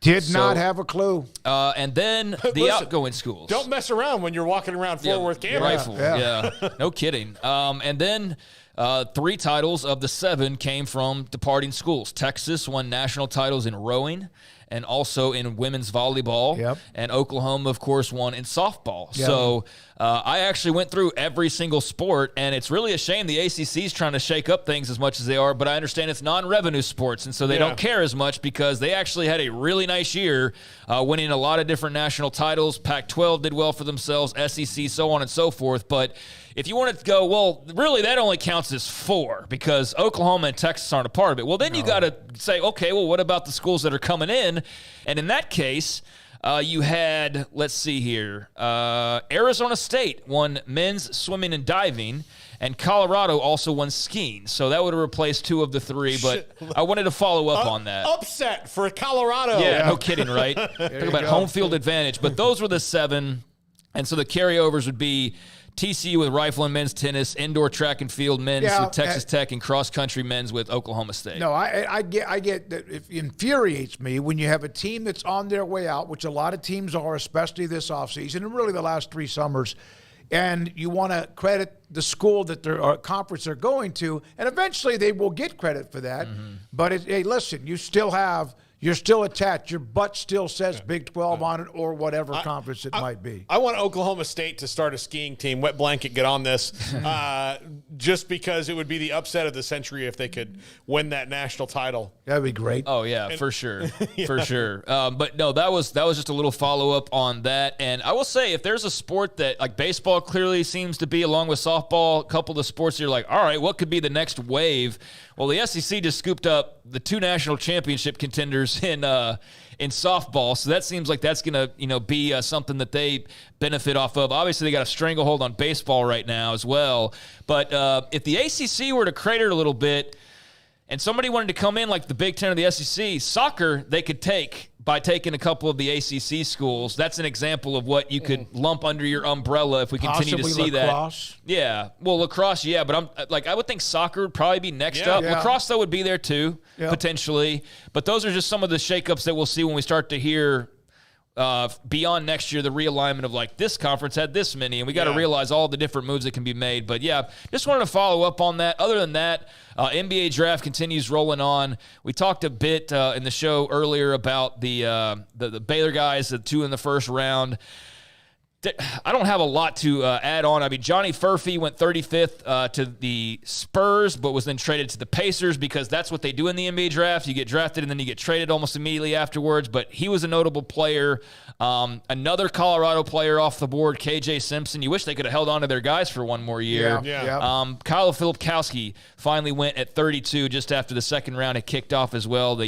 S6: Did not have a clue.
S8: And then the outgoing schools.
S7: Don't mess around when you're walking around Fort Worth campus.
S8: Rifle, yeah. No kidding. And then 3 titles of the 7 came from departing schools. Texas won national titles in rowing and also in women's volleyball.
S6: Yep.
S8: And Oklahoma, of course, won in softball.
S6: Yep.
S8: So I actually went through every single sport, and it's really a shame the ACC is trying to shake up things as much as they are, but I understand it's non-revenue sports, and so they don't care as much because they actually had a really nice year winning a lot of different national titles. Pac-12 did well for themselves, SEC, so on and so forth. But if you wanted to go, well, really that only counts as 4 because Oklahoma and Texas aren't a part of it. Well, then you got to say, okay, well, what about the schools that are coming in? And in that case, you had, let's see here, Arizona State won men's swimming and diving, and Colorado also won skiing. So that would have replaced 2 of the 3, but I wanted to follow up on that.
S7: Upset for Colorado.
S8: Yeah, no kidding, right? Talk about home field advantage. But those were the 7, and so the carryovers would be TCU with rifle and men's tennis, indoor track and field men's with Texas Tech, and cross-country men's with Oklahoma State.
S6: No, I get that it infuriates me when you have a team that's on their way out, which a lot of teams are, especially this offseason and really the last 3 summers, and you want to credit the school that or conference they're going to, and eventually they will get credit for that. Mm-hmm. But, hey, listen, you're still attached. Your butt still says Big 12 on it or whatever conference it might be.
S7: I want Oklahoma State to start a skiing team. Wet Blanket, get on this. Just because it would be the upset of the century if they could win that national title.
S6: That'd be great.
S8: Oh, yeah, for sure. For sure. But, no, that was just a little follow-up on that. And I will say, if there's a sport that, like baseball clearly seems to be, along with softball, a couple of the sports you're like, all right, what could be the next wave? Well, the SEC just scooped up the 2 national championship contenders in softball, so that seems like that's going to be something that they benefit off of. Obviously, they got a stranglehold on baseball right now as well. But if the ACC were to crater a little bit, and somebody wanted to come in like the Big Ten or the SEC, soccer they could take by taking a couple of the ACC schools. That's an example of what you could lump under your umbrella if we continue to see
S6: lacrosse.
S8: That. Yeah. Well, lacrosse, yeah, but I would think soccer would probably be next up. Yeah. Lacrosse, though, would be there too, potentially. But those are just some of the shakeups that we'll see when we start to hear beyond next year, the realignment of like this conference had this many, and we got to realize all the different moves that can be made. But yeah, just wanted to follow up on that. Other than that, NBA draft continues rolling on. We talked a bit in the show earlier about the Baylor guys, the 2 in the first round. I don't have a lot to add on. I mean, Johnny Furphy went 35th to the Spurs, but was then traded to the Pacers because that's what they do in the NBA draft. You get drafted and then you get traded almost immediately afterwards. But he was a notable player. Another Colorado player off the board, KJ Simpson. You wish they could have held on to their guys for one more year. Kyle Filipkowski finally went at 32 just after the second round had kicked off as well.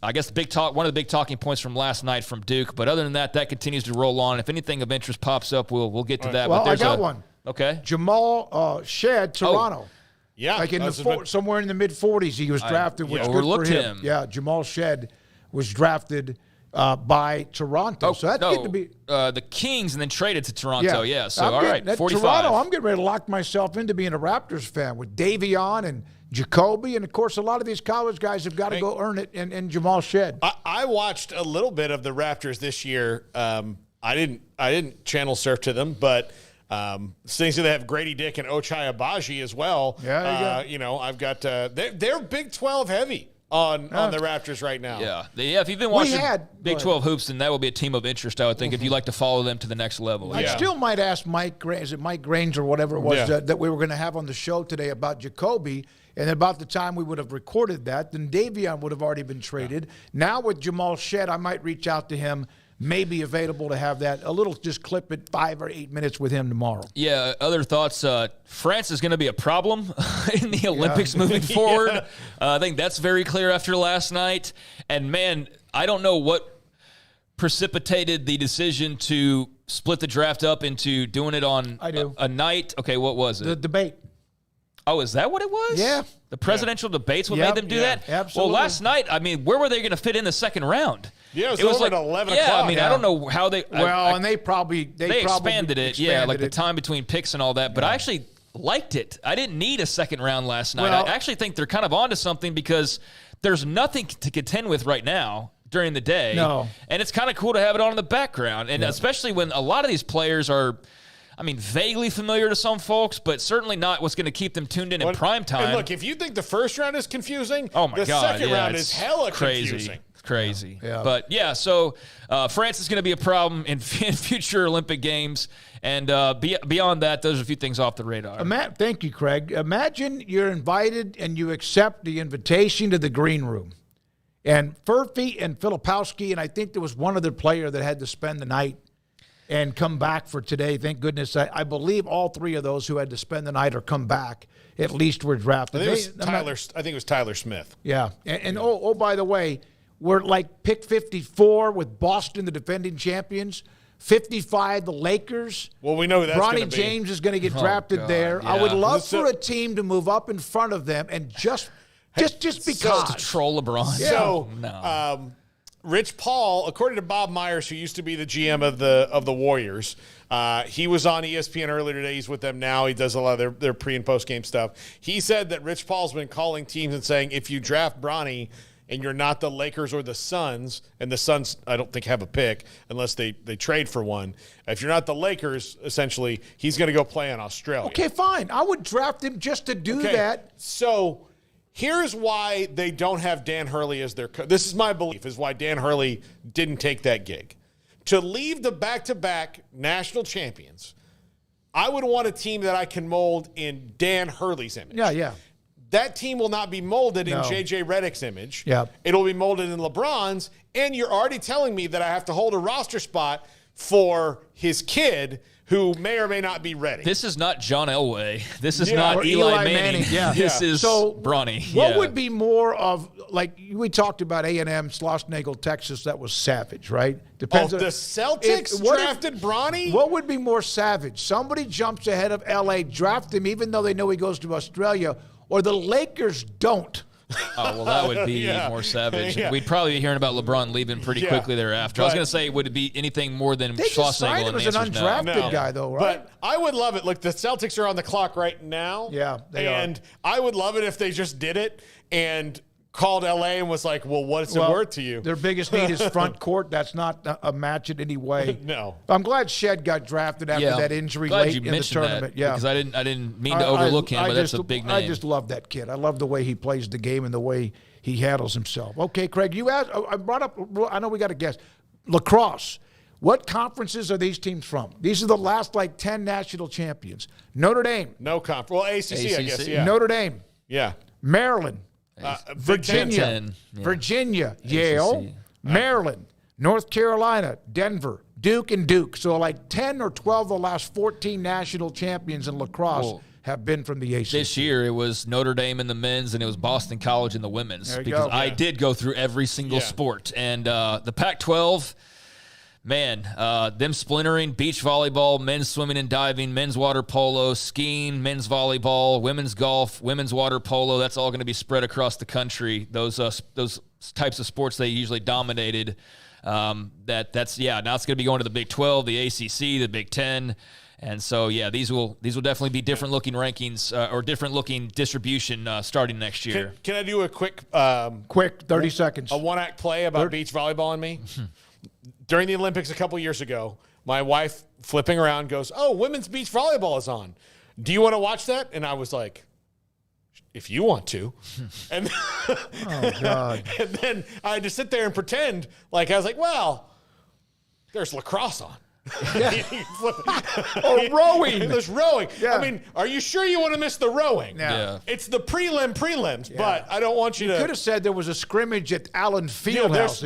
S8: I guess one of the big talking points from last night from Duke. But other than that, that continues to roll on. If anything of interest pops up, we'll get to that.
S6: Well,
S8: but
S6: I got one.
S8: Okay.
S6: Jamal Shed, Toronto.
S7: Oh. Yeah.
S6: Like somewhere in the mid-40s, he was drafted. Which good for him. Yeah, Jamal Shed was drafted by Toronto. So that's good to be.
S8: The Kings and then traded to Toronto. Yeah. So, all right, 45.
S6: Toronto, I'm getting ready to lock myself into being a Raptors fan with Davion and Jacoby, and of course, a lot of these college guys have got to go earn it. And Jamal Shed.
S7: I watched a little bit of the Raptors this year. I didn't channel surf to them, but things that they have Grady Dick and Ochai Agbaji as well.
S6: Yeah,
S7: I've got they're Big 12 heavy on the Raptors right now.
S8: Yeah, if you've been watching Big 12 hoops, then that will be a team of interest, I would think, if you'd like to follow them to the next level.
S6: I still might ask Mike Grange or whatever it was that we were going to have on the show today about Jacoby. And about the time we would have recorded that, then Davion would have already been traded. Now with Jamal Shed, I might reach out to him, maybe available to have that, a little just clip it 5 or 8 minutes with him tomorrow.
S8: Yeah, other thoughts, France is going to be a problem in the Olympics moving forward. I think that's very clear after last night. And, man, I don't know what precipitated the decision to split the draft up into doing it on a night. Okay, what was it?
S6: The debate.
S8: Oh, is that what it was?
S6: Yeah.
S8: The presidential debates made them do that?
S6: Absolutely.
S8: Well, last night, I mean, where were they going to fit in the second round?
S7: Yeah, it was over
S8: like,
S7: at 11
S8: yeah,
S7: o'clock.
S8: I mean, I don't know how they...
S6: and they probably
S8: expanded it.
S6: Expanded
S8: the time between picks and all that. But I actually liked it. I didn't need a second round last night.
S6: Well,
S8: I actually think they're kind of onto something because there's nothing to contend with right now during the day.
S6: No.
S8: And it's kind of cool to have it on in the background. And especially when a lot of these players are... I mean, vaguely familiar to some folks, but certainly not what's going to keep them tuned in prime time.
S7: And look, if you think the first round is confusing,
S8: oh my
S7: the
S8: God,
S7: second round is hella confusing.
S8: It's crazy.
S6: Yeah.
S8: But, so France is going to be a problem in future Olympic Games. And beyond that, those are a few things off the radar.
S6: Thank you, Craig. Imagine you're invited and you accept the invitation to the green room. And Furphy and Filipowski, and I think there was one other player that had to spend the night and come back for today. Thank goodness. I believe all three of those who had to spend the night or come back at least were drafted.
S7: I think it was Tyler Smith.
S6: Yeah. And by the way, we're like pick 54 with Boston, the defending champions. 55, the Lakers.
S7: Well, we know that's
S6: Bronny James is going to get drafted there.
S8: Yeah.
S6: I would love for a team to move up in front of them and just because.
S8: To troll LeBron.
S6: Yeah.
S7: So, Rich Paul, according to Bob Myers, who used to be the GM of the Warriors, he was on ESPN earlier today. He's with them now. He does a lot of their pre- and post-game stuff. He said that Rich Paul's been calling teams and saying, if you draft Bronny and you're not the Lakers or the Suns, and the Suns, I don't think, have a pick unless they trade for one. If you're not the Lakers, essentially, he's going to go play in Australia.
S6: Okay, fine. I would draft him just to do that.
S7: So here's why they don't have Dan Hurley as their coach. This is my belief, is why Dan Hurley didn't take that gig. To leave the back-to-back national champions, I would want a team that I can mold in Dan Hurley's image.
S6: Yeah.
S7: That team will not be molded in J.J. Redick's image.
S6: Yeah.
S7: It'll be molded in LeBron's, and you're already telling me that I have to hold a roster spot for his kid who may or may not be ready.
S8: This is not John Elway. This is not Eli Manning.
S6: Yeah.
S8: This is Bronny.
S6: What would be more of, like we talked about A&M, Schlossnagle, Texas, that was savage, right? Depends
S7: the Celtics drafted Bronny?
S6: What would be more savage? Somebody jumps ahead of L.A., draft him even though they know he goes to Australia, or the Lakers don't.
S8: Oh, well, that would be more savage.
S7: Yeah.
S8: We'd probably be hearing about LeBron leaving pretty quickly thereafter. I was going to say, would it be anything more than Schlossnagle?
S6: Him as an undrafted guy, though, right?
S7: But I would love it. Look, the Celtics are on the clock right now.
S6: Yeah, they are.
S7: And I would love it if they just did it and called L.A. and was like, well, what's it worth to you?
S6: Their biggest need is front court. That's not a match in any way.
S7: No.
S6: I'm glad Shed got drafted after that injury late in the tournament.
S8: Because I didn't mean to overlook him, but that's a big name.
S6: I just love that kid. I love the way he plays the game and the way he handles himself. Okay, Craig, you asked. I brought up. I know we got a guess. Lacrosse. What conferences are these teams from? These are the last 10 national champions. Notre Dame.
S7: No conference. Well, ACC, I guess. Yeah.
S6: Notre Dame.
S7: Yeah.
S6: Maryland. Virginia. Virginia. Yale. Maryland. North Carolina. Denver. Duke and Duke. So 10 or 12 of the last 14 national champions in lacrosse have been from the ACC.
S8: This year, it was Notre Dame in the men's, and it was Boston College in the women's. Because I did go through every single sport. And the Pac-12, man, them splintering, beach volleyball, men's swimming and diving, men's water polo, skiing, men's volleyball, women's golf, women's water polo, that's all going to be spread across the country. Those types of sports they usually dominated. Now it's going to be going to the Big 12, the ACC, the Big 10. And so, these will definitely be different looking rankings or different looking distribution starting next year.
S7: Can I do a quick
S6: 30 seconds.
S7: A one-act play about beach volleyball and me? During the Olympics a couple years ago, my wife, flipping around, goes, "Oh, women's beach volleyball is on. Do you want to watch that?" And I was like, "If you want to." And
S6: oh, God.
S7: And then I had to sit there and pretend like I was like, "Well, there's lacrosse on."
S6: Or rowing.
S7: There's rowing.
S6: Yeah.
S7: I mean, are you sure you want to miss the rowing?
S6: Yeah.
S7: It's the prelims, but I don't want you to.
S6: You could have said there was a scrimmage at Allen Fieldhouse.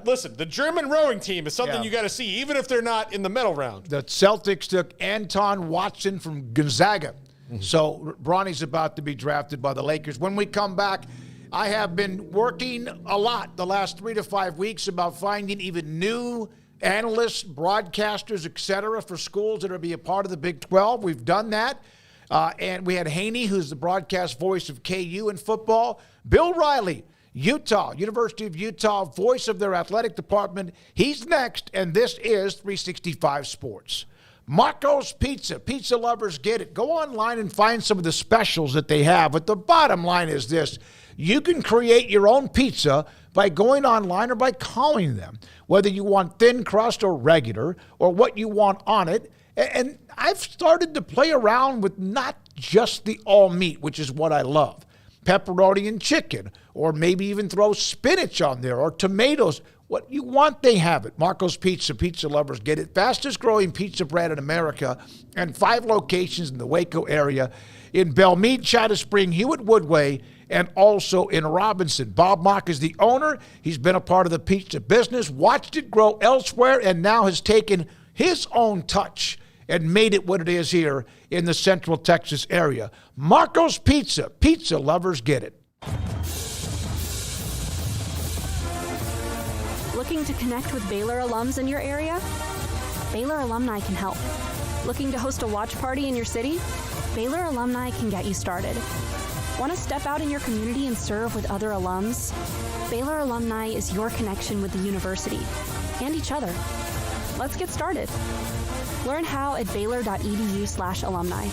S7: Listen, the German rowing team is something you got to see, even if they're not in the medal round.
S6: The Celtics took Anton Watson from Gonzaga. So Bronny's about to be drafted by the Lakers. When we come back, I have been working a lot the last 3 to 5 weeks about finding even new analysts, broadcasters, etc., for schools that are be a part of the Big 12. We've done that. And we had Haney, who's the broadcast voice of KU in football. Bill Riley, Utah, University of Utah, voice of their athletic department. He's next, and this is 365 Sports. Marco's Pizza. Pizza lovers get it. Go online and find some of the specials that they have. But the bottom line is this. You can create your own pizza by going online or by calling them, whether you want thin crust or regular or what you want on it. And I've started to play around with not just the all meat, which is what I love. Pepperoni and chicken, or maybe even throw spinach on there or tomatoes. What you want, they have it. Marco's Pizza. Pizza lovers get it. Fastest growing pizza brand in America, and 5 locations in the Waco area, in Belmead, China Spring, Hewitt Woodway, and also in Robinson. Bob Mock is the owner. He's been a part of the pizza business, watched it grow elsewhere, and now has taken his own touch and made it what it is here in the Central Texas area. Marco's Pizza. Pizza lovers get it.
S1: Looking to connect with Baylor alums in your area? Baylor alumni can help. Looking to host a watch party in your city? Baylor alumni can get you started. Want to step out in your community and serve with other alums? Baylor alumni is your connection with the university and each other. Let's get started. Learn how at baylor.edu/alumni.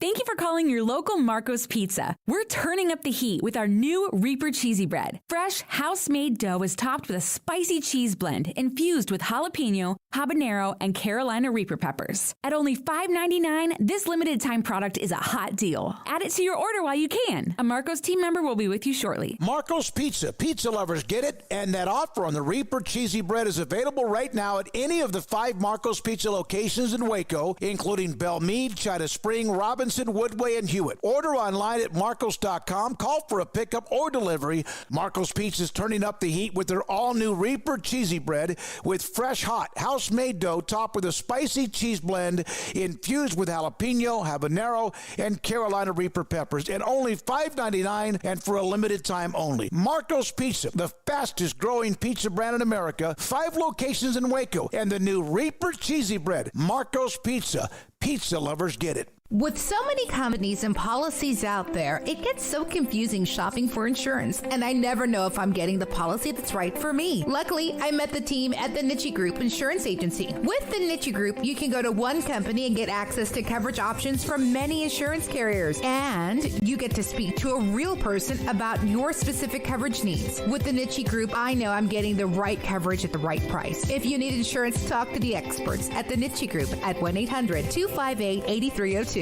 S3: Thank you for calling your local Marco's Pizza. We're turning up the heat with our new Reaper Cheesy Bread. Fresh, house-made dough is topped with a spicy cheese blend infused with jalapeno, habanero, and Carolina Reaper peppers. At only $5.99, this limited-time product is a hot deal. Add it to your order while you can. A Marco's team member will be with you shortly.
S6: Marco's Pizza. Pizza lovers get it, and that offer on the Reaper Cheesy Bread is available right now at any of the 5 Marco's Pizza locations in Waco, including Belmead, China Spring, Robinson, Woodway, and Hewitt. Order online at marcos.com. Call for a pickup or delivery. Marco's Pizza is turning up the heat with their all-new Reaper Cheesy Bread with fresh, hot, house-made dough topped with a spicy cheese blend infused with jalapeno, habanero, and Carolina Reaper peppers, and only $5.99 and for a limited time only. Marco's Pizza, the fastest-growing pizza brand in America, 5 locations in Waco, and the new Reaper Cheesy Bread. Marco's Pizza. Pizza lovers get it.
S23: With so many companies and policies out there, it gets so confusing shopping for insurance, and I never know if I'm getting the policy that's right for me. Luckily, I met the team at the Nitchie Group Insurance Agency. With the Nitchie Group, you can go to one company and get access to coverage options from many insurance carriers, and you get to speak to a real person about your specific coverage needs. With the Nitchie Group, I know I'm getting the right coverage at the right price. If you need insurance, talk to the experts at the Nitchie Group at 1-800-258-8302.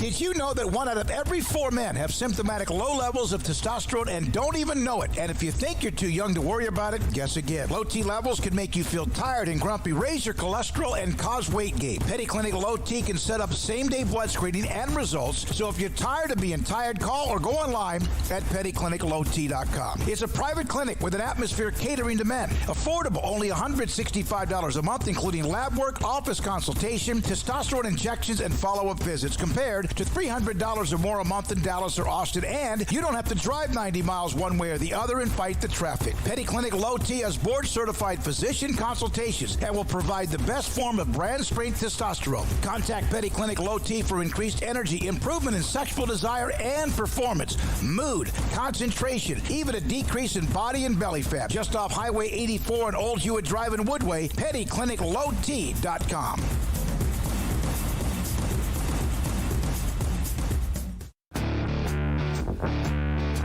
S6: Did you know that 1 out of every 4 men have symptomatic low levels of testosterone and don't even know it? And if you think you're too young to worry about it, guess again. Low T levels can make you feel tired and grumpy, raise your cholesterol, and cause weight gain. Petty Clinic Low T can set up same-day blood screening and results. So if you're tired of being tired, call or go online at pettycliniclowt.com. It's a private clinic with an atmosphere catering to men. Affordable, only $165 a month, including lab work, office consultation, testosterone injections, and follow-up visits, compared to $300 or more a month in Dallas or Austin, and you don't have to drive 90 miles one way or the other and fight the traffic. Petty Clinic Low T has board-certified physician consultations and will provide the best form of brand-strength testosterone. Contact Petty Clinic Low T for increased energy, improvement in sexual desire and performance, mood, concentration, even a decrease in body and belly fat. Just off Highway 84 and Old Hewitt Drive in Woodway, pettycliniclowt.com.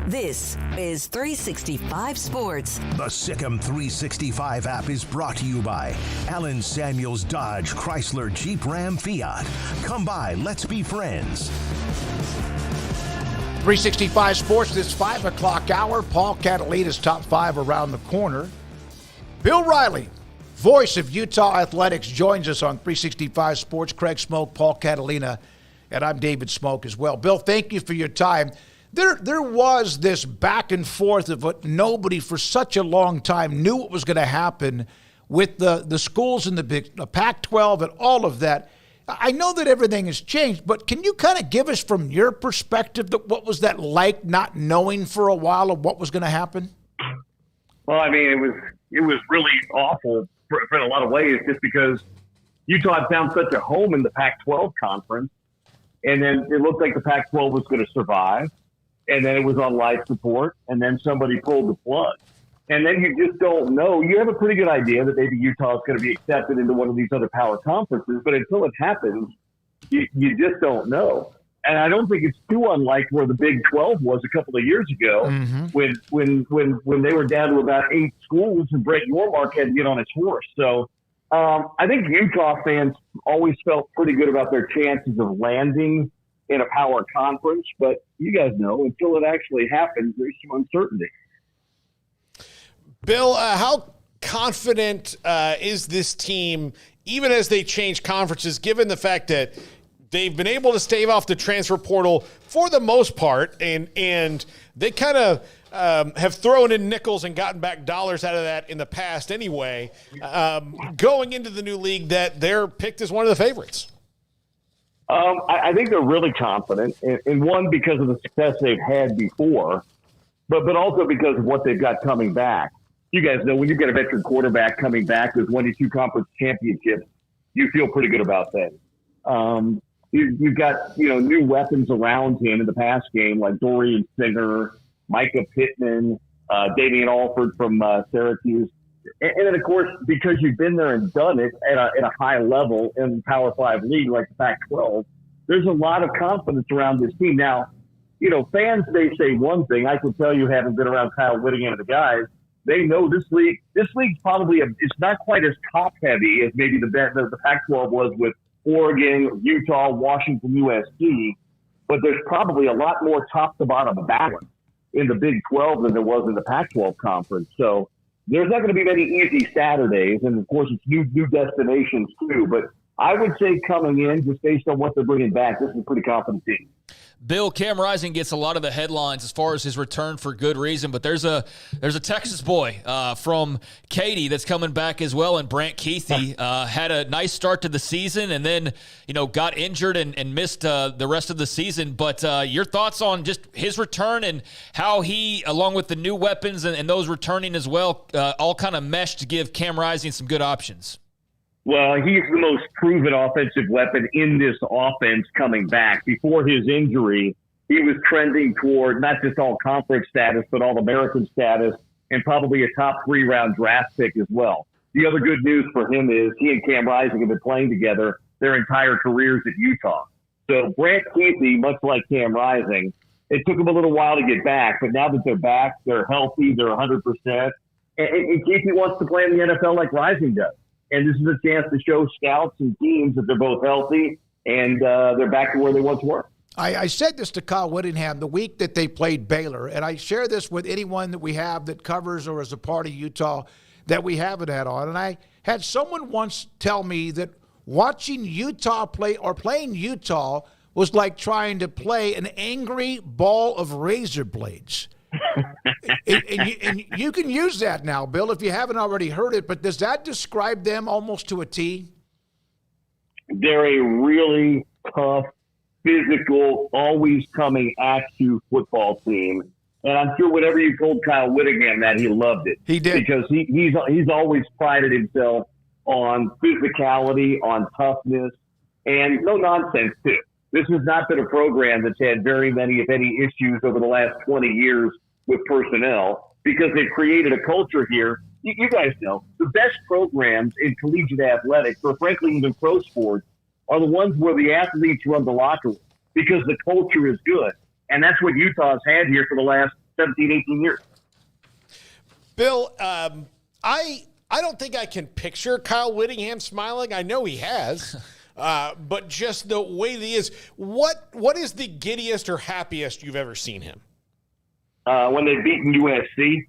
S4: This is 365 Sports.
S2: The Sikkim 365 app is brought to you by Allen Samuels Dodge Chrysler Jeep Ram Fiat. Come by, let's be friends.
S6: 365 Sports, this 5 o'clock hour. Paul Catalina's top 5 around the corner. Bill Riley, voice of Utah Athletics, joins us on 365 Sports. Craig Smoke, Paul Catalina, and I'm David Smoke as well. Bill, thank you for your time. There was this back and forth of what nobody for such a long time knew what was going to happen with the schools in the Pac-12 and all of that. I know that everything has changed, but can you kind of give us from your perspective what was that like, not knowing for a while of what was going to happen?
S24: Well, I mean,
S5: it was really awful in a lot of ways, just because Utah had found such a home in the Pac-12 conference, and then it looked like the Pac-12 was going to survive, and then it was on life support, and then somebody pulled the plug. And then you just don't know. You have a pretty good idea that maybe Utah is going to be accepted into one of these other power conferences, but until it happens, you just don't know. And I don't think it's too unlike where the Big 12 was a couple of years ago when they were down to about 8 schools and Brett Yormark had to get on his horse. So I think Utah fans always felt pretty good about their chances of landing in a power conference. But you guys know, until it actually happens, there's some uncertainty.
S7: Bill, how confident is this team, even as they change conferences, given the fact that they've been able to stave off the transfer portal for the most part, and they kind of have thrown in nickels and gotten back dollars out of that in the past anyway, going into the new league that they're picked as one of the favorites?
S5: I think they're really confident, and one, because of the success they've had before, but also because of what they've got coming back. You guys know when you get a veteran quarterback coming back who's won 2 conference championships, you feel pretty good about that. You've got, new weapons around him in the pass game, like Dorian Singer, Micah Pittman, Damian Alford from Syracuse. And then, of course, because you've been there and done it at a high level in the Power 5 league like the Pac-12, there's a lot of confidence around this team. Now, fans may say one thing. I can tell you, having been around Kyle Whittingham and the guys, they know this league's probably it's not quite as top-heavy as maybe the Pac-12 was with Oregon, Utah, Washington, USC, but there's probably a lot more top-to-bottom balance in the Big 12 than there was in the Pac-12 conference. So there's not going to be many easy Saturdays, and, of course, it's new destinations too. But I would say coming in, just based on what they're bringing back, this is a pretty confident team.
S8: Bill, Cam Rising gets a lot of the headlines as far as his return for good reason, but there's a Texas boy from Katy that's coming back as well, and Brant Keithy had a nice start to the season and then got injured and missed the rest of the season. But your thoughts on just his return and how he, along with the new weapons and those returning as well, all kind of meshed to give Cam Rising some good options?
S5: Well, he's the most proven offensive weapon in this offense coming back. Before his injury, he was trending toward not just all-conference status, but all-American status, and probably a top 3-round draft pick as well. The other good news for him is he and Cam Rising have been playing together their entire careers at Utah. So Brant Keithy, much like Cam Rising, it took him a little while to get back, but now that they're back, they're healthy, they're 100%. And Keithy wants to play in the NFL like Rising does. And this is a chance to show scouts and teams that they're both healthy and they're back to where they once were.
S6: I said this to Kyle Whittingham the week that they played Baylor, and I share this with anyone that we have that covers or is a part of Utah that we haven't had on. And I had someone once tell me that watching Utah play or playing Utah was like trying to play an angry ball of razor blades. and you can use that now, Bill, if you haven't already heard it, but does that describe them almost to a T?
S5: They're a really tough, physical, always coming at you football team. And I'm sure whenever you told Kyle Whittingham that, he loved it.
S6: He did.
S5: Because he's always prided himself on physicality, on toughness, and no nonsense, too. This has not been a program that's had very many, if any, issues over the last 20 years with personnel because they've created a culture here. You guys know the best programs in collegiate athletics, or frankly even pro sports, are the ones where the athletes run the locker room because the culture is good. And that's what Utah's had here for the last 17, 18 years.
S7: Bill, I don't think I can picture Kyle Whittingham smiling. I know he has. But just the way that he is, what is the giddiest or happiest you've ever seen him?
S5: When they've beaten USC.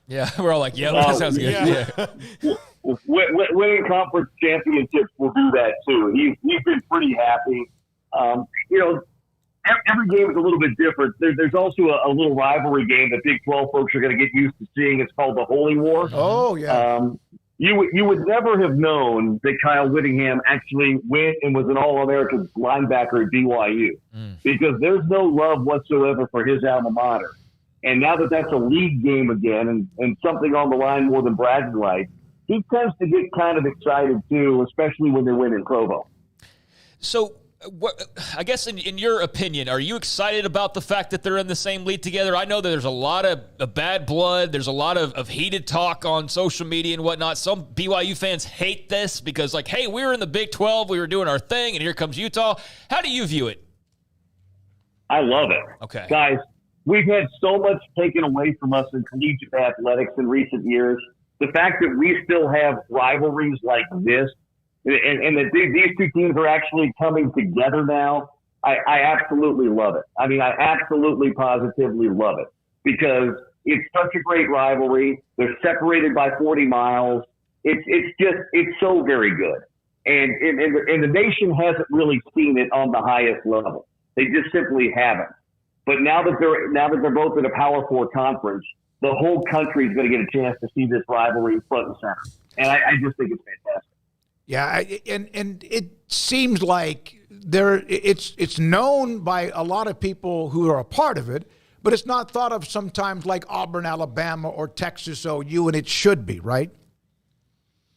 S8: Yeah, we're all like, yeah, that sounds good. Yeah.
S5: Winning conference championships will do that too. He's been pretty happy. Every game is a little bit different. There's also a little rivalry game that Big 12 folks are going to get used to seeing. It's called the Holy War.
S6: Oh, yeah.
S5: You would never have known that Kyle Whittingham actually went and was an All-American linebacker at BYU because there's no love whatsoever for his alma mater. And now that that's a league game again and something on the line more than bragging rights, he tends to get kind of excited too, especially when they win in Provo.
S8: So, I guess in your opinion, are you excited about the fact that they're in the same league together? I know that there's a lot of bad blood. There's a lot of heated talk on social media and whatnot. Some BYU fans hate this because, like, hey, we were in the Big 12, we were doing our thing, and here comes Utah. How do you view it?
S5: I love it.
S8: Okay.
S5: Guys, we've had so much taken away from us in collegiate athletics in recent years. The fact that we still have rivalries like this, and that these two teams are actually coming together now, I absolutely love it. I mean, I absolutely positively love it because it's such a great rivalry. They're separated by 40 miles. It's so very good. And the nation hasn't really seen it on the highest level. They just simply haven't. But now that they're both in a Power Four conference, the whole country is going to get a chance to see this rivalry front and center. And I just think it's fantastic.
S6: Yeah, and it seems like it's known by a lot of people who are a part of it, but it's not thought of sometimes like Auburn, Alabama, or Texas OU, and it should be, right?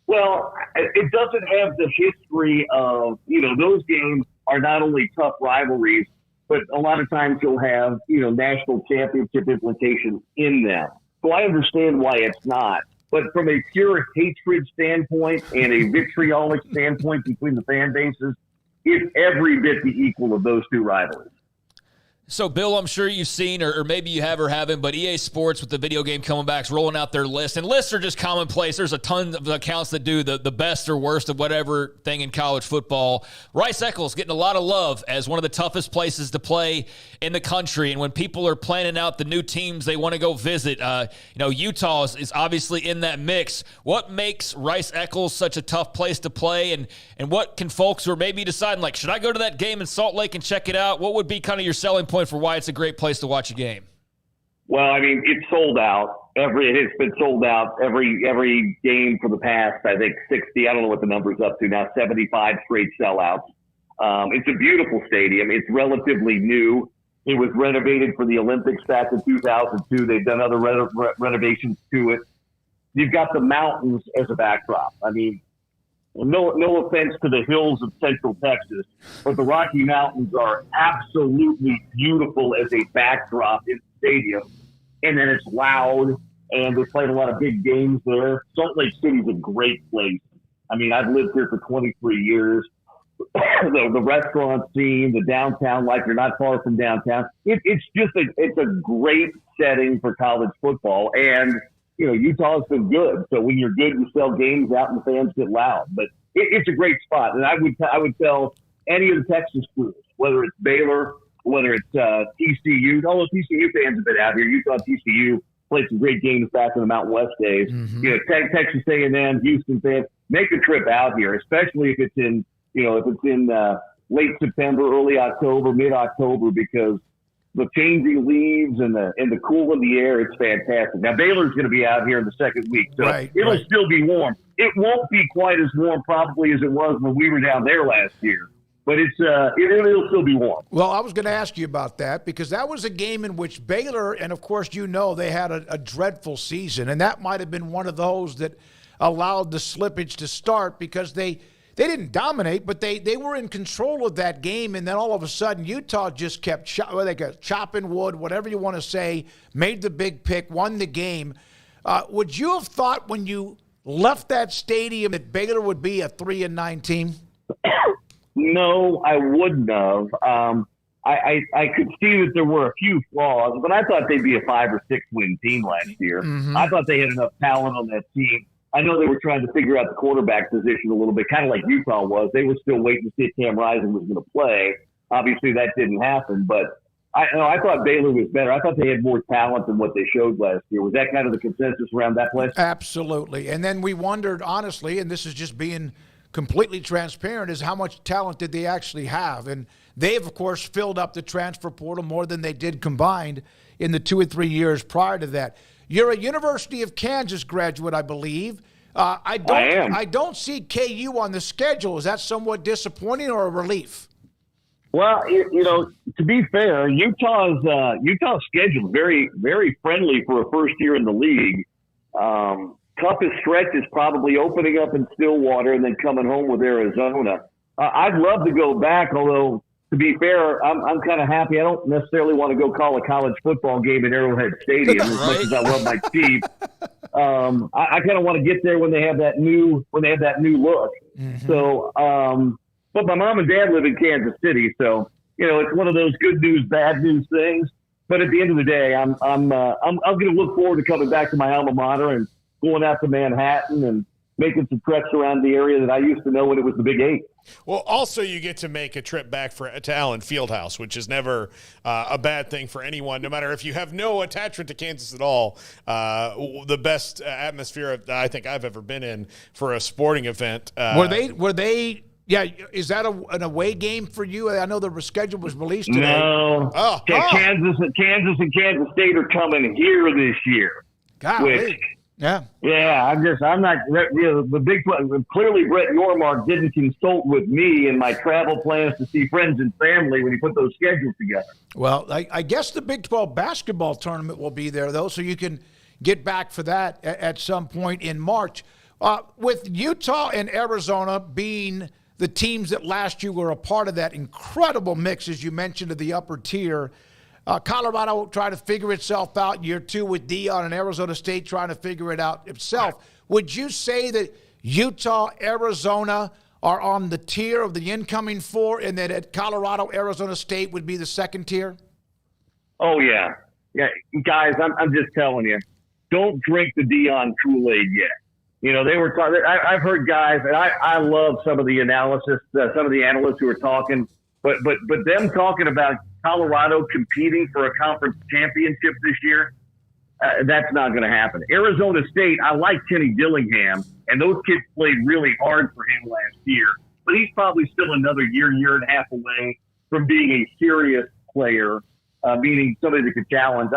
S5: Well, it doesn't have the history of, those games are not only tough rivalries, but a lot of times you'll have, national championship implications in them. So I understand why it's not. But from a pure hatred standpoint and a vitriolic standpoint between the fan bases, it's every bit the equal of those two rivalries.
S8: So, Bill, I'm sure you've seen, or maybe you have or haven't, but EA Sports with the video game coming back is rolling out their list. And lists are just commonplace. There's a ton of accounts that do the best or worst of whatever thing in college football. Rice-Eccles getting a lot of love as one of the toughest places to play in the country. And when people are planning out the new teams they want to go visit, Utah is obviously in that mix. What makes Rice-Eccles such a tough place to play? And what can folks who are maybe deciding, like, should I go to that game in Salt Lake and check it out? What would be kind of your selling point for why it's a great place to watch a game?
S5: Well, I mean, it's sold out. It's been sold out every game for the past, I think, 60. I don't know what the number's up to now. 75 straight sellouts. It's a beautiful stadium. It's relatively new. It was renovated for the Olympics back in 2002. They've done other renovations to it. You've got the mountains as a backdrop. I mean, no offense to the hills of Central Texas, but the Rocky Mountains are absolutely beautiful as a backdrop in the stadium. And then it's loud, and they played a lot of big games there. Salt Lake City's a great place. I mean, I've lived here for 23 years. The restaurant scene, the downtown life, you're not far from downtown. It's a great setting for college football. And Utah's been good. So when you're good, you sell games out and the fans get loud. But it's a great spot. And I would tell any of the Texas schools, whether it's Baylor, whether it's TCU, although TCU fans have been out here. Utah, TCU played some great games back in the Mountain West days. Mm-hmm. Texas A&M, Houston fans, make a trip out here, especially if it's in late September, early October, mid-October, because the changing leaves and the cool in the air, it's fantastic. Now, Baylor's going to be out here in the second week, so it'll still be warm. It won't be quite as warm probably as it was when we were down there last year, but it'll still be warm.
S6: Well, I was going to ask you about that because that was a game in which Baylor, and of course they had a dreadful season, and that might have been one of those that allowed the slippage to start because they didn't dominate, but they were in control of that game, and then all of a sudden Utah just kept chopping wood, whatever you want to say, made the big pick, won the game. Would you have thought when you left that stadium that Baylor would be a 3-9 team?
S5: No, I wouldn't have. I could see that there were a few flaws, but I thought they'd be a 5 or 6 win team last year. Mm-hmm. I thought they had enough talent on that team. I know they were trying to figure out the quarterback position a little bit, kind of like Utah was. They were still waiting to see if Cam Rising was going to play. Obviously, that didn't happen, but I thought Baylor was better. I thought they had more talent than what they showed last year. Was that kind of the consensus around that place?
S6: Absolutely. And then we wondered, honestly, and this is just being completely transparent, is how much talent did they actually have? And they have, of course, filled up the transfer portal more than they did combined in the 2 or 3 years prior to that. You're a University of Kansas graduate, I believe. I am. I don't see KU on the schedule. Is that somewhat disappointing or a relief?
S5: Well, to be fair, Utah's schedule is very, very friendly for a first year in the league. Toughest stretch is probably opening up in Stillwater and then coming home with Arizona. I'd love to go back, although to be fair, I'm kind of happy. I don't necessarily want to go call a college football game at Arrowhead Stadium as much as I love my team. I kind of want to get there when they have that new look. Mm-hmm. So, but my mom and dad live in Kansas City, so it's one of those good news, bad news things. But at the end of the day, I'm going to look forward to coming back to my alma mater and going out to Manhattan and making some treks around the area that I used to know when it was the Big 8.
S7: Well, also you get to make a trip back to Allen Fieldhouse, which is never a bad thing for anyone, no matter if you have no attachment to Kansas at all. The best atmosphere I think I've ever been in for a sporting event.
S6: Were they? Yeah, is that an away game for you? I know the schedule was released today.
S5: No. Kansas and Kansas State are coming here this year.
S6: Golly.
S5: Yeah, I'm not. The big clearly Brett Yormark didn't consult with me and my travel plans to see friends and family when he put those schedules together.
S6: Well, I guess the Big 12 basketball tournament will be there though, so you can get back for that at some point in March. With Utah and Arizona being the teams that last year were a part of that incredible mix, as you mentioned, of the upper tier. Colorado trying to figure itself out year two with Dion, and Arizona State trying to figure it out itself. Would you say that Utah, Arizona are on the tier of the incoming four, and that at Colorado, Arizona State would be the second tier?
S5: Oh, yeah. Yeah, guys, I'm just telling you, don't drink the Dion Kool-Aid yet. They were talking. I've heard guys, and I love some of the analysis, some of the analysts who are talking, but them talking about Colorado competing for a conference championship this year, that's not going to happen. Arizona State, I like Kenny Dillingham, and those kids played really hard for him last year, but he's probably still another year and a half away from being a serious player, meaning somebody that could challenge.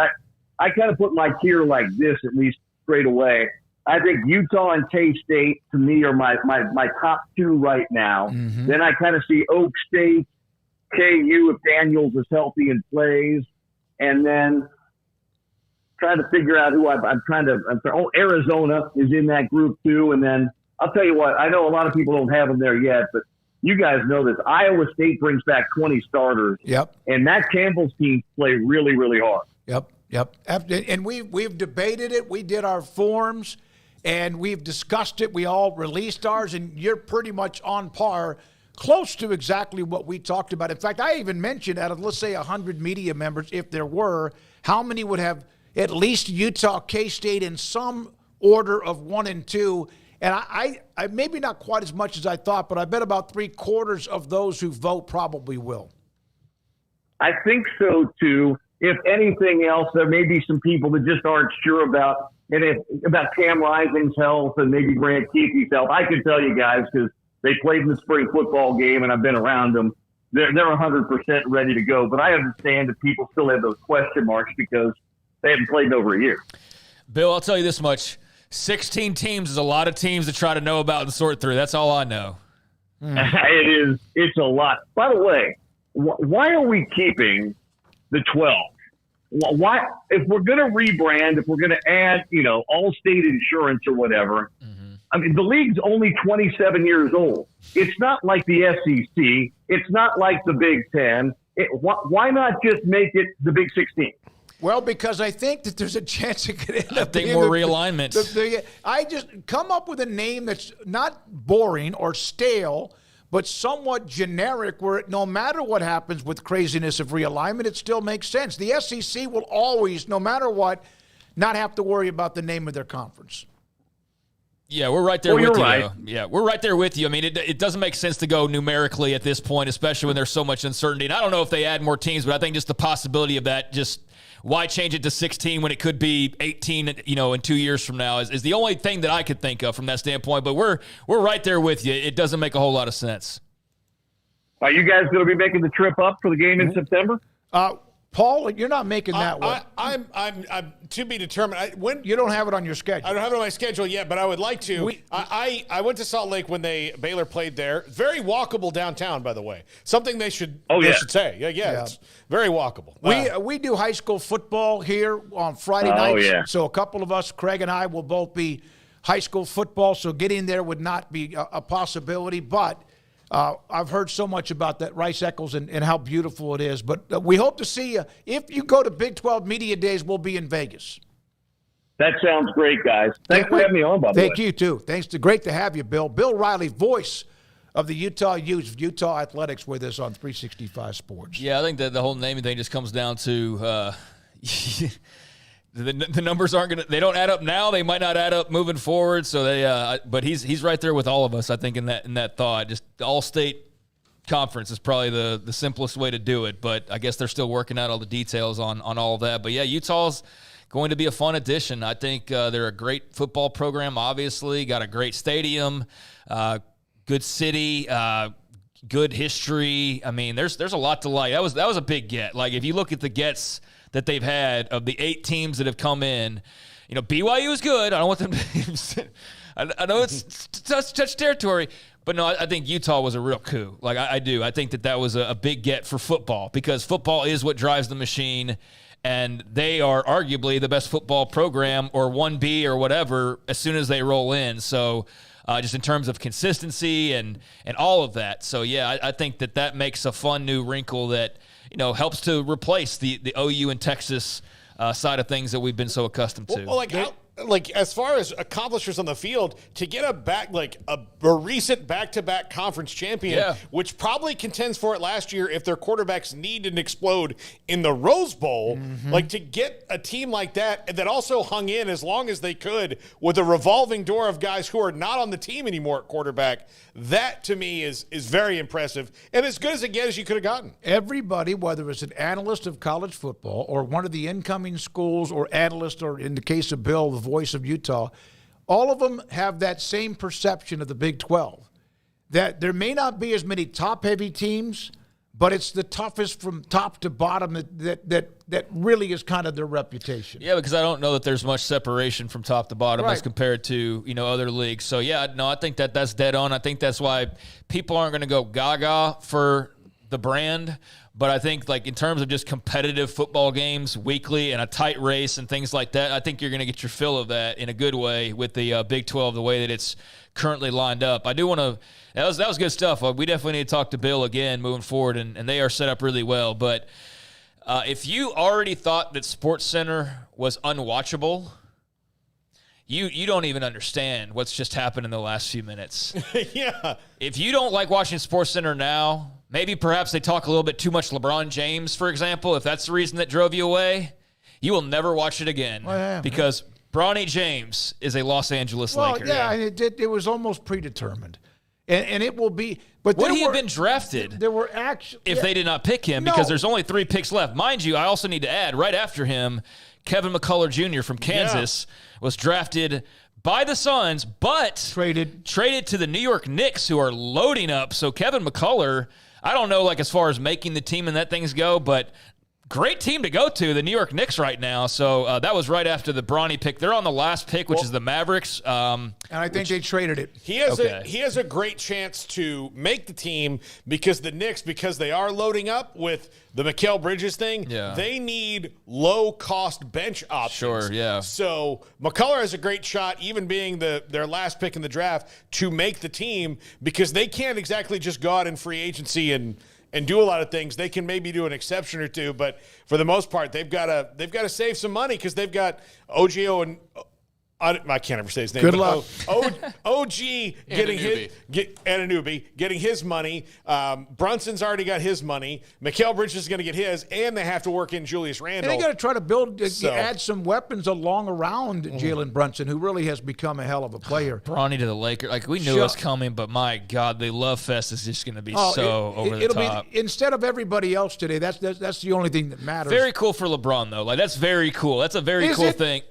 S5: I kind of put my tier like this, at least straight away. I think Utah and K-State, to me, are my top two right now. Mm-hmm. Then I kind of see Oak State, KU if Daniels is healthy and plays, and then trying to figure out who Arizona is in that group too. And then I'll tell you what, I know a lot of people don't have them there yet, but you guys know this. Iowa State brings back 20 starters.
S6: Yep.
S5: And Matt Campbell's teams play really, really hard.
S6: Yep. And we've debated it. We did our forms, and we've discussed it. We all released ours, and you're pretty much on par, close to exactly what we talked about. In fact, I even mentioned out of, let's say, 100 media members, if there were, how many would have at least Utah, K-State in some order of 1 and 2. And I maybe not quite as much as I thought, but I bet about 3/4 of those who vote probably will.
S5: I think so, too. If anything else, there may be some people that just aren't sure about Cam Rising's health and maybe Grant Keith's health. I can tell you guys, because they played in the spring football game and I've been around them. They're 100% ready to go. But I understand that people still have those question marks because they haven't played in over a year.
S8: Bill, I'll tell you this much. 16 teams is a lot of teams to try to know about and sort through. That's all I know.
S5: It is. It's a lot. By the way, why are we keeping the 12? Why, if we're going to rebrand, if we're going to add, Allstate Insurance or whatever, I mean, the league's only 27 years old. It's not like the SEC. It's not like the Big Ten. Why not just make it the Big 16?
S6: Well, because I think that there's a chance it could end up being
S8: more realignment.
S6: I just come up with a name that's not boring or stale, but somewhat generic, where no matter what happens with craziness of realignment, it still makes sense. The SEC will always, no matter what, not have to worry about the name of their conference.
S8: Yeah, we're right there with you.
S5: Right.
S8: Yeah, we're right there with you. I mean, it doesn't make sense to go numerically at this point, especially when there's so much uncertainty. And I don't know if they add more teams, but I think just the possibility of that, just why change it to 16 when it could be 18, in 2 years from now is the only thing that I could think of from that standpoint. But we're right there with you. It doesn't make a whole lot of sense.
S5: Are you guys going to be making the trip up for the game in September?
S6: Paul, you're not making that one.
S7: I'm to be determined. When
S6: you don't have it on your schedule.
S7: I don't have it on my schedule yet, but I would like to. I went to Salt Lake when Baylor played there. Very walkable downtown, by the way. Something they should say. Yeah, it's very walkable.
S6: We do high school football here on Friday nights. Yeah. So a couple of us, Craig and I, will both be high school football. So getting there would not be a possibility, but. I've heard so much about that Rice Eccles and how beautiful it is. But we hope to see you. If you go to Big 12 Media Days, we'll be in Vegas.
S5: That sounds great, guys. Thanks for having me on, by the way.
S6: Thank you, too. Great to have you, Bill. Bill Riley, voice of the Utah Utes, Utah Athletics, with us on 365 Sports.
S8: Yeah, I think that the whole naming thing just comes down to the numbers aren't gonna. They don't add up now. They might not add up moving forward. So they. But he's right there with all of us. I think in that thought. Just all-state conference is probably the simplest way to do it. But I guess they're still working out all the details on all of that. But yeah, Utah's going to be a fun addition. I think they're a great football program. Obviously, got a great stadium, good city, good history. I mean, there's a lot to like. That was a big get. Like if you look at the gets that they've had of the 8 teams that have come in, BYU is good. I don't want them to. I know it's touch territory, but no, I think Utah was a real coup. Like I do. I think that was a big get for football because football is what drives the machine, and they are arguably the best football program or 1B or whatever as soon as they roll in. So. Just in terms of consistency and all of that. So, yeah, I think that makes a fun new wrinkle that, helps to replace the OU and Texas side of things that we've been so accustomed to.
S7: Well, as far as accomplishments on the field, to get a recent back-to-back conference champion, which probably contends for it last year if their quarterbacks need and explode in the Rose Bowl, to get a team like that also hung in as long as they could with a revolving door of guys who are not on the team anymore at quarterback, that to me is very impressive and as good as it gets as you could have gotten.
S6: Everybody, whether it's an analyst of college football or one of the incoming schools or analyst, or in the case of Bill, the voice of Utah, all of them have that same perception of the Big 12, that there may not be as many top-heavy teams, but it's the toughest from top to bottom that really is kind of their reputation.
S8: Yeah, because I don't know that there's much separation from top to bottom as compared to other leagues. So, yeah, no, I think that's dead on. I think that's why people aren't going to go gaga for the brand. But I think, in terms of just competitive football games weekly and a tight race and things like that, I think you're going to get your fill of that in a good way with the Big 12, the way that it's currently lined up. I do want to – that was good stuff. We definitely need to talk to Bill again moving forward, and they are set up really well. But if you already thought that SportsCenter was unwatchable – You don't even understand what's just happened in the last few minutes.
S7: Yeah.
S8: If you don't like watching SportsCenter now, maybe perhaps they talk a little bit too much LeBron James, for example, if that's the reason that drove you away, you will never watch it again because Bronny James is a Los Angeles Laker.
S6: Yeah, and it was almost predetermined. And it will be. But
S8: would he have been drafted?
S6: There were actually
S8: if they did not pick him because there's only 3 picks left. Mind you, I also need to add right after him, Kevin McCullough Jr. from Kansas was drafted by the Suns, but traded to the New York Knicks, who are loading up. So Kevin McCullough, I don't know, as far as making the team and that things go, but great team to go to, the New York Knicks right now. So that was right after the Bronny pick. They're on the last pick, which is the Mavericks.
S6: And I think they traded it.
S7: He has a great chance to make the team because the Knicks, because they are loading up with the Mikal Bridges thing, they need low-cost bench options.
S8: Sure, yeah.
S7: So McCullough has a great shot, even being their last pick in the draft, to make the team because they can't exactly just go out in free agency and do a lot of things. They can maybe do an exception or two, but for the most part, they've got to save some money because they've got OGO and I can't ever say his name.
S6: Good luck.
S7: OG getting Anunoby getting his money. Brunson's already got his money. Mikal Bridges is going to get his, and they have to work in Julius Randle.
S6: And they got to try to add some weapons along around Jalen Brunson, who really has become a hell of a player.
S8: Bronny to the Lakers. We knew it was coming, but my God, the love fest is just going to be over the top.
S6: Instead of everybody else today, that's the only thing that matters.
S8: Very cool for LeBron, though. That's very cool. That's a very cool thing.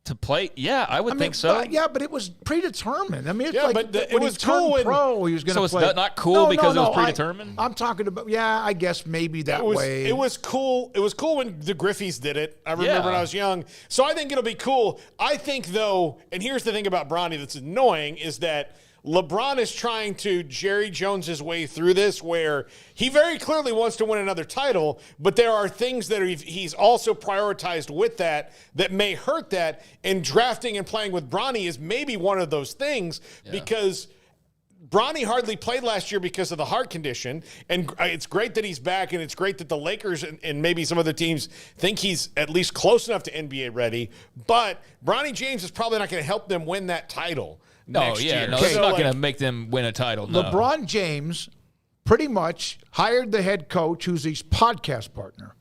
S8: To play? Yeah, I would think so.
S6: But it was predetermined. I mean, it's
S7: it was cool when
S6: pro. He was going to play.
S8: So it's not cool because it was predetermined?
S6: I'm talking about, I guess maybe that way.
S7: It was cool. It was cool when the Griffies did it. I remember when I was young. So I think it'll be cool. I think, though, and here's the thing about Bronny that's annoying, is that LeBron is trying to Jerry Jones his way through this, where he very clearly wants to win another title, but there are things that he's also prioritized with that may hurt that, and drafting and playing with Bronny is maybe one of those things because Bronny hardly played last year because of the heart condition, and it's great that he's back, and it's great that the Lakers and maybe some other teams think he's at least close enough to NBA ready, but Bronny James is probably not going to help them win that title.
S8: It's not going to make them win a title. No.
S6: LeBron James pretty much hired the head coach, who's his podcast partner.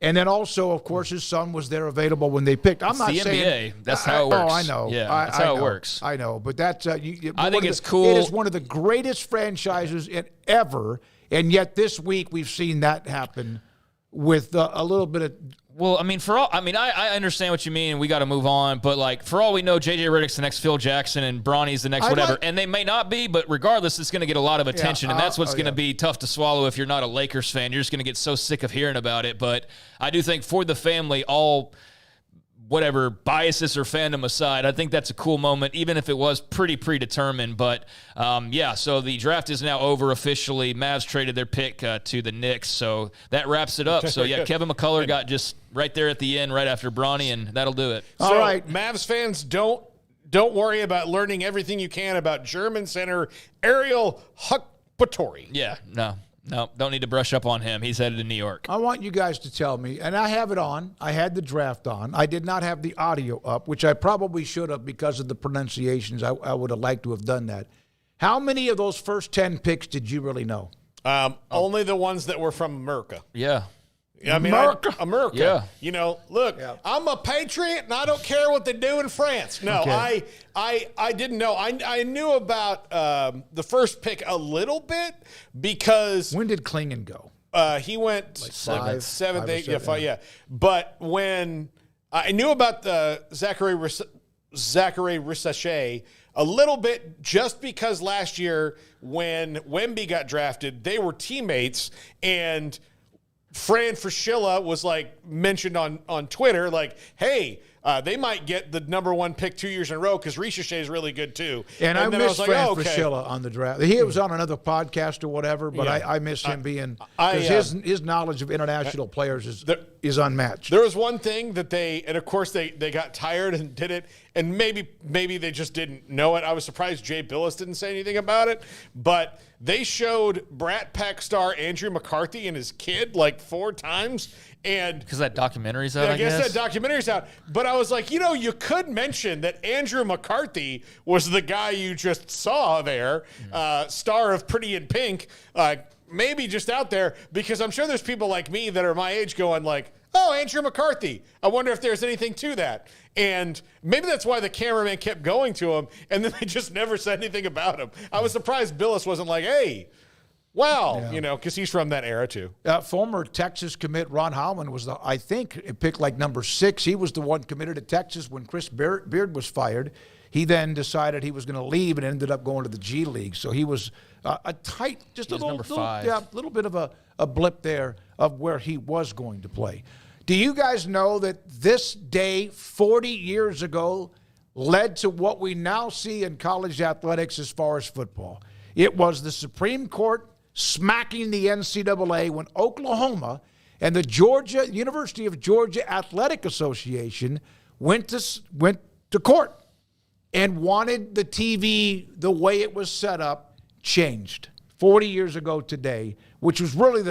S6: And then also, of course, his son was there available when they picked. I'm not
S8: the
S6: saying
S8: NBA. That's how it works.
S6: Oh, I know.
S8: Yeah, that's how it works.
S6: I know, but that's. I
S8: think it's cool.
S6: It is one of the greatest franchises ever, and yet this week we've seen that happen with a little bit of.
S8: Well, I understand what you mean. We got to move on, but for all we know, JJ Redick's the next Phil Jackson, and Bronny's the next whatever, and they may not be. But regardless, it's going to get a lot of attention, and that's what's going to be tough to swallow if you're not a Lakers fan. You're just going to get so sick of hearing about it. But I do think for the family, all whatever biases or fandom aside, I think that's a cool moment, even if it was pretty predetermined. But, so the draft is now over officially. Mavs traded their pick to the Knicks, so that wraps it up. So, Kevin McCullough got just right there at the end, right after Bronny, and that'll do it.
S7: All right, Mavs fans, don't worry about learning everything you can about German center Ariel Hukpatori.
S8: Yeah, no, don't need to brush up on him. He's headed to New York.
S6: I want you guys to tell me, and I have it on. I had the draft on. I did not have the audio up, which I probably should have because of the pronunciations. I would have liked to have done that. How many of those first 10 picks did you really know?
S7: Only the ones that were from America.
S8: Yeah.
S7: I mean, America.
S8: Yeah.
S7: Look, I'm a patriot, and I don't care what they do in France. No, okay. I didn't know. I knew about the first pick a little bit because
S6: when did Klingon go?
S7: He went
S6: seventh,
S7: 8th. Yeah. But when I knew about the Zachary Rissache a little bit, just because last year when Wemby got drafted, they were teammates, and Fran Fraschilla was mentioned on Twitter, hey, they might get the number 1 pick 2 years in a row because Rissache is really good too.
S6: And I miss Fran Fraschilla on the draft. He was on another podcast or whatever, but I miss him being because his knowledge of international players is unmatched.
S7: There was one thing that and of course they got tired and did it, and maybe they just didn't know it. I was surprised Jay Billis didn't say anything about it, but they showed Brat Pack star Andrew McCarthy and his kid 4 times. And
S8: because that documentary's out,
S7: I guess that documentary's out. But I was you could mention that Andrew McCarthy was the guy you just saw there, star of Pretty in Pink, maybe just out there, because I'm sure there's people like me that are my age going oh, Andrew McCarthy. I wonder if there's anything to that. And maybe that's why the cameraman kept going to him, and then they just never said anything about him. I was surprised Billis wasn't hey, wow, because he's from that era too.
S6: Former Texas commit Ron Howland was I think picked number 6. He was the one committed to Texas when Chris Beard was fired. He then decided he was going to leave and ended up going to the G League. So he was a tight, just a little bit of a blip there of where he was going to play. Do you guys know that this day 40 years ago led to what we now see in college athletics as far as football? It was the Supreme Court smacking the NCAA when Oklahoma and the University of Georgia Athletic Association went to court and wanted the TV, the way it was set up, changed 40 years ago today, which was really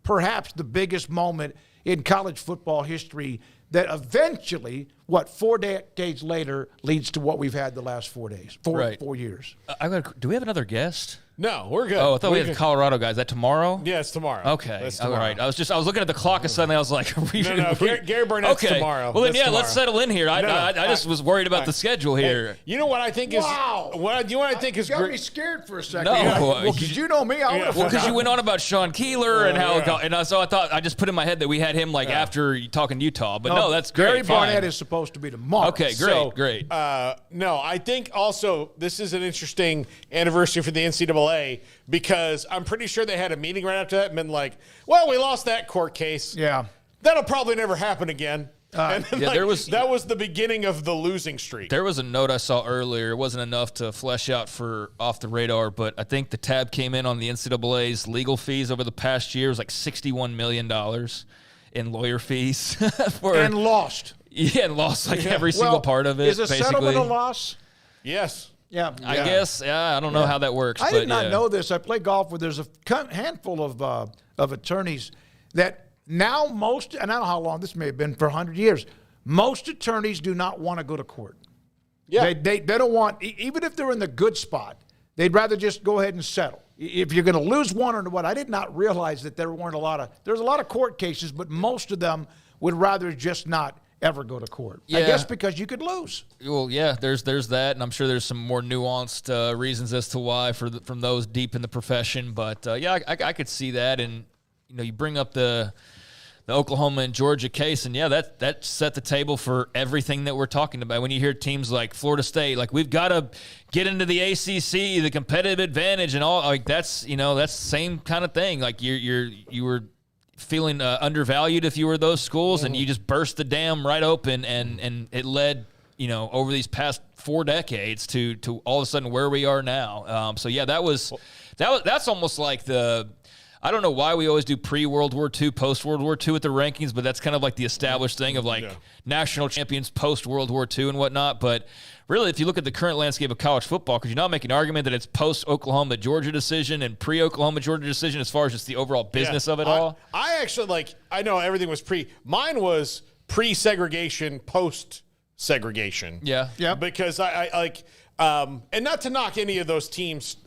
S6: perhaps the biggest moment in college football history that eventually, 4 decades later, leads to what we've had the last 4 days, 4 years.
S8: Do we have another guest?
S7: No, we're good.
S8: Oh, I thought we had the Colorado guy. Is that tomorrow?
S7: Yeah, it's tomorrow.
S8: Okay.
S7: That's tomorrow.
S8: All right. I was looking at the clock and suddenly I was like,
S7: Gary Burnett's tomorrow.
S8: Well, then, let's settle in here. I just was worried about the schedule here.
S7: You know what I think is...
S6: Wow.
S7: What I think is
S6: great.
S7: You
S6: got me scared for a second.
S8: No.
S6: Well, because you know me.
S8: Because you went on about Sean Keeler and how... And so I thought, I just put in my head that we had him after talking Utah. But no, that's great.
S6: Gary Barnett is supposed supposed to be tomorrow.
S8: Okay, great.
S7: No, I think also this is an interesting anniversary for the NCAA because I'm pretty sure they had a meeting right after that and been like, well, we lost that court case.
S6: Yeah.
S7: That'll probably never happen again. And then, that was the beginning of the losing streak.
S8: There was a note I saw earlier. It wasn't enough to flesh out for off the radar, but I think the tab came in on the NCAA's legal fees over the past year. It was like $61 million in lawyer fees.
S6: And lost.
S8: Yeah, and lost every single part of it.
S6: Is a settlement a loss?
S7: Yes.
S6: Yeah.
S8: I guess. Yeah, I don't know how that works.
S6: I did not know this. I play golf where there's a handful of attorneys that now and I don't know how long this may have been, for 100 years, most attorneys do not want to go to court. Yeah. They don't want, even if they're in the good spot, they'd rather just go ahead and settle. If you're going to lose one or what, I did not realize that there's a lot of court cases, but most of them would rather just not ever go to court.
S8: Yeah.
S6: I guess because you could lose.
S8: Well, yeah, there's that, and I'm sure there's some more nuanced reasons as to why from those deep in the profession. But I could see that, and you bring up the Oklahoma and Georgia case, and that set the table for everything that we're talking about. When you hear teams like Florida State, like we've got to get into the ACC, the competitive advantage, and all, like that's the same kind of thing. Like you were feeling undervalued if you were those schools, and you just burst the dam right open, and it led over these past 4 decades to all of a sudden where we are now. That's almost like I don't know why we always do pre-World War II, post-World War II with the rankings, but that's kind of like the established thing of national champions post-World War II and whatnot. But really, if you look at the current landscape of college football, could you not make an argument that it's post-Oklahoma-Georgia decision and pre-Oklahoma-Georgia decision as far as just the overall business of it all?
S7: I actually, I know everything was Mine was pre-segregation, post-segregation.
S8: Yeah.
S6: Yeah.
S7: Because and not to knock any of those teams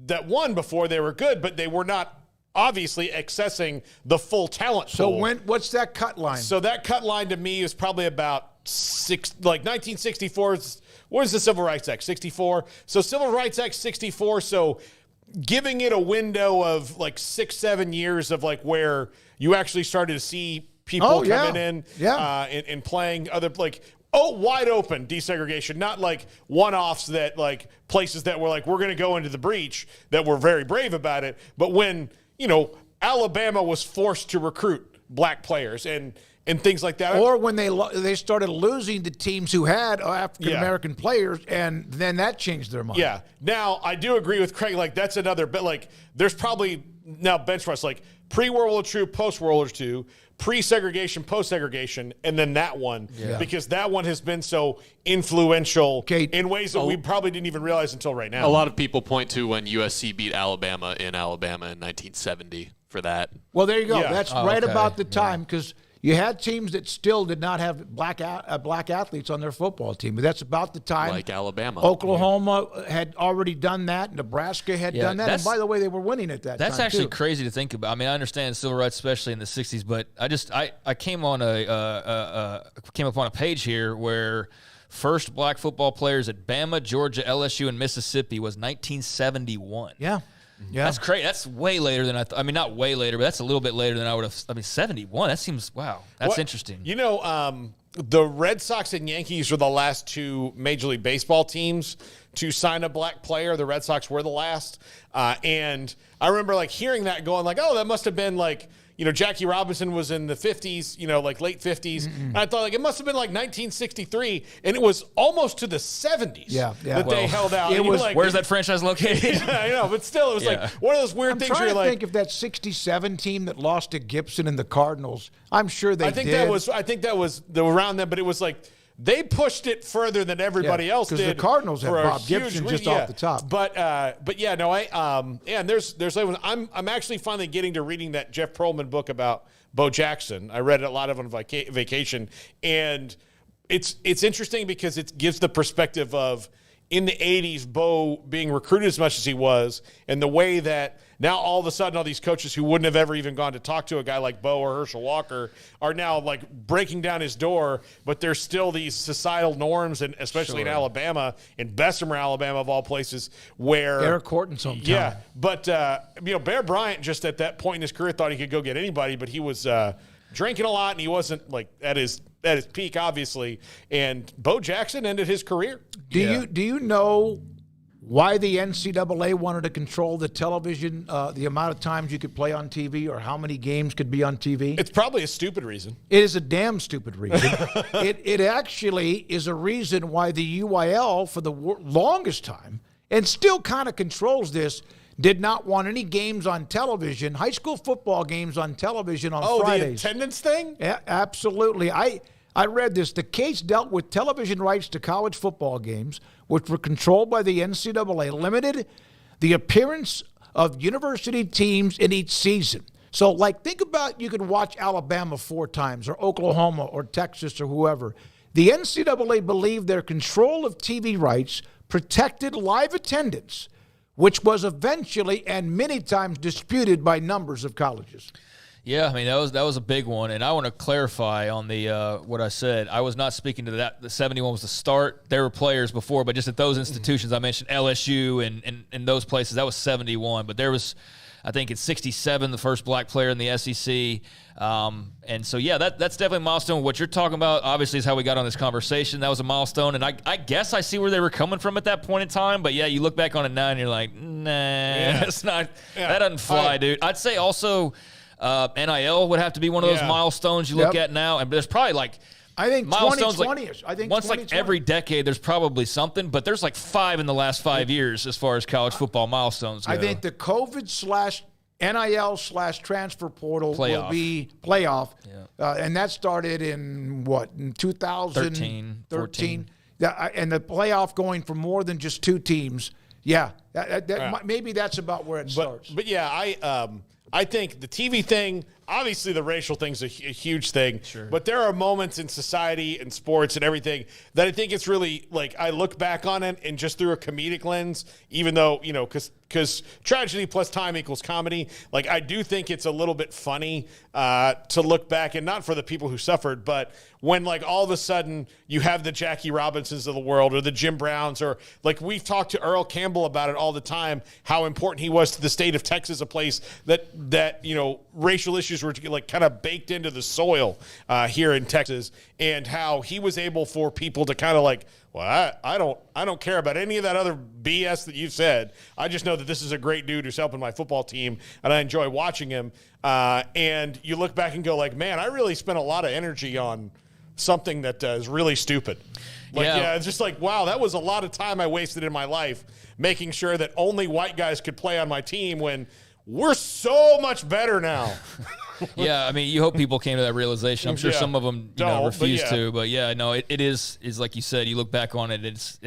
S7: that won before, they were good, but they were not obviously accessing the full talent pool.
S6: So what's that cut line?
S7: So that cut line to me is probably about 1964. What is the Civil Rights Act? 64. So Civil Rights Act 64. So giving it a window of 6-7 years of where you actually started to see people coming in and playing other wide open desegregation, not one-offs that places that were we're going to go into the breach, that were very brave about it. But when, Alabama was forced to recruit black players and things like that.
S6: Or when they started losing to teams who had African-American players, and then that changed their mind.
S7: Yeah. Now, I do agree with Craig. That's another bit. There's probably now benchmarks pre-World War II, post-World War II, pre-segregation, post-segregation, and then that one, because that one has been so influential in ways that we probably didn't even realize until right now.
S12: A lot of people point to when USC beat Alabama in 1970 for that.
S6: Well, there you go. Yeah. That's about the time, because you had teams that still did not have black athletes on their football team, but that's about the time.
S12: Like Alabama.
S6: Oklahoma had already done that. Nebraska had done that. And by the way, they were winning at that time.
S8: That's actually crazy to think about. I mean, I understand civil rights, especially in the 60s, but I came on came upon a page here where first black football players at Bama, Georgia, LSU, and Mississippi was 1971.
S6: Yeah. Yeah.
S8: That's crazy. That's way later than I mean, not way later, but that's a little bit later than I would have. 71. That seems, wow. That's interesting.
S7: The Red Sox and Yankees were the last 2 Major League Baseball teams to sign a black player. The Red Sox were the last. And I remember hearing that going that must have been Jackie Robinson was in the 50s, late 50s. Mm-hmm. And I thought it must have been 1963, and it was almost to the 70s that they held out.
S8: It was, where's that franchise located?
S7: Yeah, I know, but still, it was one of those weird things.
S6: I'm trying to think if that 67 team that lost to Gibson and the Cardinals, I'm sure they did.
S7: I think that was around then, but it was they pushed it further than everybody else did.
S6: Because the Cardinals had Bob Gibson just off the top.
S7: But and there's I'm actually finally getting to reading that Jeff Pearlman book about Bo Jackson. I read it a lot of on vacation, and it's interesting because it gives the perspective of in the 80s, Bo being recruited as much as he was, and the way that now all of a sudden all these coaches who wouldn't have ever even gone to talk to a guy like Bo or Herschel Walker are now breaking down his door, but there's still these societal norms, and especially in Alabama, in Bessemer, Alabama of all places, where
S6: Eric Horton's hometown.
S7: Yeah, but Bear Bryant just at that point in his career thought he could go get anybody, but he was drinking a lot, and he wasn't like at his peak, obviously. And Bo Jackson ended his career.
S6: Do you know why the NCAA wanted to control the television, the amount of times you could play on TV or how many games could be on TV?
S7: It's probably a stupid reason.
S6: It is a damn stupid reason. It actually is a reason why the UIL, for the longest time, and still kind of controls this, did not want any games on television, high school football games on television on Fridays.
S7: The attendance thing?
S6: Yeah, absolutely. I read this. The case dealt with television rights to college football games, which were controlled by the NCAA, limited the appearance of university teams in each season. So, like, think about you could watch Alabama 4 times, or Oklahoma, or Texas, or whoever. The NCAA believed their control of TV rights protected live attendance, which was eventually and many times disputed by numbers of colleges.
S8: Yeah, I mean, that was a big one, and I want to clarify on the what I said. I was not speaking to that. The 71 was the start. There were players before, but just at those institutions, I mentioned LSU and those places, that was 71. But there was, I think it's 67, the first black player in the SEC. And so, yeah, that's definitely a milestone. What you're talking about, obviously, is how we got on this conversation. That was a milestone, and I guess I see where they were coming from at that point in time. But, yeah, you look back on it now, and you're like, that's not – that doesn't fly, dude. I'd say also – NIL would have to be one of those milestones you look at now, and there's probably
S6: I think
S8: milestones
S6: 2020-ish. I think
S8: once every decade there's probably something, but there's 5 in the last 5 years as far as college football milestones go.
S6: I think the COVID/NIL/transfer portal will be playoff, and that started in 2013, 14. And the playoff going for more than just 2 teams. Yeah, maybe that's about where it starts.
S7: But yeah, I think the TV thing, obviously the racial thing's a huge thing, but there are moments in society and sports and everything that I think it's really, I look back on it and just through a comedic lens, even though, because tragedy plus time equals comedy, I do think it's a little bit funny to look back, and not for the people who suffered, but when all of a sudden you have the Jackie Robinsons of the world or the Jim Browns, or we've talked to Earl Campbell about it all the time, how important he was to the state of Texas, a place that racial issues were kind of baked into the soil here in Texas, and how he was able for people to kind of well, I don't care about any of that other BS that you've said. I just know that this is a great dude who's helping my football team, and I enjoy watching him. And you look back and go man, I really spent a lot of energy on something that is really stupid. It's just wow, that was a lot of time I wasted in my life making sure that only white guys could play on my team when we're so much better now.
S8: Yeah, I mean, you hope people came to that realization. I'm sure some of them refuse to, but it is like you said. You look back on it, it's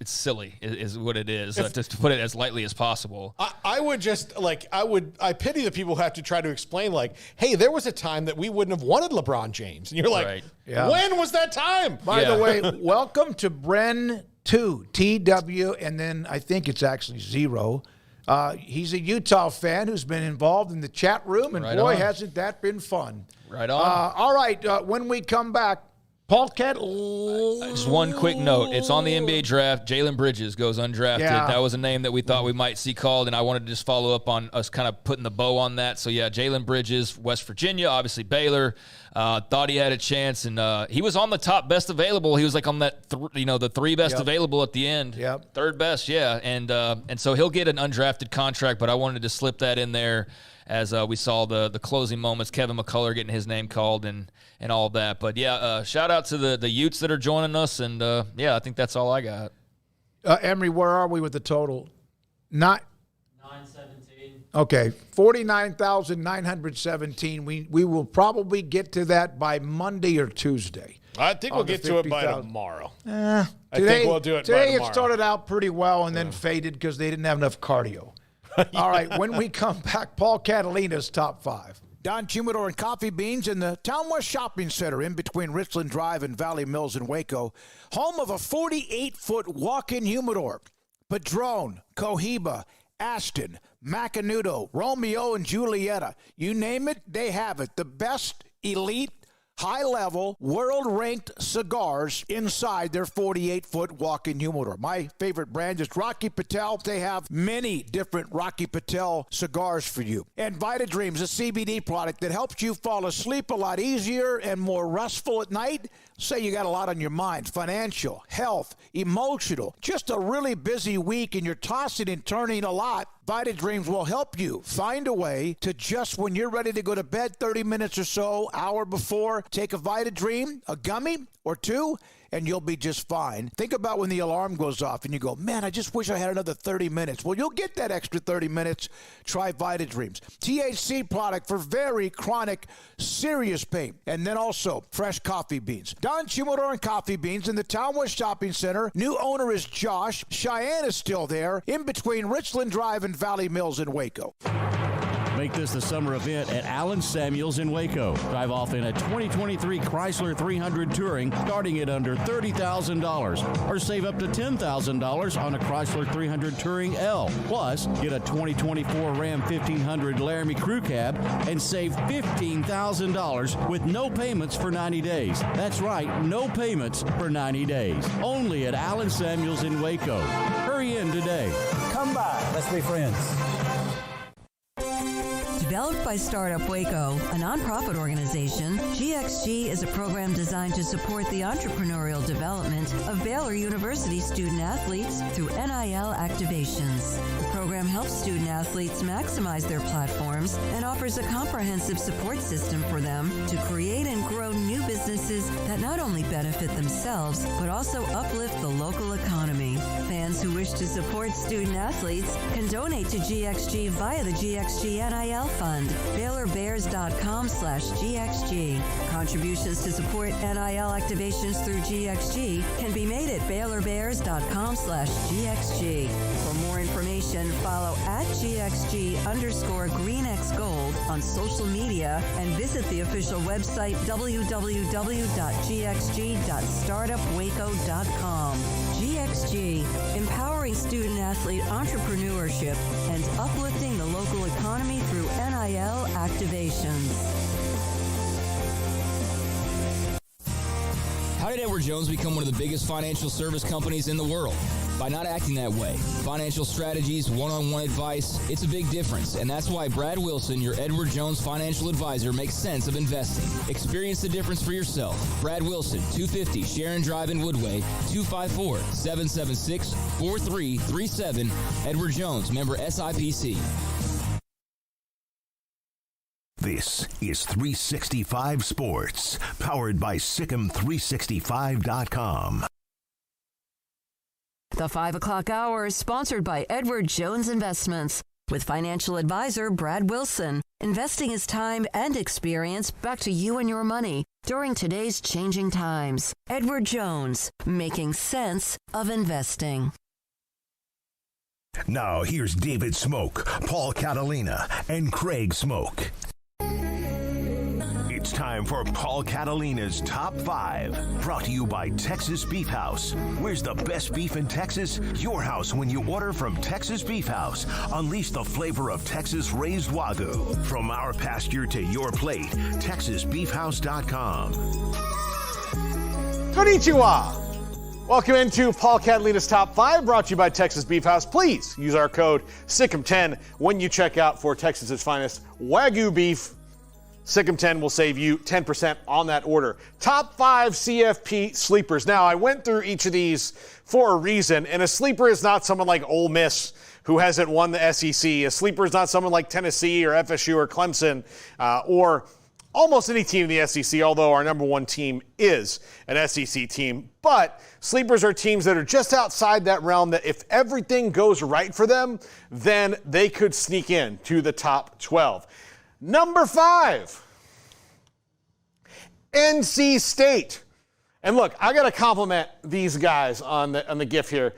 S8: silly, is what it is. Just to put it as lightly as possible.
S7: I would just I pity the people who have to try to explain hey, there was a time that we wouldn't have wanted LeBron James, and you're when was that time?
S6: By the way, welcome to Bren 2 TW, and then I think it's actually 0. He's a Utah fan who's been involved in the chat room, and hasn't that been fun.
S8: Right on.
S6: All right, when we come back, Paul Catalina.
S8: Just one quick note. It's on the NBA draft. Jalen Bridges goes undrafted.
S6: Yeah.
S8: That was a name that we thought we might see called, and I wanted to just follow up on us kind of putting the bow on that. So, Jalen Bridges, West Virginia, obviously Baylor. Thought he had a chance, and he was on the top best available. He was on that, the 3 best available at the end.
S6: Yep.
S8: 3rd best, and so he'll get an undrafted contract, but I wanted to slip that in there as we saw the closing moments, Kevin McCullough getting his name called and all that. But, shout out to the Utes that are joining us, and, I think that's all I got.
S6: Emery, where are we with the total?
S9: 917.
S6: Okay, 49,917. We will probably get to that by Monday or Tuesday.
S7: I think we'll get to it by tomorrow.
S6: I
S7: think we'll do it by
S6: tomorrow.
S7: Today
S6: it started out pretty well and then faded because they didn't have enough cardio. All right, when we come back, Paul Catalina's top 5.
S10: Don Humidor and Coffee Beans in the Town West Shopping Center in between Richland Drive and Valley Mills in Waco. Home of a 48-foot walk-in humidor. Padron, Cohiba, Ashton, Macanudo, Romeo and Julieta. You name it, they have it. The best elite high-level, world-ranked cigars inside their 48-foot walk-in humidor. My favorite brand is Rocky Patel. They have many different Rocky Patel cigars for you. And Vita Dreams, a CBD product that helps you fall asleep a lot easier and more restful at night. Say you got a lot on your mind, financial, health, emotional, just a really busy week and you're tossing and turning a lot. Vita Dreams will help you find a way to just when you're ready to go to bed 30 minutes or so, hour before, take a Vita Dream, a gummy or two, and you'll be just fine. Think about when the alarm goes off and you go, man, I just wish I had another 30 minutes. Well, you'll get that extra 30 minutes. Try Vita Dreams. THC product for very chronic, serious pain. And then also fresh coffee beans. Don's Humidor and Coffee Beans in the Town West Shopping Center. New owner is Josh. Cheyenne is still there, in between Richland Drive and Valley Mills in Waco.
S15: Make this the summer event at Allen Samuels in Waco. Drive off in a 2023 Chrysler 300 Touring starting at under $30,000. Or save up to $10,000 on a Chrysler 300 Touring L. Plus, get a 2024 Ram 1500 Laramie Crew Cab and save $15,000 with no payments for 90 days. That's right, no payments for 90 days. Only at Allen Samuels in Waco. Hurry in today.
S16: Come by. Let's be friends.
S4: Developed by Startup Waco, a nonprofit organization, GXG is a program designed to support the entrepreneurial development of Baylor University student athletes through NIL activations. The program helps student athletes maximize their platforms and offers a comprehensive support system for them to create and grow new businesses that not only benefit themselves, but also uplift the local economy. Fans who wish to support student athletes can donate to GXG via the GXG NIL Fund, BaylorBears.com/GXG. Contributions to support NIL activations through GXG can be made at BaylorBears.com/GXG. For more information, follow at GXG_GreenXGold on social media and visit the official website www.gxg.startupwaco.com. GXG, empowering student-athlete entrepreneurship and uplifting the local economy through NIL activations.
S21: How did Edward Jones become one of the biggest financial service companies in the world? By not acting that way. Financial strategies, one-on-one advice, it's a big difference. And that's why Brad Wilson, your Edward Jones financial advisor, makes sense of investing. Experience the difference for yourself. Brad Wilson, 250 Sharon Drive in Woodway, 254-776-4337. Edward Jones, member SIPC.
S2: This is 365 Sports, powered by Sikkim365.com.
S4: The 5 o'clock hour is sponsored by Edward Jones Investments with financial advisor Brad Wilson. Investing is time and experience back to you and your money during today's changing times. Edward Jones, making sense of investing.
S2: Now here's David Smoke, Paul Catalina, and Craig Smoke. It's time for Paul Catalina's Top 5, brought to you by Texas Beef House. Where's the best beef in Texas? Your house when you order from Texas Beef House. Unleash the flavor of Texas-raised Wagyu. From our pasture to your plate, TexasBeefHouse.com.
S7: Konnichiwa. Welcome into Paul Catalina's Top 5, brought to you by Texas Beef House. Please use our code SICKM10 when you check out for Texas's finest Wagyu beef. SICKM10 will save you 10% on that order. Top 5 CFP sleepers. Now, I went through each of these for a reason, and a sleeper is not someone like Ole Miss who hasn't won the SEC. A sleeper is not someone like Tennessee or FSU or Clemson or almost any team in the SEC, although our number one team is an SEC team. But sleepers are teams that are just outside that realm that if everything goes right for them, then they could sneak in to the top 12. Number 5, NC State. And look, I got to compliment these guys on the GIF here.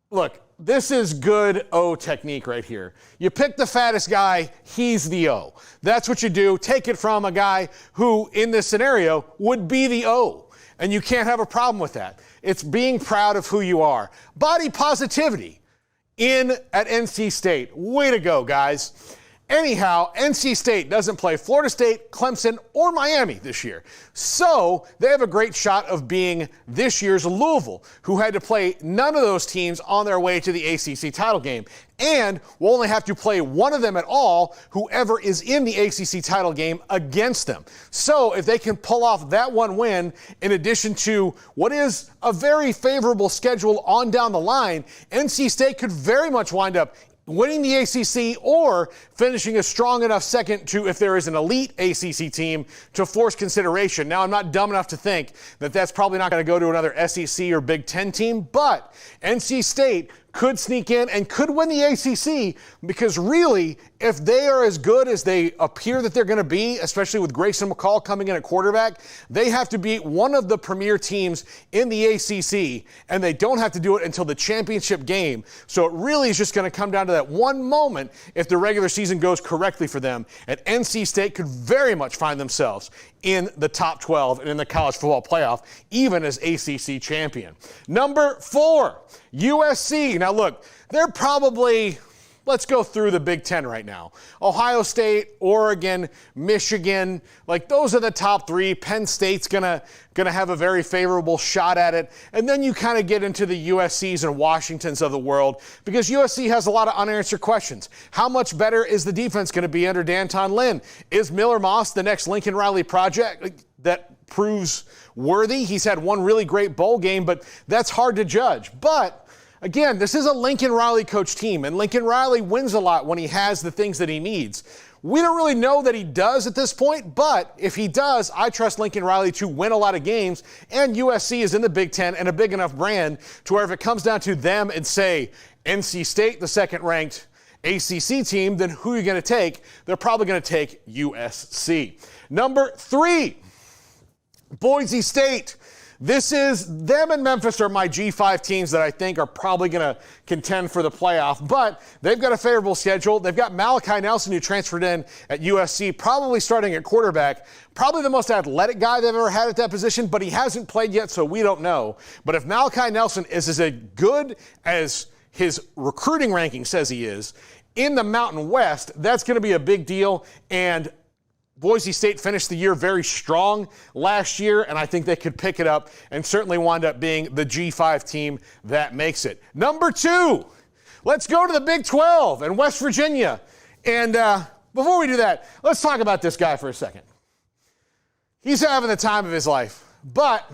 S7: Look, this is good O technique right here. You pick the fattest guy, he's the O. That's what you do. Take it from a guy who, in this scenario, would be the O. And you can't have a problem with that. It's being proud of who you are. Body positivity at NC State. Way to go, guys. Anyhow, NC State doesn't play Florida State, Clemson, or Miami this year. So they have a great shot of being this year's Louisville, who had to play none of those teams on their way to the ACC title game. And will only have to play one of them at all, whoever is in the ACC title game against them. So if they can pull off that one win, in addition to what is a very favorable schedule on down the line, NC State could very much wind up winning the ACC or finishing a strong enough second to, if there is an elite ACC team, to force consideration. Now, I'm not dumb enough to think that that's probably not going to go to another SEC or Big Ten team, but NC State could sneak in and could win the ACC, because really, if they are as good as they appear that they're going to be, especially with Grayson McCall coming in at quarterback, they have to beat one of the premier teams in the ACC, and they don't have to do it until the championship game. So it really is just going to come down to that one moment if the regular season goes correctly for them, and NC State could very much find themselves in the top 12 and in the college football playoff, even as ACC champion. Number 4, USC. Now look, they're probably, let's go through the Big Ten right now. Ohio State, Oregon, Michigan, like those are the top 3. Penn State's gonna have a very favorable shot at it. And then you kind of get into the USCs and Washingtons of the world, because USC has a lot of unanswered questions. How much better is the defense going to be under D'Anton Lynn? Is Miller Moss the next Lincoln Riley project that proves worthy? He's had one really great bowl game, but that's hard to judge. But again, this is a Lincoln Riley coach team, and Lincoln Riley wins a lot when he has the things that he needs. We don't really know that he does at this point, but if he does, I trust Lincoln Riley to win a lot of games, and USC is in the Big Ten and a big enough brand to where if it comes down to them and say NC State, the second-ranked ACC team, then who are you going to take? They're probably going to take USC. Number 3, Boise State. This is, them and Memphis are my G5 teams that I think are probably going to contend for the playoff, but they've got a favorable schedule. They've got Malachi Nelson, who transferred in at USC, probably starting at quarterback, probably the most athletic guy they've ever had at that position, but he hasn't played yet, so we don't know. But if Malachi Nelson is as good as his recruiting ranking says he is in the Mountain West, that's going to be a big deal. And Boise State finished the year very strong last year, and I think they could pick it up and certainly wind up being the G5 team that makes it. Number 2, let's go to the Big 12 and West Virginia. And before we do that, let's talk about this guy for a second. He's having the time of his life, but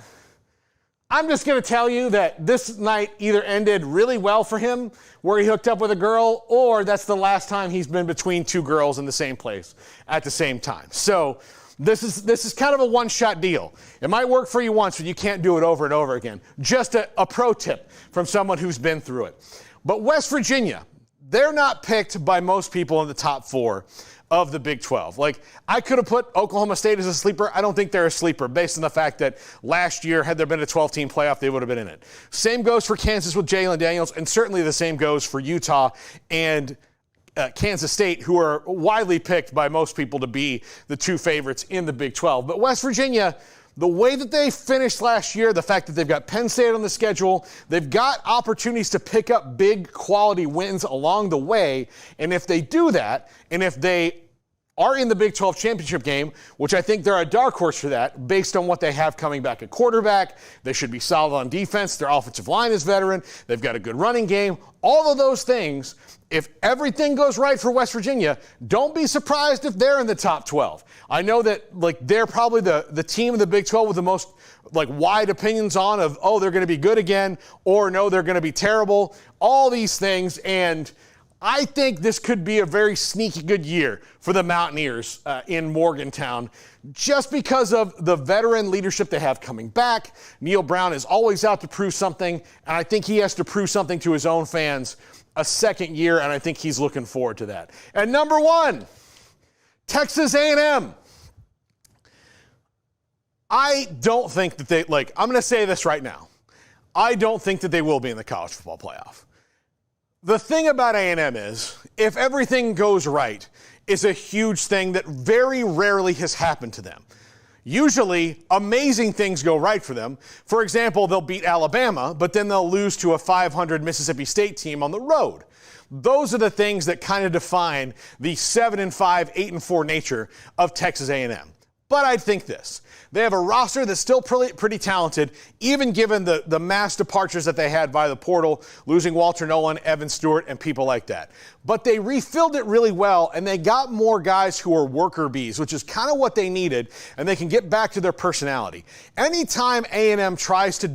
S7: I'm just going to tell you that this night either ended really well for him, where he hooked up with a girl, or that's the last time he's been between 2 girls in the same place at the same time. So this is kind of a one-shot deal. It might work for you once, but you can't do it over and over again. Just a pro tip from someone who's been through it. But West Virginia, they're not picked by most people in the top 4 of the Big 12. Like, I could have put Oklahoma State as a sleeper. I don't think they're a sleeper based on the fact that last year, had there been a 12-team playoff, they would have been in it. Same goes for Kansas with Jalen Daniels, and certainly the same goes for Utah and Kansas State, who are widely picked by most people to be the 2 favorites in the Big 12. But West Virginia, the way that they finished last year, the fact that they've got Penn State on the schedule, they've got opportunities to pick up big quality wins along the way. And if they do that, and if they are in the Big 12 championship game, which I think they're a dark horse for that, based on what they have coming back at quarterback, they should be solid on defense. Their offensive line is veteran. They've got a good running game. All of those things, if everything goes right for West Virginia, don't be surprised if they're in the top 12. I know that they're probably the team in the Big 12 with the most wide opinions on of, oh, they're going to be good again, or no, they're going to be terrible. All these things, and I think this could be a very sneaky good year for the Mountaineers in Morgantown, just because of the veteran leadership they have coming back. Neil Brown is always out to prove something, and I think he has to prove something to his own fans a second year, and I think he's looking forward to that. And number 1, Texas A&M. I don't think that they, I'm going to say this right now. I don't think that they will be in the college football playoff. The thing about A&M is, if everything goes right, it's a huge thing that very rarely has happened to them. usually amazing things go right for them. For example, they'll beat Alabama, but then they'll lose to a 500 Mississippi State team on the road. Those are the things that kind of define the 7-5, 8-4 nature of Texas A&M. But I think this. They have a roster that's still pretty talented, even given the mass departures that they had via the portal, losing Walter Nolan, Evan Stewart, and people like that. But they refilled it really well, and they got more guys who are worker bees, which is kind of what they needed, and they can get back to their personality. Anytime A&M tries to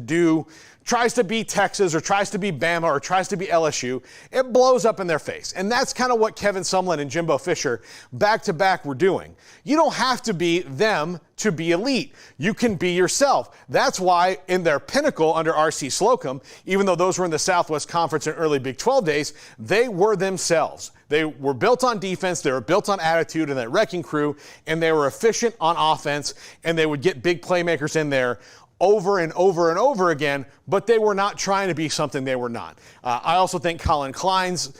S7: beat Texas or tries to beat Bama or tries to beat LSU, it blows up in their face. And that's kind of what Kevin Sumlin and Jimbo Fisher back-to-back were doing. You don't have to be them to be elite. You can be yourself. That's why in their pinnacle under R.C. Slocum, even though those were in the Southwest Conference and early Big 12 days, they were themselves. They were built on defense, they were built on attitude and that wrecking crew, and they were efficient on offense, and they would get big playmakers in there over and over and over again, but they were not trying to be something they were not. I also think Colin Klein's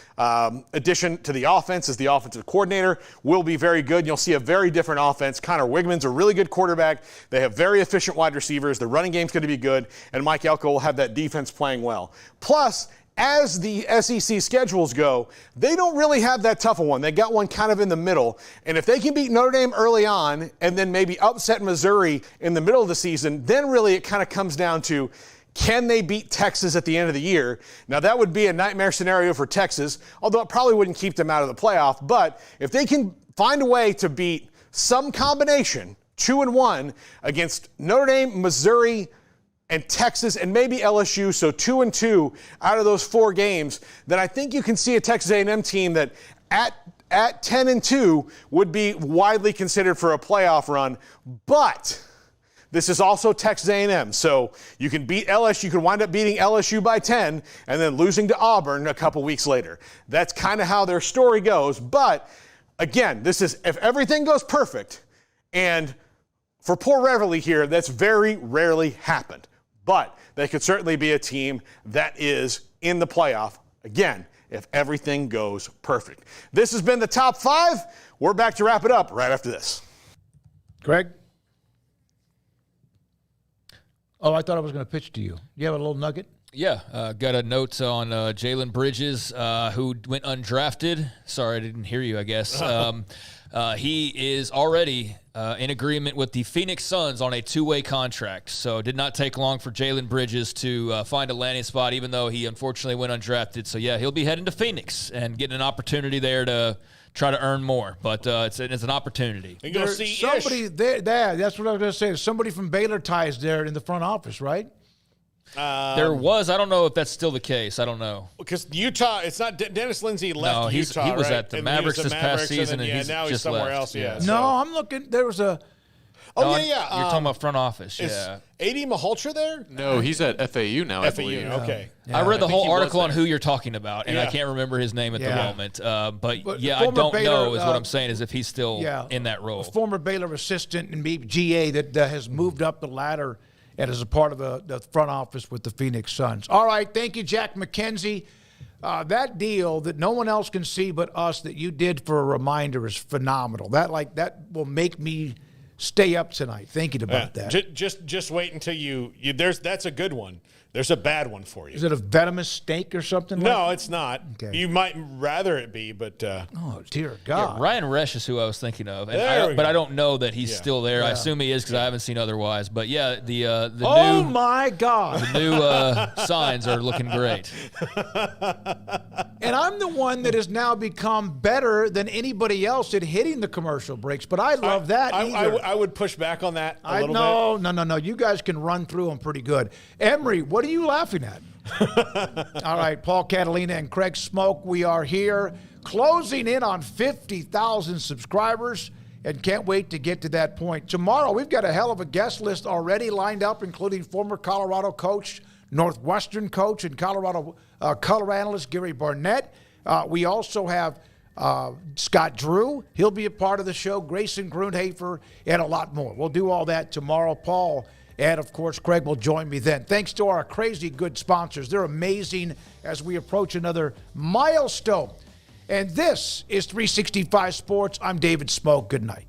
S7: addition to the offense as the offensive coordinator will be very good. You'll see a very different offense. Connor Wigman's a really good quarterback. They have very efficient wide receivers. The running game's going to be good, and Mike Elko will have that defense playing well. Plus, as the SEC schedules go, they don't really have that tough one. They got one kind of in the middle. And if they can beat Notre Dame early on and then maybe upset Missouri in the middle of the season, then really it kind of comes down to, can they beat Texas at the end of the year? Now, that would be a nightmare scenario for Texas, although it probably wouldn't keep them out of the playoff. But if they can find a way to beat some combination, 2-1, against Notre Dame, Missouri, and Texas, and maybe LSU, so 2-2 out of those 4 games, then I think you can see a Texas A&M team that at 10-2 would be widely considered for a playoff run. But this is also Texas A&M, so you can beat LSU. You can wind up beating LSU by 10 and then losing to Auburn a couple weeks later. That's kind of how their story goes. But again, this is if everything goes perfect, and for poor Reveille here, that's very rarely happened. But they could certainly be a team that is in the playoff, again, if everything goes perfect. This has been the Top 5. We're back to wrap it up right after this.
S6: Greg? Oh, I thought I was going to pitch to you. You have a little nugget?
S8: Yeah, got a note on Jalen Bridges, who went undrafted. Sorry, I didn't hear you, I guess. He is already in agreement with the Phoenix Suns on a 2-way contract. So it did not take long for Jalen Bridges to find a landing spot, even though he unfortunately went undrafted. So, yeah, he'll be heading to Phoenix and getting an opportunity there to try to earn more. But it's an opportunity.
S6: There's somebody there. That's what I was going to say. There's somebody from Baylor ties there in the front office, right?
S8: There was. I don't know if that's still the case. I don't know.
S7: Because Utah, it's not Dennis Lindsey left Utah,
S8: he was
S7: right?
S8: at the Mavericks this past season, and
S7: now he's
S8: just
S7: somewhere
S8: left.
S7: else. Yeah.
S6: No, I'm looking. There was a.
S7: Oh,
S8: You're talking about front office.
S7: Is
S8: Yeah.
S7: A.D. Maholtra there?
S12: No, he's at FAU now. I believe.
S7: Okay.
S8: I read the whole article on who you're talking about, and I can't remember his name at the moment. But yeah, I don't know is what I'm saying, is if he's still in that role.
S6: A former Baylor assistant and GA that has moved up the ladder and is a part of the front office with the Phoenix Suns. All right, thank you, Jack McKenzie. That deal that no one else can see but us that you did for a reminder is phenomenal. That will make me stay up tonight thinking about that.
S7: Just wait until that's a good one. There's a bad one for you.
S6: Is it a venomous snake or something?
S7: No, it's not.
S6: Okay.
S7: You might rather it be, but
S6: oh dear God!
S8: Yeah, Ryan Resch is who I was thinking of,
S7: but
S8: I don't know that he's still there. I assume he is because I haven't seen otherwise. But yeah, the
S6: oh
S8: new,
S6: my God,
S8: the new signs are looking great.
S6: And I'm the one that has now become better than anybody else at hitting the commercial breaks. But I love that.
S7: I would push back on that a little bit.
S6: No. You guys can run through them pretty good. Emery, what are you laughing at? All right, Paul Catalina and Craig Smoke, we are here closing in on 50,000 subscribers and can't wait to get to that point. Tomorrow, we've got a hell of a guest list already lined up, including former Colorado coach, Northwestern coach, and Colorado color analyst Gary Barnett. We also have Scott Drew. He'll be a part of the show, Grayson Grundhafer, and a lot more. We'll do all that tomorrow. Paul and, of course, Craig will join me then. Thanks to our crazy good sponsors. They're amazing as we approach another milestone. And this is 365 Sports. I'm David Smoke. Good night.